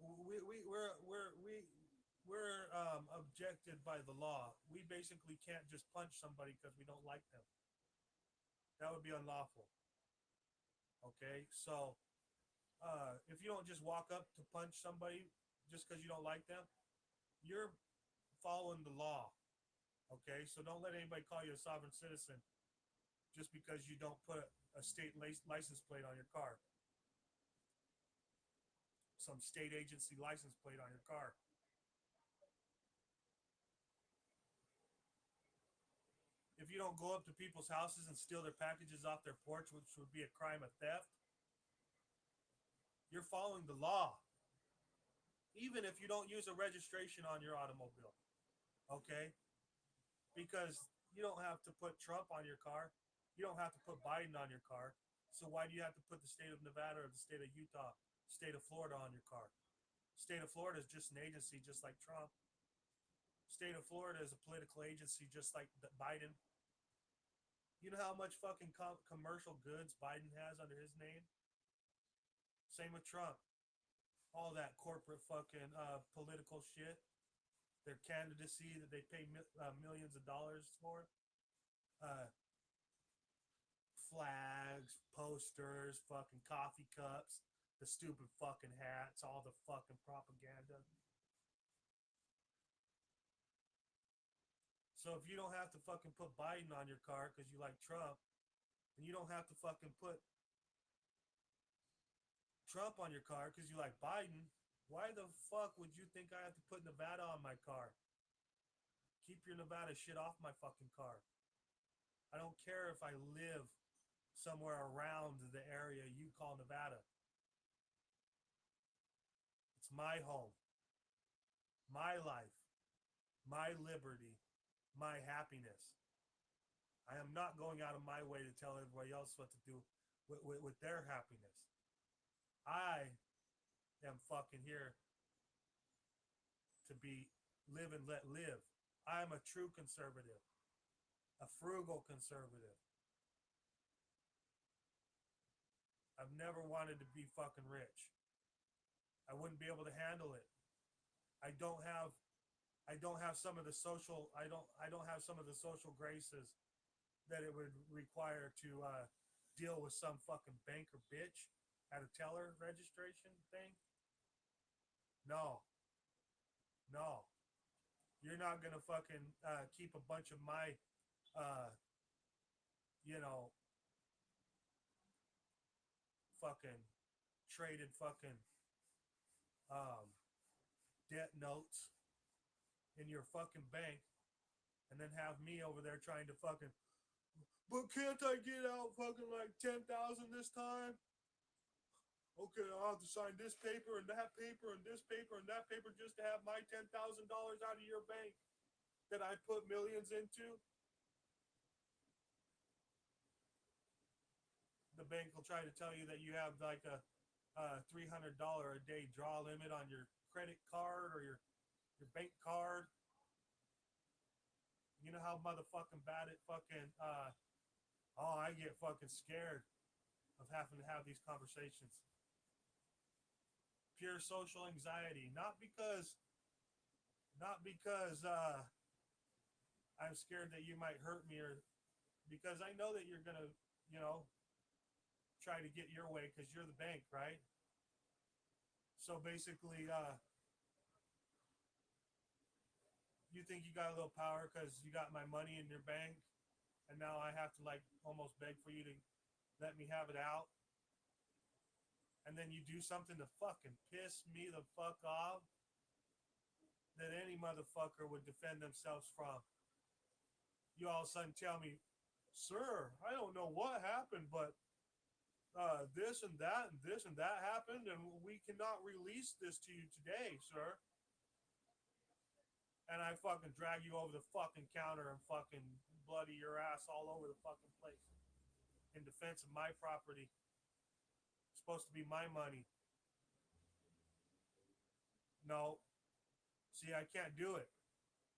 we're objected by the law. We basically can't just punch somebody because we don't like them. That would be unlawful. Okay, so if you don't just walk up to punch somebody just because you don't like them, you're following the law. Okay, so don't let anybody call you a sovereign citizen just because you don't put a state license plate on your car. Some state agency license plate on your car. If you don't go up to people's houses and steal their packages off their porch, which would be a crime of theft, you're following the law. Even if you don't use a registration on your automobile. Okay? Because you don't have to put Trump on your car. You don't have to put Biden on your car. So why do you have to put the state of Nevada or the state of Utah, state of Florida on your car? State of Florida is just an agency, just like Trump. State of Florida is a political agency, just like Biden. You know how much fucking commercial goods Biden has under his name? Same with Trump. All that corporate fucking political shit. Their candidacy that they pay millions of dollars for. Flags, posters, fucking coffee cups, the stupid fucking hats, all the fucking propaganda. So if you don't have to fucking put Biden on your car because you like Trump, and you don't have to fucking put Trump on your car because you like Biden, why the fuck would you think I have to put Nevada on my car? Keep your Nevada shit off my fucking car. I don't care if I live somewhere around the area you call Nevada. It's my home, my life, my liberty, my happiness. I am not going out of my way to tell everybody else what to do with their happiness. I am fucking here to be live and let live. I am a true conservative, a frugal conservative. I've never wanted to be fucking rich. I wouldn't be able to handle it. I don't have some of the social I don't have some of the social graces that it would require to deal with some fucking banker bitch at a teller registration thing. No. You're not gonna fucking keep a bunch of my fucking traded fucking debt notes in your fucking bank and then have me over there trying to fucking, but can't I get out fucking like 10,000 this time? Okay, I'll have to sign this paper and that paper and this paper and that paper just to have my $10,000 out of your bank that I put millions into. The bank will try to tell you that you have like a $300 a day draw limit on your credit card or your bank card. You know how motherfucking bad it fucking oh, I get fucking scared of having to have these conversations. Pure social anxiety, not because I'm scared that you might hurt me, or because I know that you're gonna, you know, try to get your way because you're the bank, right? So basically, you think you got a little power because you got my money in your bank, and now I have to like almost beg for you to let me have it out, and then you do something to fucking piss me the fuck off that any motherfucker would defend themselves from. You all of a sudden tell me, sir, I don't know what happened, but this and that and this and that happened, and we cannot release this to you today, sir. And I fucking drag you over the fucking counter and fucking bloody your ass all over the fucking place in defense of my property. It's supposed to be my money. No. See, I can't do it.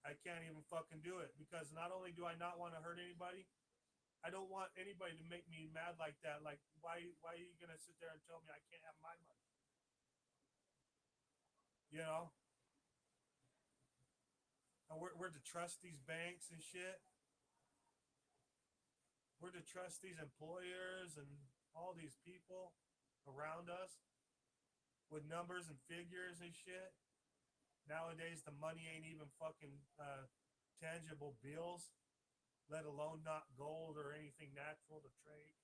I can't even fucking do it because not only do I not want to hurt anybody, I don't want anybody to make me mad like that. Like, why are you gonna sit there and tell me I can't have my money? You know, and we're to trust these banks and shit. We're to trust these employers and all these people around us with numbers and figures and shit. Nowadays, the money ain't even fucking tangible bills, let alone not gold or anything natural to trade.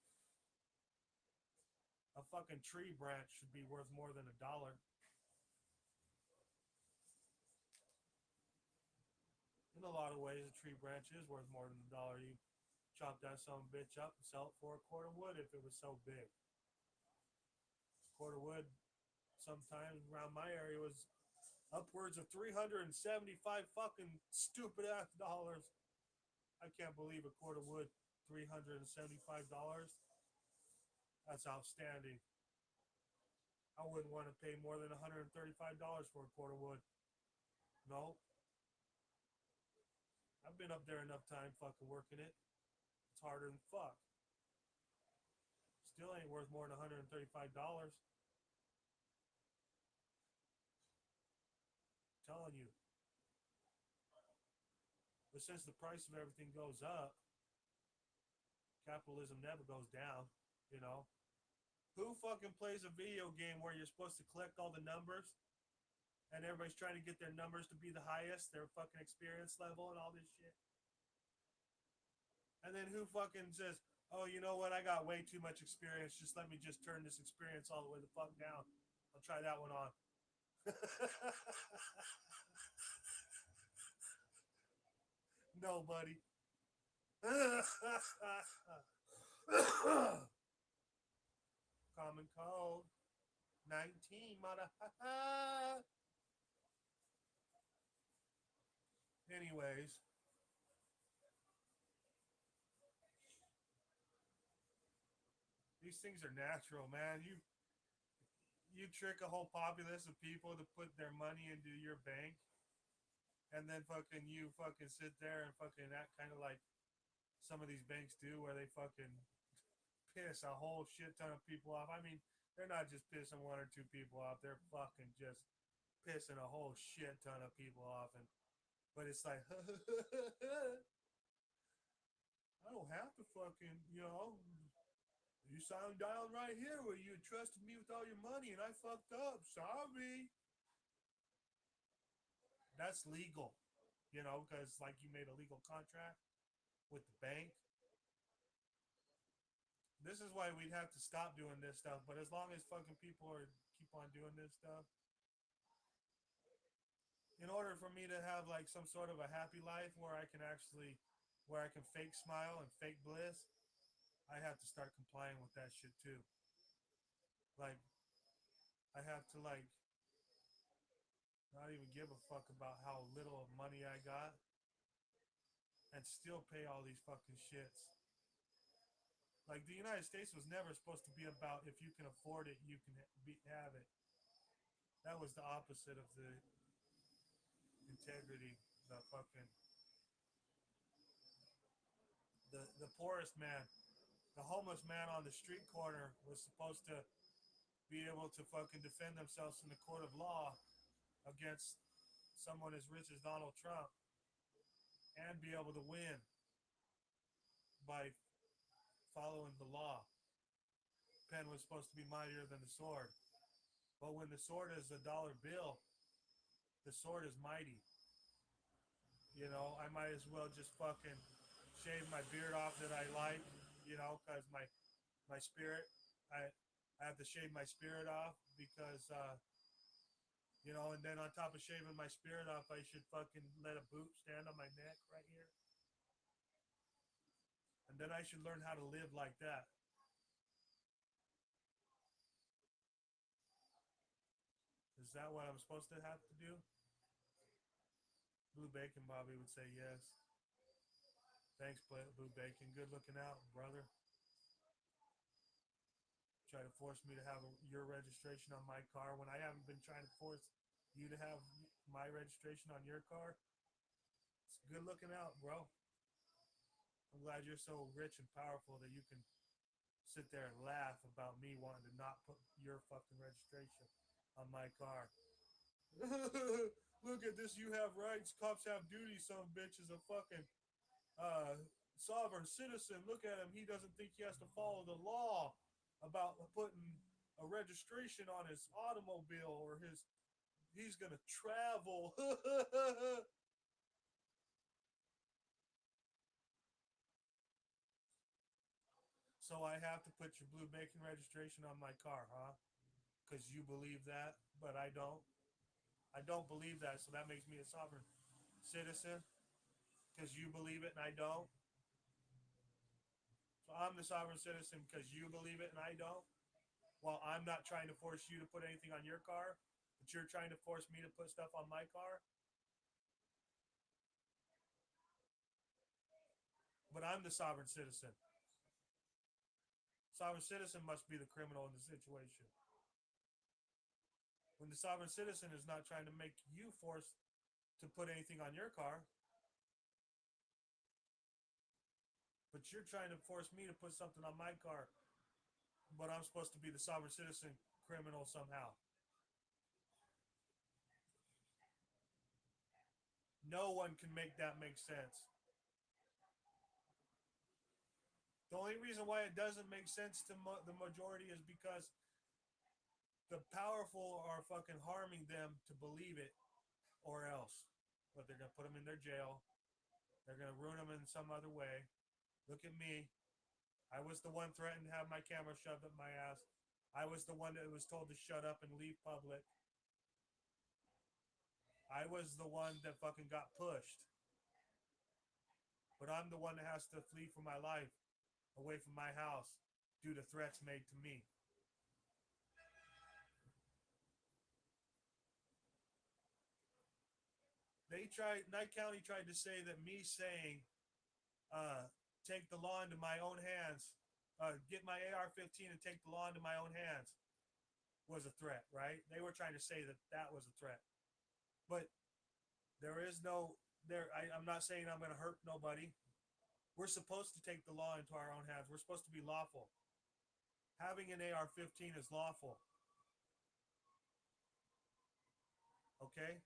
A fucking tree branch should be worth more than $1. In a lot of ways, a tree branch is worth more than $1. You chop that some bitch up and sell it for a cord of wood if it was so big. A cord of wood, sometimes around my area, was upwards of 375 fucking stupid ass dollars. I can't believe a cord of wood, $375. That's outstanding. I wouldn't want to pay more than $135 for a cord of wood. No. I've been up there enough time fucking working it. It's harder than fuck. Still ain't worth more than $135. I'm telling you. But since the price of everything goes up, capitalism never goes down, you know. Who fucking plays a video game where you're supposed to collect all the numbers and everybody's trying to get their numbers to be the highest, their fucking experience level and all this shit? And then who fucking says, oh, you know what? I got way too much experience. Just let me just turn this experience all the way the fuck down. I'll try that one on. No, buddy. Common Cold 19, mother. Anyways, these things are natural, man. You trick a whole populace of people to put their money into your bank, and then fucking you fucking sit there and fucking act kind of like some of these banks do, where they fucking piss a whole shit ton of people off. I mean, they're not just pissing one or two people off; they're fucking just pissing a whole shit ton of people off. And but it's like, I don't have to fucking, you know. You signed down right here where you entrusted me with all your money and I fucked up. Sorry. That's legal, you know, because like you made a legal contract with the bank. This is why we'd have to stop doing this stuff. But as long as fucking people are keep on doing this stuff, in order for me to have like some sort of a happy life where I can actually, where I can fake smile and fake bliss, I have to start complying with that shit too. Like I have to like not even give a fuck about how little of money I got and still pay all these fucking shits. Like the United States was never supposed to be about if you can afford it, you can have it. That was the opposite of the integrity. The fucking the poorest man, the homeless man on the street corner was supposed to be able to fucking defend themselves in the court of law against someone as rich as Donald Trump and be able to win by following the law. Pen was supposed to be mightier than the sword. But when the sword is a dollar bill, the sword is mighty. You know, I might as well just fucking shave my beard off that I like, you know, because my spirit, I have to shave my spirit off because, you know, and then on top of shaving my spirit off, I should fucking let a boot stand on my neck right here. And then I should learn how to live like that. Is that what I'm supposed to have to do? Blue Bacon Bobby would say yes. Thanks, Blue Bacon. Good looking out, brother. Try to force me to have your registration on my car when I haven't been trying to force you to have my registration on your car. It's good looking out, bro. I'm glad you're so rich and powerful that you can sit there and laugh about me wanting to not put your fucking registration on my car. Look at this, you have rights, cops have duties, some bitch is a fucking sovereign citizen. Look at him, he doesn't think he has to follow the law about putting a registration on his automobile or he's gonna travel. So I have to put your Blue Bacon registration on my car, huh? Because you believe that, but I don't. I don't believe that, so that makes me a sovereign citizen because you believe it and I don't. So I'm the sovereign citizen because you believe it and I don't. While I'm not trying to force you to put anything on your car, but you're trying to force me to put stuff on my car. But I'm the sovereign citizen. Sovereign citizen must be the criminal in the situation. When the sovereign citizen is not trying to make you force to put anything on your car, but you're trying to force me to put something on my car, but I'm supposed to be the sovereign citizen criminal somehow. No one can make that make sense. The only reason why it doesn't make sense to the majority is because the powerful are fucking harming them to believe it or else. But they're going to put them in their jail. They're going to ruin them in some other way. Look at me. I was the one threatened to have my camera shoved up my ass. I was the one that was told to shut up and leave public. I was the one that fucking got pushed. But I'm the one that has to flee for my life away from my house due to threats made to me. Knight County tried to say that me saying, take the law into my own hands, get my AR-15 and take the law into my own hands was a threat, right? They were trying to say that that was a threat. But there is no, I'm not saying I'm going to hurt nobody. We're supposed to take the law into our own hands. We're supposed to be lawful. Having an AR-15 is lawful. Okay?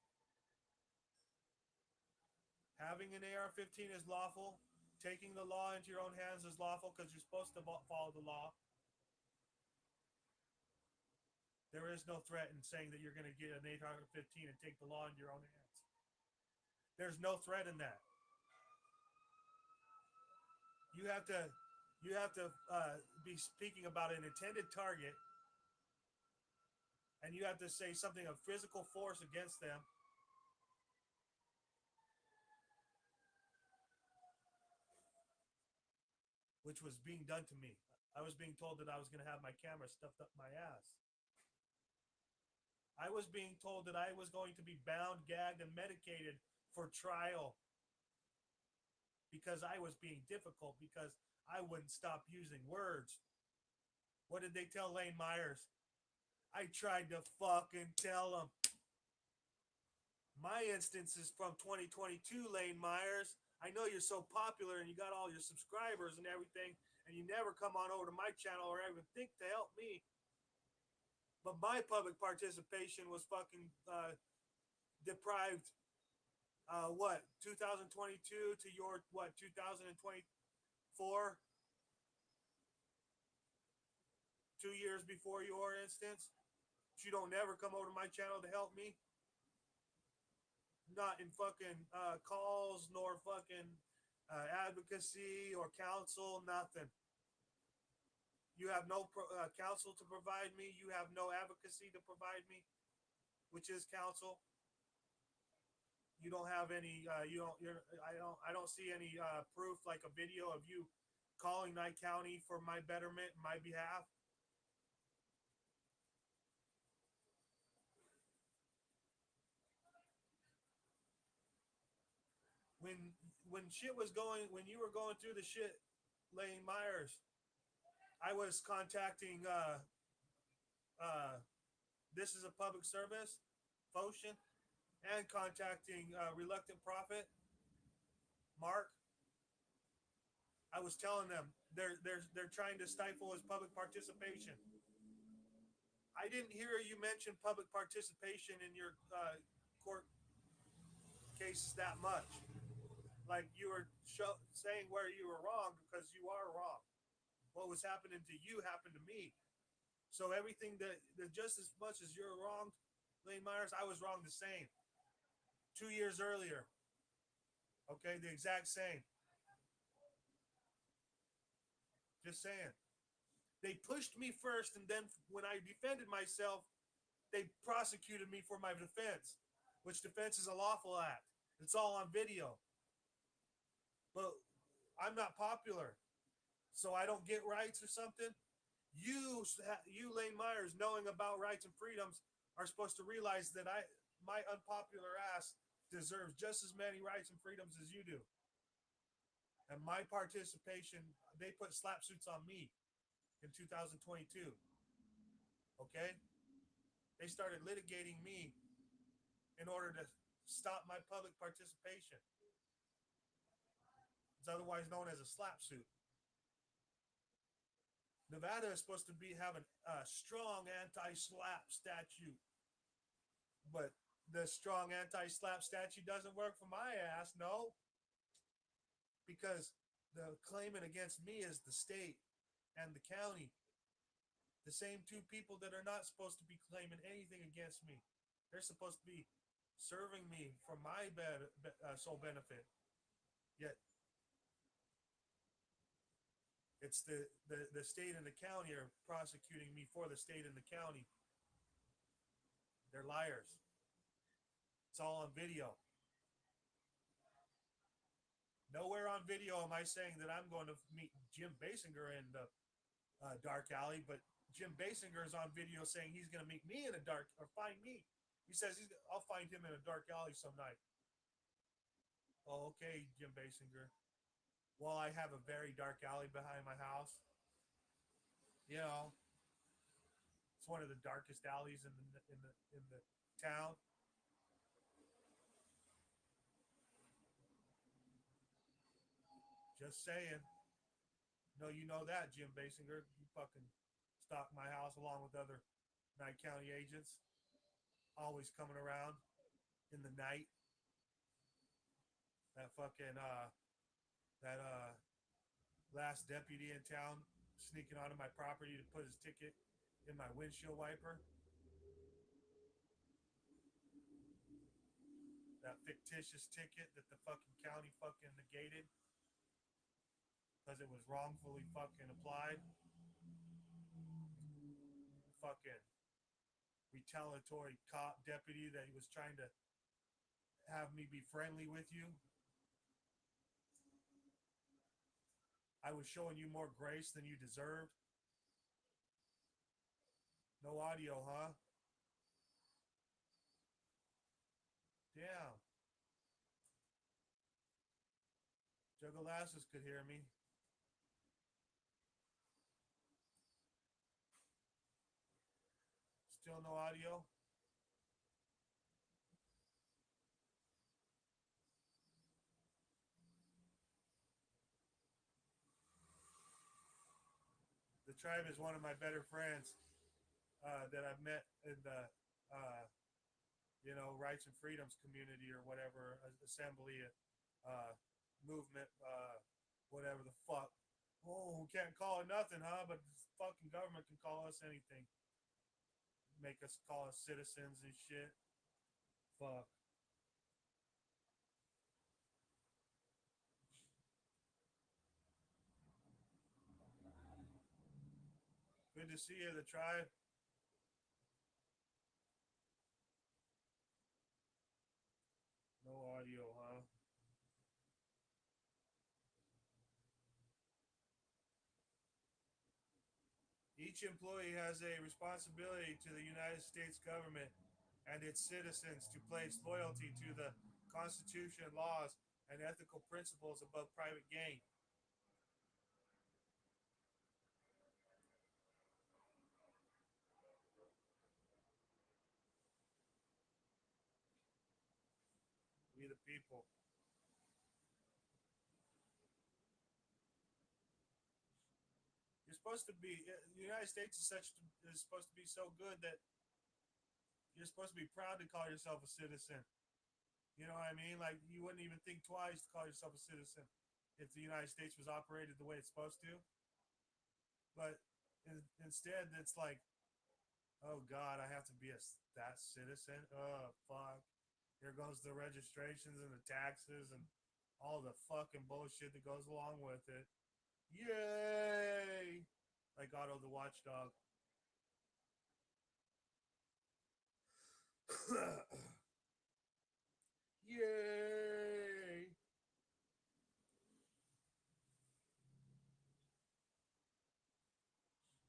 Having an AR-15 is lawful. Taking the law into your own hands is lawful because you're supposed to follow the law. There is no threat in saying that you're going to get an AR-15 and take the law into your own hands. There's no threat in that. You have to be speaking about an intended target, and you have to say something of physical force against them. Which was being done to me. I was being told that I was going to have my camera stuffed up my ass. I was being told that I was going to be bound, gagged, and medicated for trial because I was being difficult, because I wouldn't stop using words. What did they tell Lane Myers? I tried to fucking tell him. My instance is from 2022, Lane Myers. I know you're so popular and you got all your subscribers and everything, and you never come on over to my channel or even think to help me. But my public participation was fucking deprived. What, 2022 to your, what, 2024? 2 years before your instance? But you don't never come over to my channel to help me? Not in fucking calls, nor fucking advocacy or counsel, nothing. You have no counsel to provide me. You have no advocacy to provide me, which is counsel. You don't have any. I don't see any proof, like a video of you calling Nye County for my betterment, my behalf. When shit was going, when you were going through the shit, Lane Myers, I was contacting This Is a Public Service, Foshin, and contacting Reluctant Prophet, Mark. I was telling them they're trying to stifle his public participation. I didn't hear you mention public participation in your court cases that much. Like you were saying where you were wrong, because you are wrong. What was happening to you happened to me. So everything that just as much as you're wrong, Lane Myers, I was wrong the same. 2 years earlier. Okay, the exact same. Just saying. They pushed me first, and then when I defended myself, they prosecuted me for my defense, which defense is a lawful act. It's all on video. But I'm not popular, so I don't get rights or something. You Lane Myers, knowing about rights and freedoms, are supposed to realize that my unpopular ass deserves just as many rights and freedoms as you do. And my participation, they put slap suits on me in 2022. Okay? They started litigating me in order to stop my public participation. It's otherwise known as a slap suit. Nevada is supposed to have a strong anti-slap statute, but the strong anti-slap statute doesn't work for my ass. No, because the claimant against me is the state and the county, the same two people that are not supposed to be claiming anything against me. They're supposed to be serving me for my sole benefit. Yet it's the state and the county are prosecuting me for the state and the county. They're liars. It's all on video. Nowhere on video am I saying that I'm going to meet Jim Basinger in the dark alley, but Jim Basinger is on video saying he's going to meet me in a dark, or find me. He says I'll find him in a dark alley some night. Oh, okay, Jim Basinger. Well, I have a very dark alley behind my house. You know, it's one of the darkest alleys in the town. Just saying. No, you know that, Jim Basinger. You fucking stalk my house along with other Nye County agents, always coming around in the night. That fucking last deputy in town sneaking onto my property to put his ticket in my windshield wiper. That fictitious ticket that the fucking county fucking negated because it was wrongfully fucking applied. Fucking retaliatory cop deputy that he was trying to have me be friendly with you. I was showing you more grace than you deserved. No audio, huh? the lasses could hear me. Still no audio. The tribe is one of my better friends that I've met in the rights and freedoms community or whatever assembly uh, movement, whatever the fuck. Oh, we can't call it nothing, huh? But the fucking government can call us anything. Make us call us citizens and shit. Fuck. Good to see you, the tribe. No audio, huh? Each employee has a responsibility to the United States government and its citizens to place loyalty to the Constitution, laws, and ethical principles above private gain. We the people. You're supposed to be. The United States is supposed to be so good that you're supposed to be proud to call yourself a citizen. You know what I mean? Like you wouldn't even think twice to call yourself a citizen if the United States was operated the way it's supposed to. But instead, it's like, oh God, I have to be that citizen. Oh fuck! Here goes the registrations and the taxes and all the fucking bullshit that goes along with it. Yay! Like Otto the Watchdog. Yay!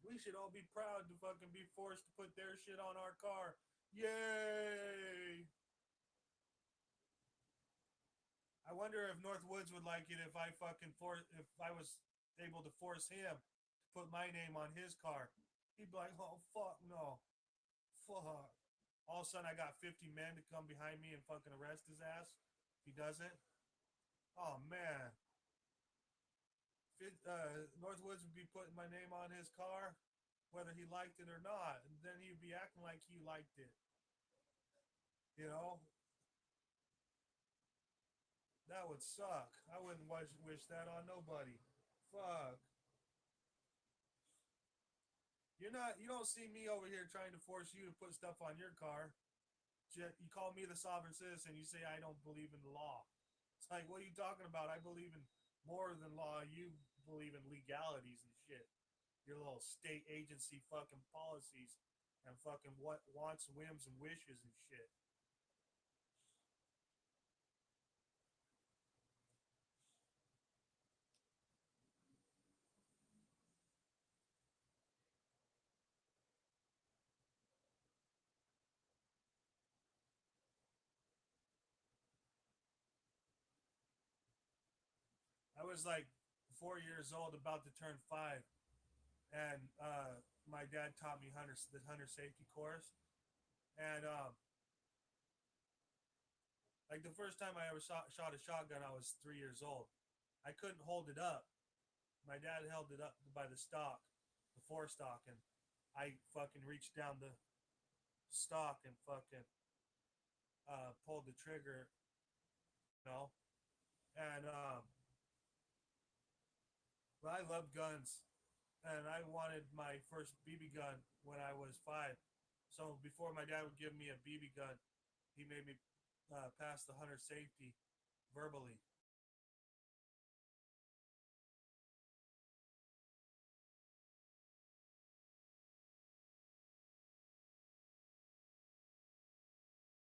We should all be proud to fucking be forced to put their shit on our car. Yay! I wonder if North Woods would like it if if I was able to force him to put my name on his car. He'd be like, "Oh fuck no, fuck." All of a sudden, I got 50 men to come behind me and fucking arrest his ass. If he doesn't, oh man, Northwoods would be putting my name on his car, whether he liked it or not, and then he'd be acting like he liked it. You know, that would suck. I wouldn't wish that on nobody. Fuck. You don't see me over here trying to force you to put stuff on your car. You call me the sovereign citizen. You say I don't believe in the law. It's like, what are you talking about? I believe in more than law. You believe in legalities and shit. Your little state agency fucking policies and fucking what wants, whims, and wishes and shit. I was like 4 years old, about to turn 5, and my dad taught me the hunter safety course, and like the first time I ever shot a shotgun, I was 3 years old. I couldn't hold it up. My dad held it up by the stock, the forestock, and I fucking reached down the stock and fucking pulled the trigger, you know. And but I love guns, and I wanted my first BB gun when I was 5. So before my dad would give me a BB gun, he made me pass the hunter safety verbally.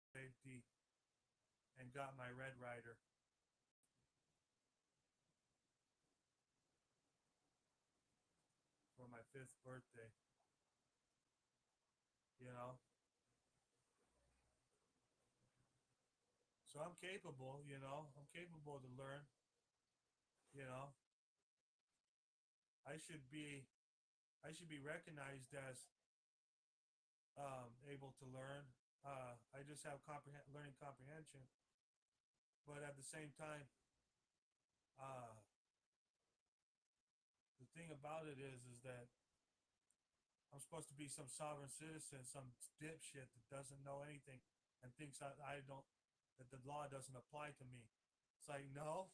Safety and got my Red Rider for my 5th birthday. You know, so I'm capable. You know, I'm capable to learn. You know, I should be I should be recognized as able to learn. I just have learning comprehension, but at the same time, uh, the thing about it is that I'm supposed to be some sovereign citizen, some dipshit that doesn't know anything and thinks I don't that the law doesn't apply to me. It's like, no.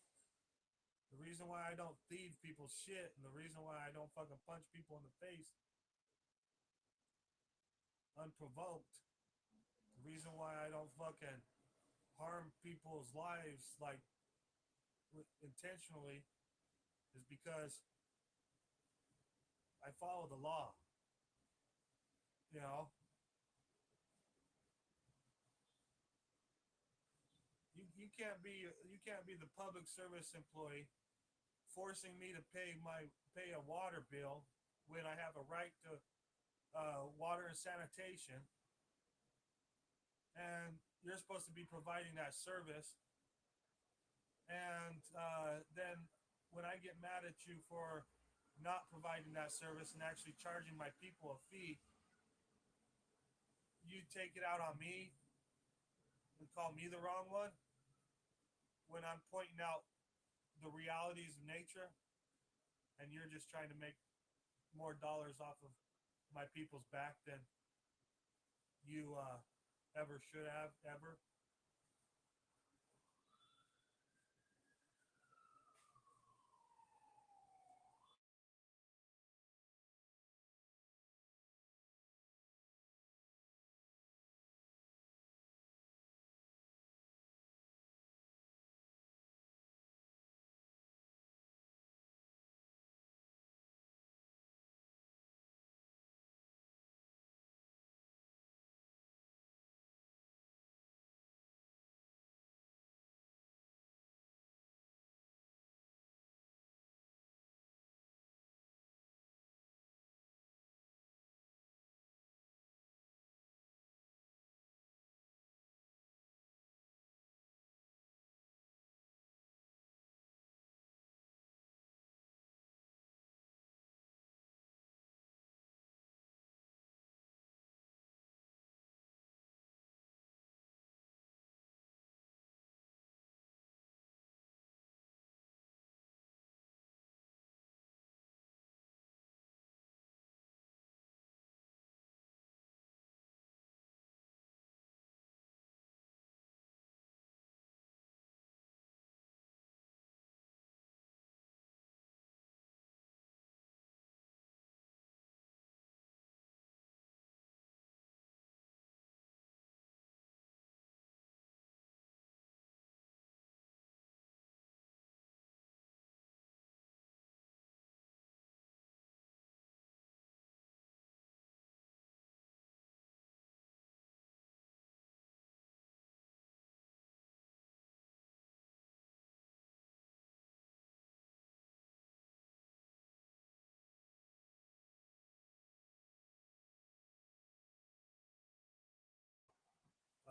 The reason why I don't thieve people's shit and the reason why I don't fucking punch people in the face unprovoked, the reason why I don't fucking harm people's lives like intentionally is because I follow the law. You know, you can't be the public service employee forcing me to pay a water bill when I have a right to water and sanitation, and you're supposed to be providing that service. And then when I get mad at you for not providing that service and actually charging my people a fee, you take it out on me and call me the wrong one when I'm pointing out the realities of nature, and you're just trying to make more dollars off of my people's back than you ever should have ever.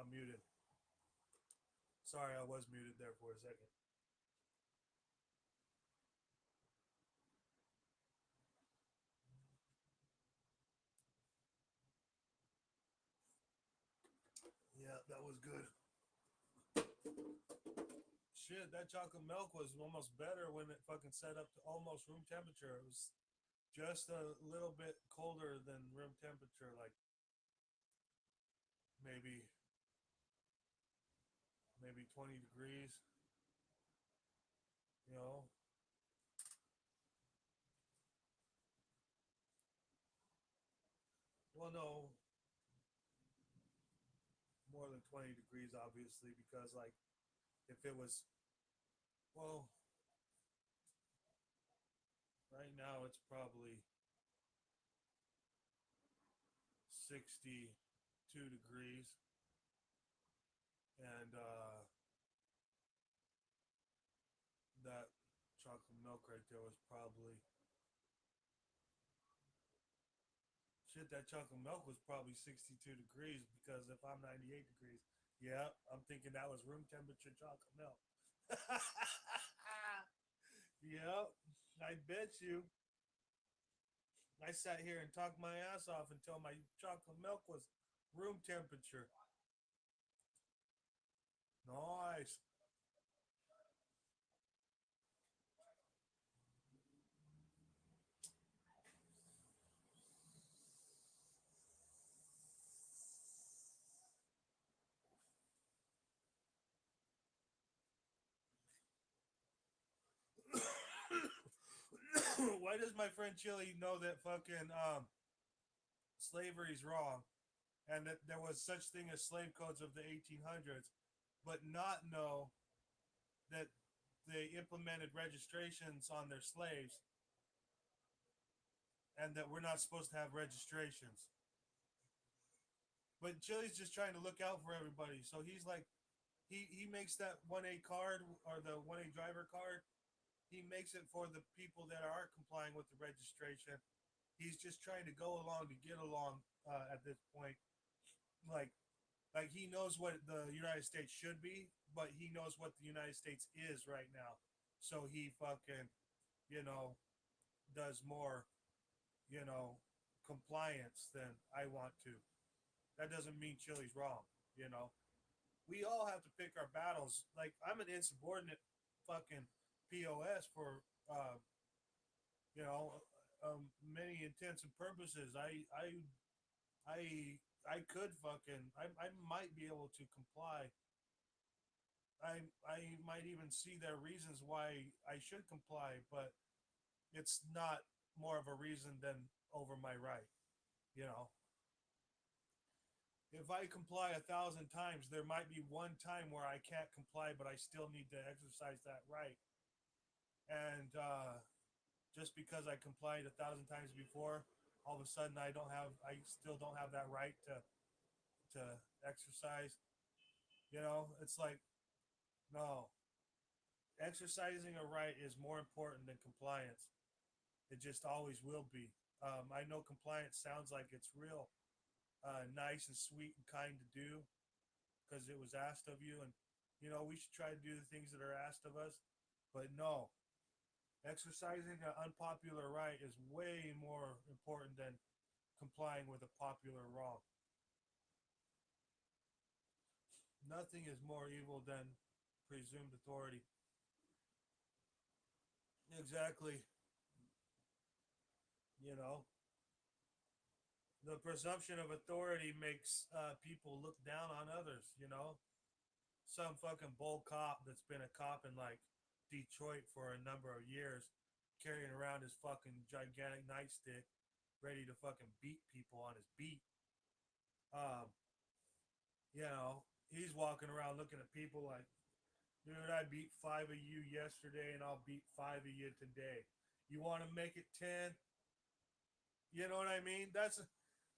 I'm muted. Sorry, I was muted there for a second. Yeah, that was good. Shit, that chocolate milk was almost better when it fucking set up to almost room temperature. It was just a little bit colder than room temperature, like maybe 20 degrees. You know, well, no, more than 20 degrees, obviously, because like if it was, well, right now it's probably 62 degrees, and that chocolate milk right there was probably shit. That chocolate milk was probably 62 degrees because if I'm 98 degrees, yeah, I'm thinking that was room temperature chocolate milk. Yep, I bet you. I sat here and talked my ass off until my chocolate milk was room temperature. Nice. Why does my friend Chili know that fucking slavery's wrong and that there was such thing as slave codes of the 1800s, but not know that they implemented registrations on their slaves and that we're not supposed to have registrations? But Chili's just trying to look out for everybody. So he's like, he makes that 1A card or the 1A driver card. He makes it for the people that are complying with the registration. He's just trying to go along to get along at this point. Like, like he knows what the United States should be, but he knows what the United States is right now. So he fucking, you know, does more, you know, compliance than I want to. That doesn't mean Chili's wrong, you know. We all have to pick our battles. Like I'm an insubordinate fucking POS for you know many intents and purposes. I I could fucking I might be able to comply. I might even see their reasons why I should comply, but it's not more of a reason than over my right. You know, if I comply 1,000 times, there might be one time where I can't comply, but I still need to exercise that right. And just because I complied 1,000 times before, all of a sudden I still don't have that right to exercise. You know, it's like no, exercising a right is more important than compliance. It just always will be. I know compliance sounds like it's real nice and sweet and kind to do because it was asked of you, and you know we should try to do the things that are asked of us. But no, exercising an unpopular right is way more important than complying with a popular wrong. Nothing is more evil than presumed authority. Exactly. You know, the presumption of authority makes people look down on others. You know, some fucking bull cop that's been a cop in like Detroit for a number of years, carrying around his fucking gigantic nightstick, ready to fucking beat people on his beat. Um, you know, he's walking around looking at people like, dude, I beat five of you yesterday and I'll beat five of you today. You want to make it 10? You know what I mean?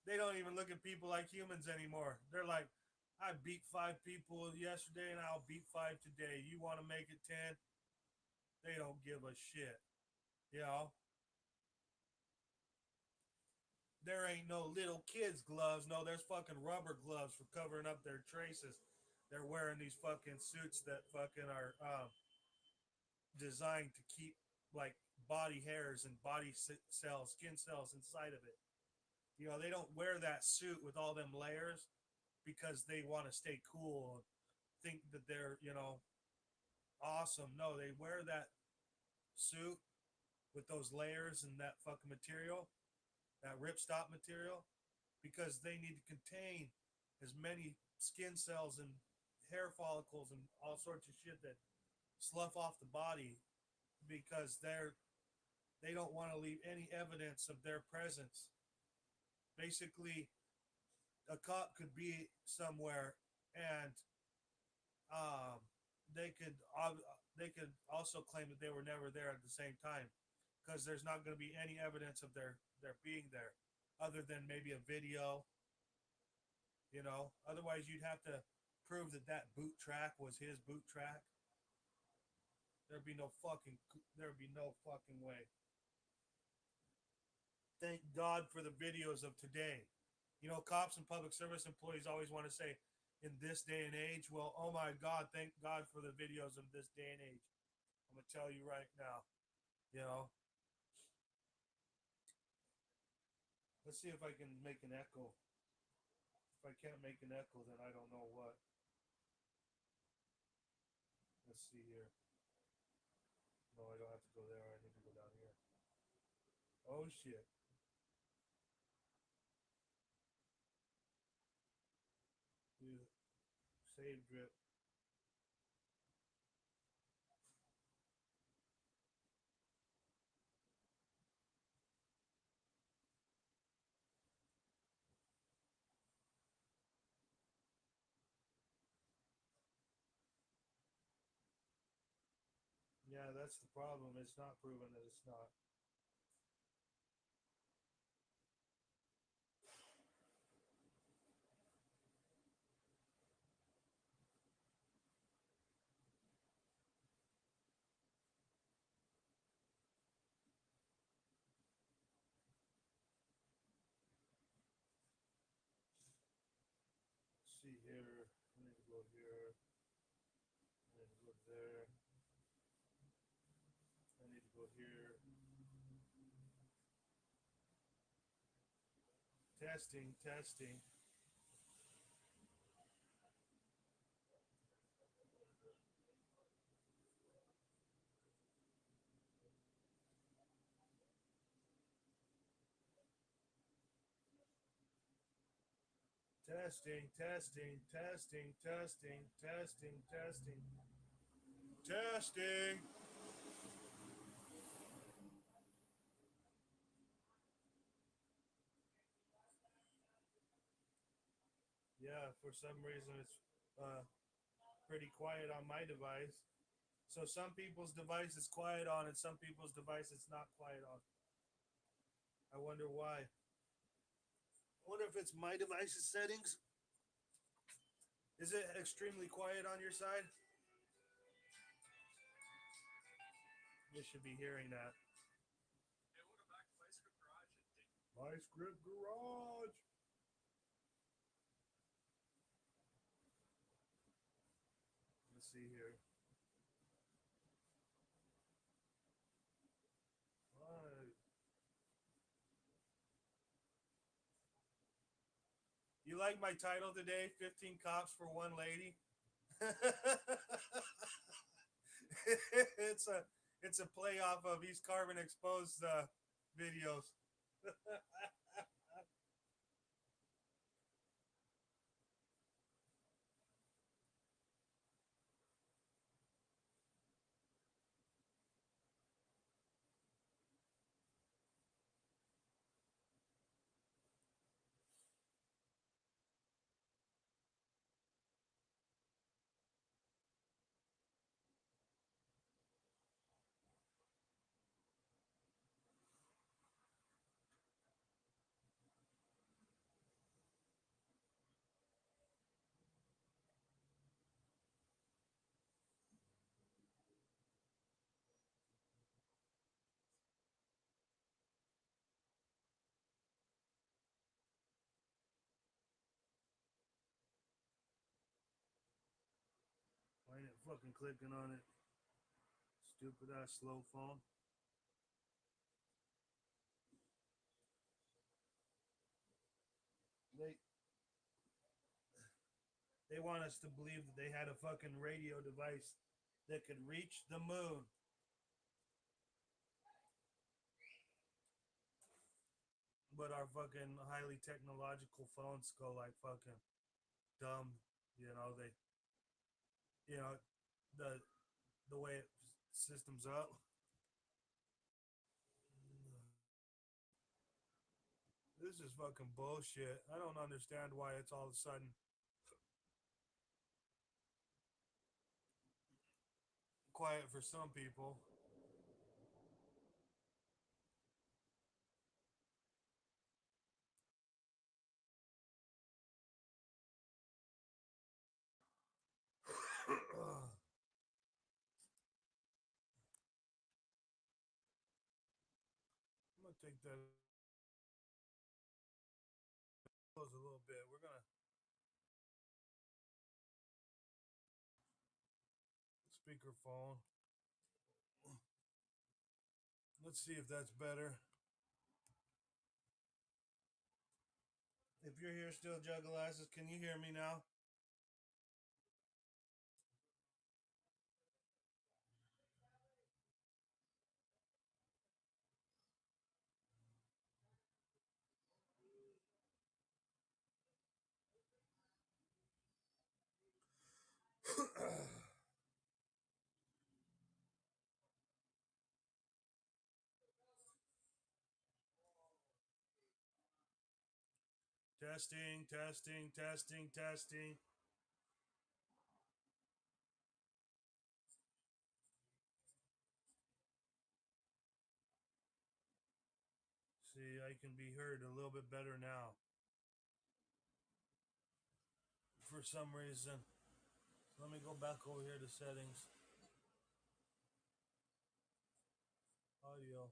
They don't even look at people like humans anymore. They're like, I beat five people yesterday and I'll beat five today. You want to make it 10? They don't give a shit. You know, there ain't no little kids' gloves. No, there's fucking rubber gloves for covering up their traces. They're wearing these fucking suits that fucking are designed to keep like body hairs and body cells, skin cells inside of it. You know, they don't wear that suit with all them layers because they want to stay cool and think that they're, you know, awesome. No, they wear that suit with those layers and that fucking material, that ripstop material, because they need to contain as many skin cells and hair follicles and all sorts of shit that slough off the body because they don't want to leave any evidence of their presence. Basically, a cop could be somewhere and um, they could they could also claim that they were never there at the same time because there's not going to be any evidence of their being there other than maybe a video. You know, otherwise you'd have to prove that that boot track was his boot track. There'd be no fucking way. Thank God for the videos of today. You know, cops and public service employees always want to say, in this day and age, well, oh my God, thank God for the videos of this day and age. I'm going to tell you right now. You know, let's see if I can make an echo. If I can't make an echo, then I don't know what. Let's see here. No, I don't have to go there. I need to go down here. Oh shit. Dude, save drip. Yeah, that's the problem. It's not proven that it's not. Let's see here. I need to go here. I need to go there. I need to go here. Testing, testing. Testing, testing, testing, testing, testing, testing, testing. Yeah, for some reason it's pretty quiet on my device. So some people's device is quiet on, and some people's device is not quiet on. I wonder why. I wonder if it's my device's settings. Is it extremely quiet on your side? You should be hearing that. My script garage. Let's see here. Uh, you like my title today? 15 cops for one lady. it's a it's a play off of East Carbon Exposed videos. Why ain't it fucking clicking on it? Stupid ass slow phone. They they want us to believe that they had a fucking radio device that could reach the moon. But our fucking highly technological phones go like fucking dumb. You know, you know, the the way it systems up. This is fucking bullshit. I don't understand why it's all of a sudden quiet for some people. I'm gonna take that close a little bit. We're gonna speakerphone. Let's see if that's better. If you're here still, Jugglasses, can you hear me now? Testing, testing, testing, testing. See, I can be heard a little bit better now. For some reason. Let me go back over here to settings. Audio.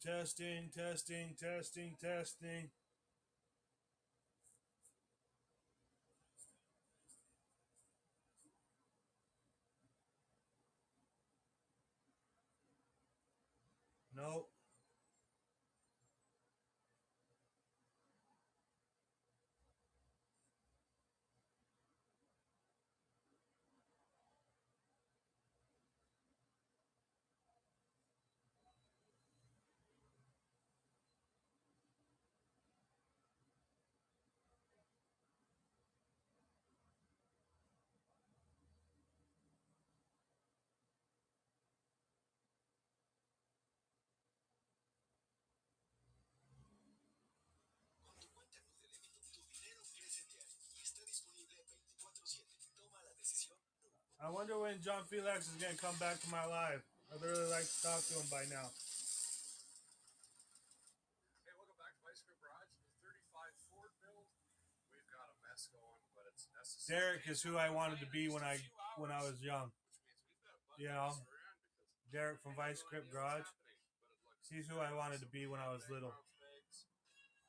Testing, testing, testing, testing. Nope. I wonder when John Felix is gonna come back to my live. I'd really like to talk to him by now. Hey, welcome back to Vice Grip Garage. The 35 Ford build. We've got a mess going, but it's necessary. Derek is who I wanted to be when I was young. Which means we've got a bunch You know, of around because Derek from Vice Grip Garage. He's who I wanted to be when I was little.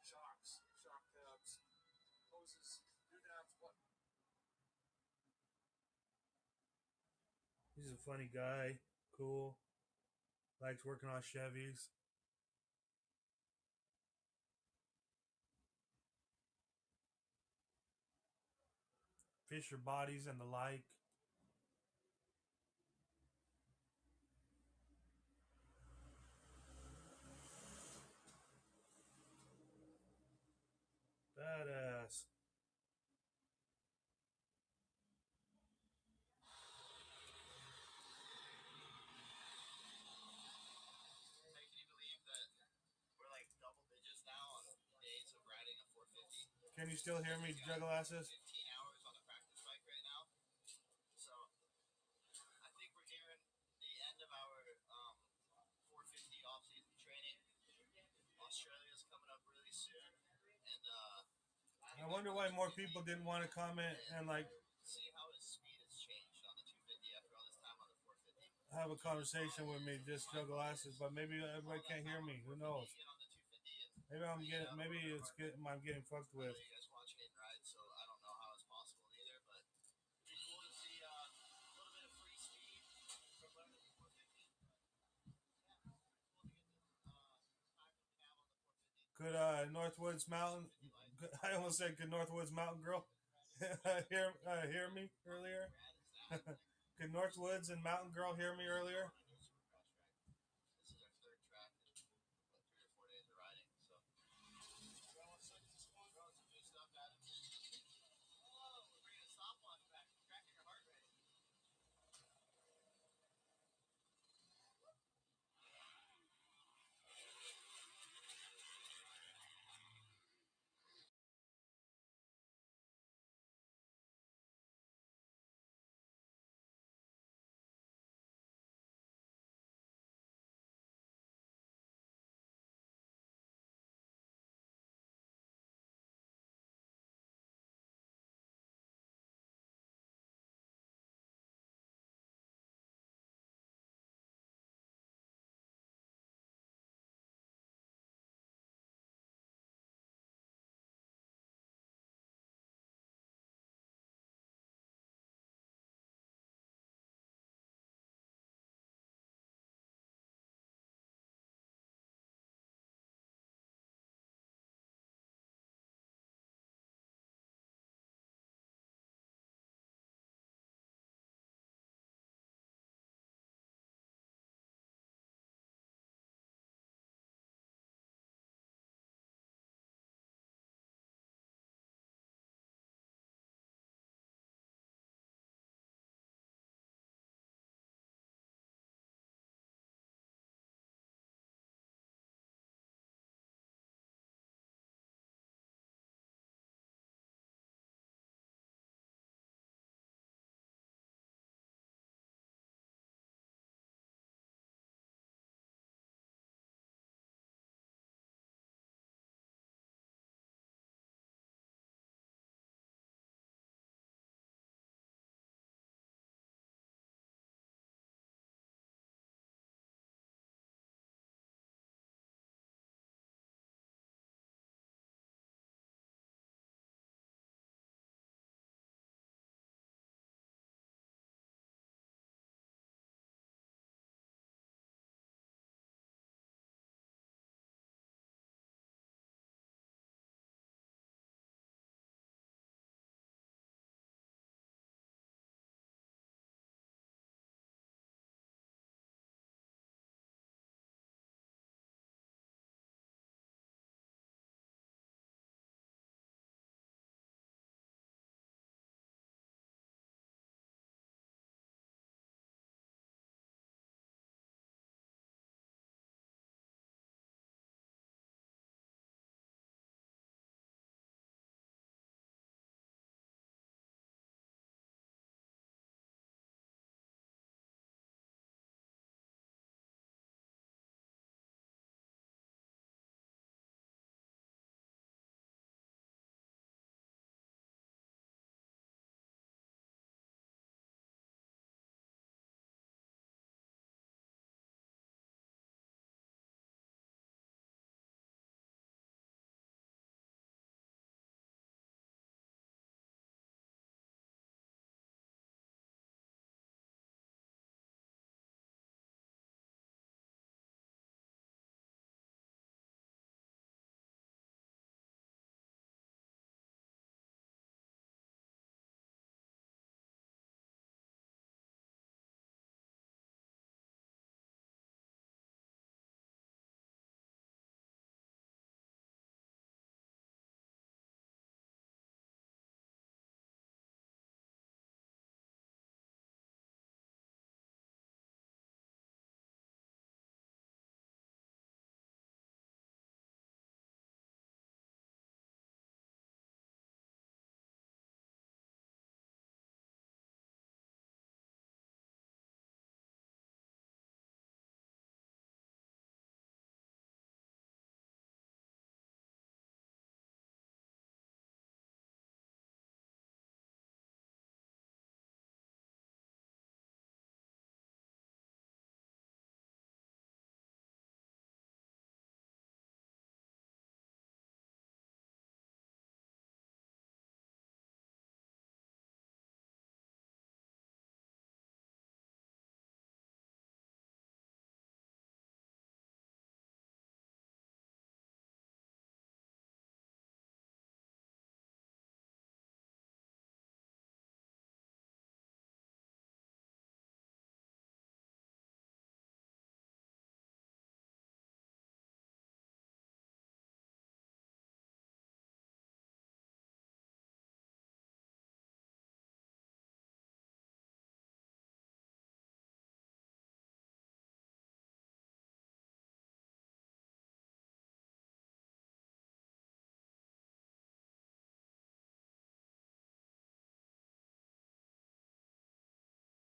Shocks, shock tabs, hoses, doodads, what? He's a funny guy, cool, likes working on Chevys. Fisher bodies and the like. Badass. Hey, can you believe that we're like double digits now on days of riding a 450? Can you still hear me, Jugglasses? 15 hours on a practice bike right now. So I think we're nearing the end of our 450 off-season training. Australia's coming up really soon, and I wonder why more people didn't want to comment and like see how his speed has changed on the 250 after all this time on the 450. have a conversation with me, just Jugglasses. But maybe everybody can't hear me. Who knows? Get on the 250 and Maybe I'm getting. Maybe I'm getting fucked I know with. you guys watch it and ride, so I don't know how it's possible either, but it'd be cool to see a little bit of free speed from learning the 450. Yeah, cool to get this time that we have on the 450. Could Northwoods Mountain? I almost said, could Northwoods Mountain Girl hear me earlier? Could Northwoods and Mountain Girl hear me earlier?